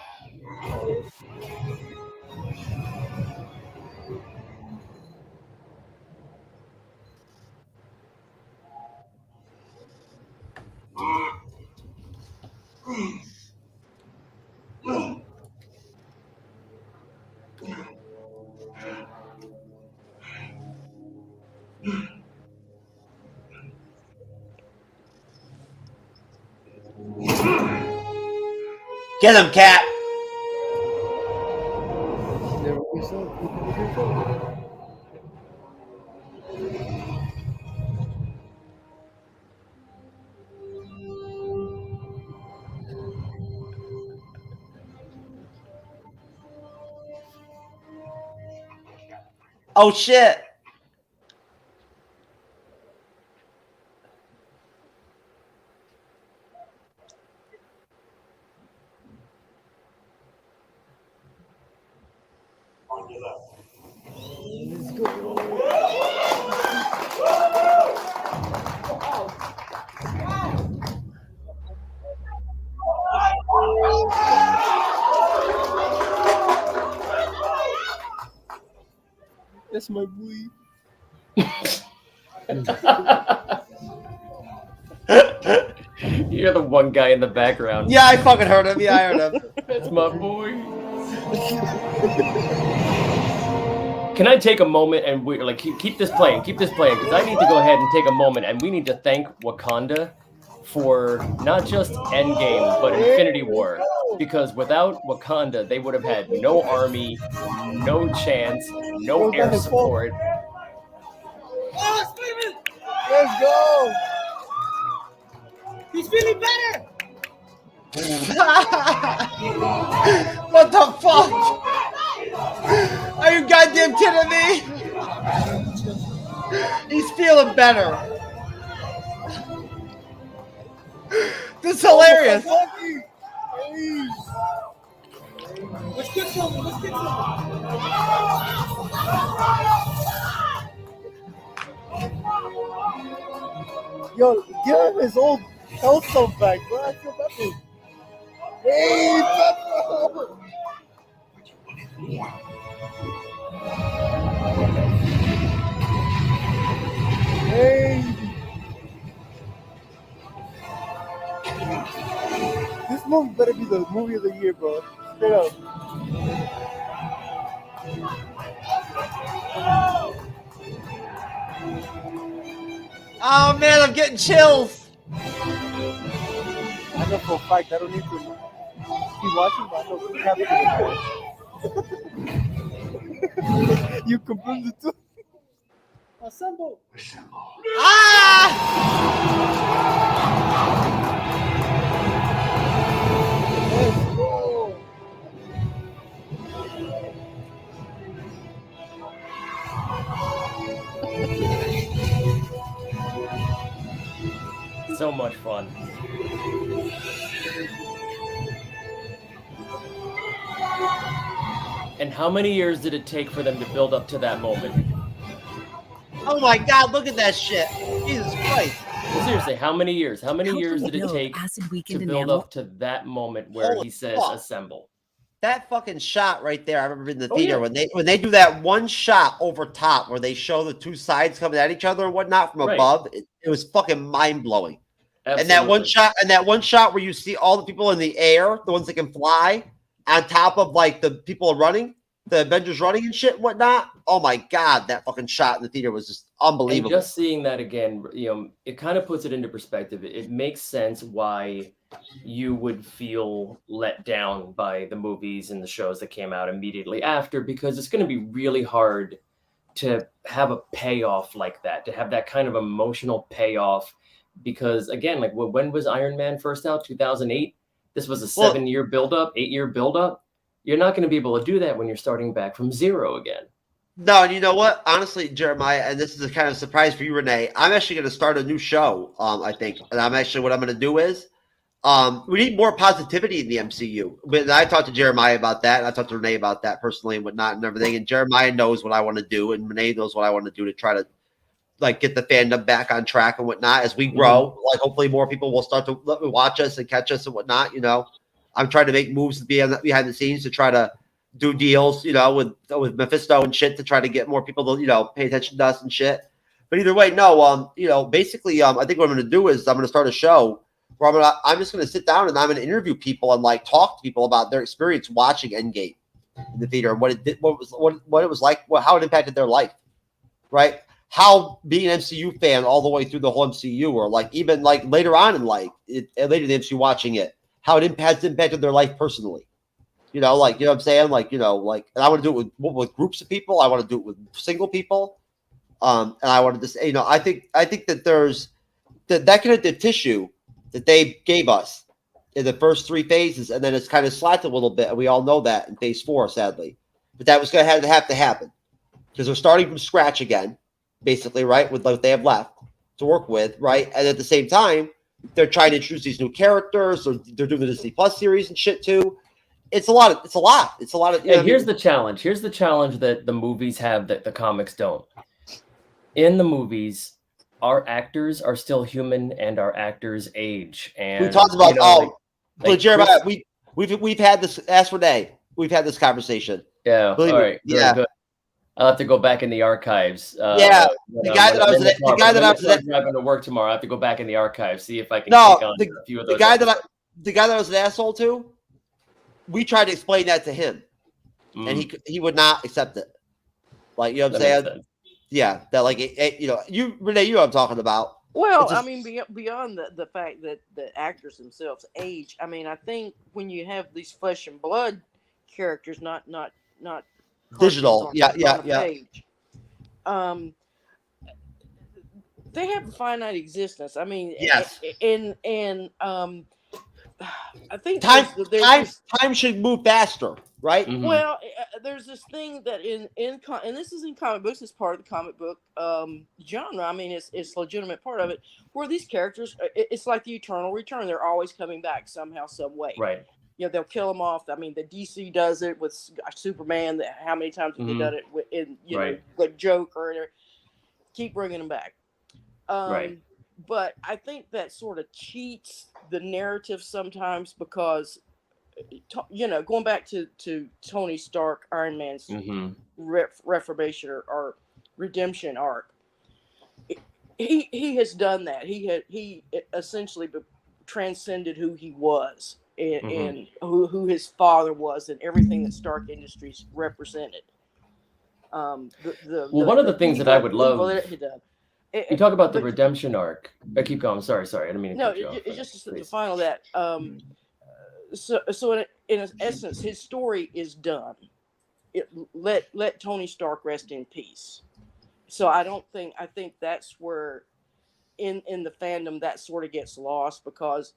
Get him, Cat. Oh shit. That's my boy. You're the one guy in the background. Yeah, I fucking heard him. Yeah, I heard him. That's my boy. Can I take a moment and keep this playing because I need to go ahead and take a moment and we need to thank Wakanda for not just Endgame but Infinity War, because without Wakanda they would have had no army, no chance, no air support. Oh, Steven! Let's go! He's feeling better! What the fuck? Are you goddamn kidding me? He's feeling better. This is hilarious. Let's get some. Yo, give him his old health stuff back, bro. I feel bad for him. Hey, Pepper! Hey! This movie better be the movie of the year, bro. Straight up. Oh man, I'm getting chills. I know for a fact I don't need to keep watching, but I know what's happening. You confirmed it too. Assemble. Let's go. So much fun. And how many years did it take for them to build up to that moment? Oh my God, look at that shit. Jesus Christ. Seriously, how many years? How many years did it build take acid to weekend build enamel? up to that moment where Holy he says fuck. assemble? That fucking shot right there. I remember in the Oh, theater yeah. when they do that one shot over top where they show the two sides coming at each other and whatnot from Right. above. It was fucking mind blowing. Absolutely. And that one shot where you see all the people in the air, the ones that can fly, on top of like the people running, the Avengers running and shit and whatnot. Oh my God, that fucking shot in the theater was just unbelievable. And just seeing that again, it kind of puts it into perspective. It makes sense why you would feel let down by the movies and the shows that came out immediately after, because it's going to be really hard to have a payoff like that, to have that kind of emotional payoff. Because again, like when was Iron Man first out? 2008. This was a 7-year buildup, 8-year buildup. You're not going to be able to do that when you're starting back from zero again. No, and you know what? Honestly, Jeremiah, and this is a kind of surprise for you, Renee. I'm actually going to start a new show, I think. And what I'm going to do is, we need more positivity in the MCU. But I talked to Jeremiah about that. And I talked to Renee about that personally and whatnot and everything. And Jeremiah knows what I want to do, and Renee knows what I want to do to try to like get the fandom back on track and whatnot as we grow. Like hopefully more people will start to watch us and catch us and whatnot. I'm trying to make moves behind the scenes to try to do deals, with Mephisto and shit to try to get more people to, pay attention to us and shit. But either way, no, basically, I think what I'm going to do is I'm going to start a show where I'm just going to sit down and I'm going to interview people and like talk to people about their experience watching Endgame in the theater and what it did, what it was like, how it impacted their life, right? How being an MCU fan all the way through the whole MCU, or like even like later on in life, later in the MCU watching it, how it impacted their life personally. You know what I'm saying? And I want to do it with groups of people. I want to do it with single people. And I wanted to say, I think that there's that connective tissue that they gave us in the first 3 phases, and then it's kind of slatted a little bit, and we all know that in phase 4, sadly. But that was going to have to happen because they're starting from scratch again, basically, right, with what they have left to work with, right? And at the same time, they're trying to introduce these new characters, or they're doing the Disney Plus series and shit too. It's a lot. And here's the challenge. Here's the challenge that the movies have that the comics don't. In the movies, our actors are still human, and our actors age. And we talked about Jeremiah, we've had this. Ask Renee. We've had this conversation. Yeah. Believe all me. right. Very good. I'll have to go back in the archives. The guy that I was driving to work tomorrow. I have to go back in the archives, see if I can no, take on a few of those. The guy that I was an asshole to, we tried to explain that to him, and he would not accept it. Like, you know what I'm saying? Yeah, that like you Renee, you know what I'm talking about. Well, I mean, beyond the fact that the actors themselves age, I mean, I think when you have these flesh and blood characters, not digital, yeah. Page, they have a finite existence. I mean, yes, and I think time should move faster, right? Mm-hmm. Well, there's this thing that and this is in comic books. It's part of the comic book genre. I mean, it's a legitimate part of it. Where these characters, it's like the eternal return. They're always coming back somehow, some way. Right. They'll kill them off. I mean, the DC does it with Superman. How many times have they done it with the Joker? Keep bringing them back. Right. but I think that sort of cheats the narrative sometimes because, going back to Tony Stark, Iron Man's reformation or redemption arc, he has done that. He essentially transcended who he was and who his father was and everything that Stark Industries represented. One of the things that I would love. You talk about the redemption arc. Keep going. Sorry. I didn't mean to cut you off. It's just the final that. So in essence, his story is done. Let Tony Stark rest in peace. So I think that's where in the fandom that sort of gets lost because,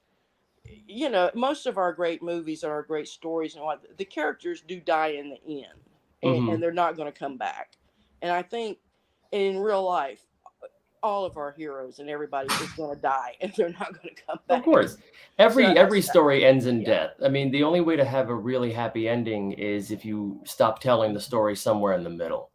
most of our great movies and our great stories and what the characters do die in the end and they're not going to come back. And I think in real life, all of our heroes and everybody is going to die and they're not going to come back. Of course. Every story ends in death. I mean, the only way to have a really happy ending is if you stop telling the story somewhere in the middle.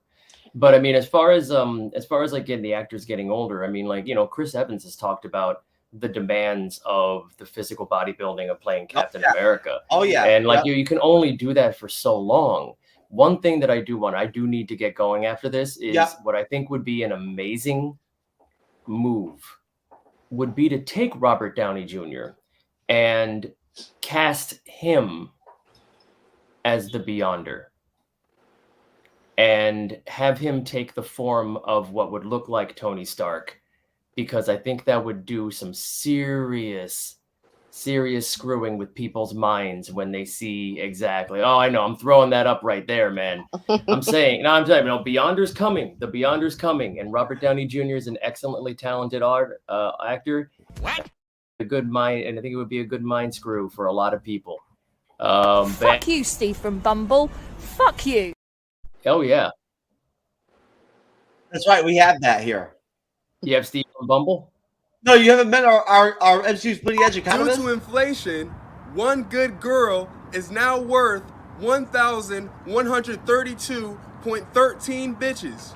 But I mean, as far as like getting the actors getting older, I mean, like, Chris Evans has talked about the demands of the physical bodybuilding of playing Captain America. Oh yeah. And like you can only do that for so long. One thing that I do need to get going after this is what I think would be an amazing move would be to take Robert Downey Jr. and cast him as the Beyonder and have him take the form of what would look like Tony Stark, because I think that would do some serious screwing with people's minds when they see exactly. Oh, I know. I'm throwing that up right there, man. I'm saying, Beyonder's coming. The Beyonder's coming. And Robert Downey Jr. is an excellently talented actor. What? A good mind. And I think it would be a good mind screw for a lot of people. Fuck you, Steve from Bumble. Fuck you. Oh, yeah. That's right. We have that here. You have Steve from Bumble? No, you haven't met our MCU's Bleeding Edge economist? Due to inflation, one good girl is now worth 1,132.13 bitches.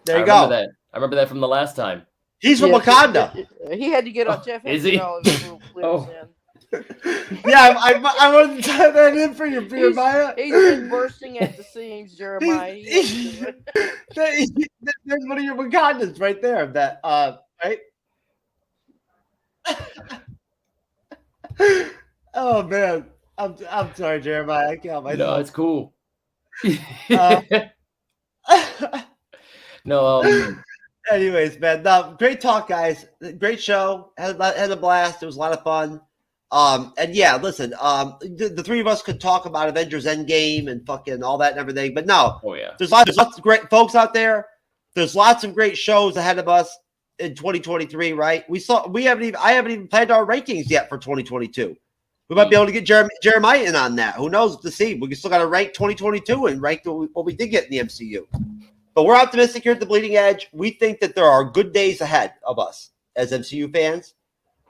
There you go. I remember that from the last time. He's from Wakanda. He had to get on Jeff. Is he? Oh. Yeah, I wanted to tie that in for you, Jeremiah. He's been bursting at the seams, Jeremiah. There's one of your Wakandans right there. That right? Oh man, I'm sorry, Jeremiah. I can't myself. No, it's cool. Anyways, man, no, great talk, guys. Great show. Had a blast. It was a lot of fun. And yeah, listen, the three of us could talk about Avengers Endgame and fucking all that and everything, but no. Oh yeah. There's lots of great folks out there. There's lots of great shows ahead of us in 2023, right? I haven't even planned our rankings yet for 2022. We might be able to get Jeremiah in on that. Who knows to see. We still got to rank 2022 and rank what we did get in the MCU. But we're optimistic here at the Bleeding Edge. We think that there are good days ahead of us as MCU fans.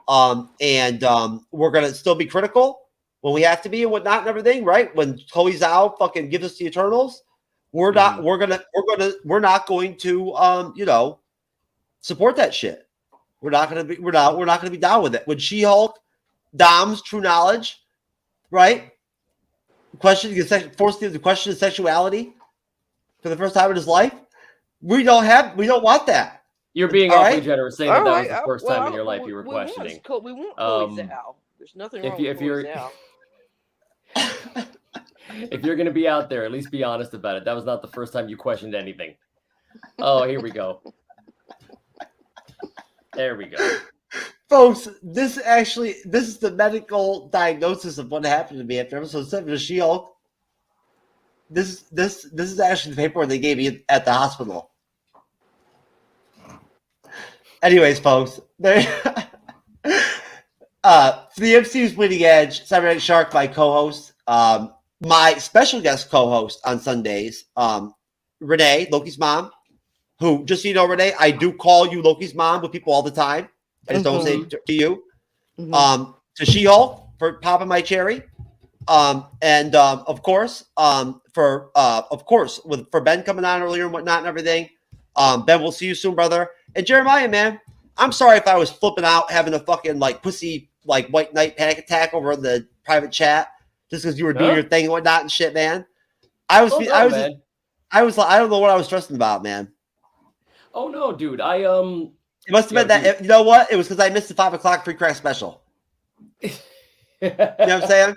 We're going to still be critical when we have to be and whatnot and everything, right? When Chloe Zhao fucking gives us the Eternals, we're not going to support that shit. We're not going to be down with it. When She-Hulk Dom's True Knowledge, right? Forcing the question of sexuality for the first time in his life. We don't want that. You're being awfully generous saying that was the first time in your life you were questioning. We want Chloe Zhao. There's nothing wrong with Chloe Zhao. If you're going to be out there, at least be honest about it. That was not the first time you questioned anything. Oh, here we go. There we go. Folks, this is the medical diagnosis of what happened to me after episode 7 of She-Hulk. This is actually the paperwork they gave me at the hospital. Anyways, folks, for the MCU's Bleeding Edge, Cybernetic Shark, my co-host, my special guest co-host on Sundays, Renee, Loki's mom, who, just so you know, Renee, I do call you Loki's mom with people all the time. I just don't say it to you. To She-Hulk for popping my cherry. For Ben coming on earlier and whatnot and everything. Ben, we'll see you soon, brother. And Jeremiah, man, I'm sorry if I was flipping out, having a fucking like pussy like white knight panic attack over in the private chat just because you were doing your thing and whatnot and shit, man. I was like, I don't know what I was stressing about, man. Oh no, dude. It must have been that. You know what? It was because I missed the 5 o'clock free crack special. You know what I'm saying?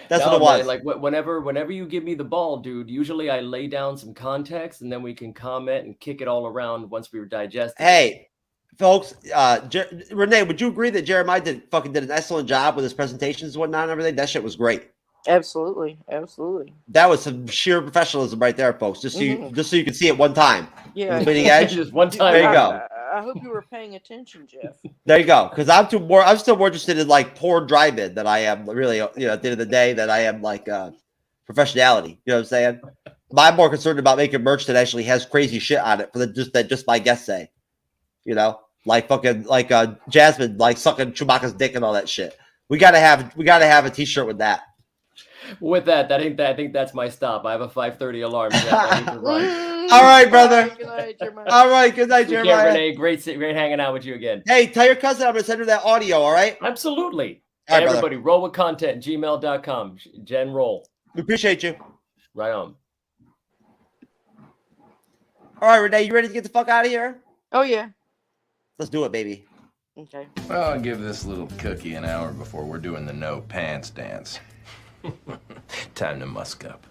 That's what it was. Man, like whenever you give me the ball, dude, usually I lay down some context and then we can comment and kick it all around once we were digesting. Hey, folks, Renee, would you agree that Jeremiah did an excellent job with his presentations and whatnot and everything? That shit was great. Absolutely, absolutely. That was some sheer professionalism right there, folks. Just so you can see it one time. Yeah, Bleeding Edge. Just one time. There you go. I hope you were paying attention, Jeff. There you go. Because I'm still more interested in like poor drive-in than I am really. At the end of the day, that I am like professionality. You know what I'm saying? I'm more concerned about making merch that actually has crazy shit on it for just my guests say. You know, like fucking like Jasmine like sucking Chewbacca's dick and all that shit. We gotta have a T-shirt with that. With that, I think that's my stop. I have a 5:30 alarm. Jeff. I need to run. All right, brother. Good night, Jeremiah. All right, good night, Jeremiah. Renee, great hanging out with you again. Hey, tell your cousin I'm gonna send her that audio. All right. Absolutely. All right, everybody, roll with content. gmail.com. Jen roll. We appreciate you. Right on. All right, Renee, you ready to get the fuck out of here? Oh yeah. Let's do it, baby. Okay. Well, I'll give this little cookie an hour before we're doing the no pants dance. Time to musk up.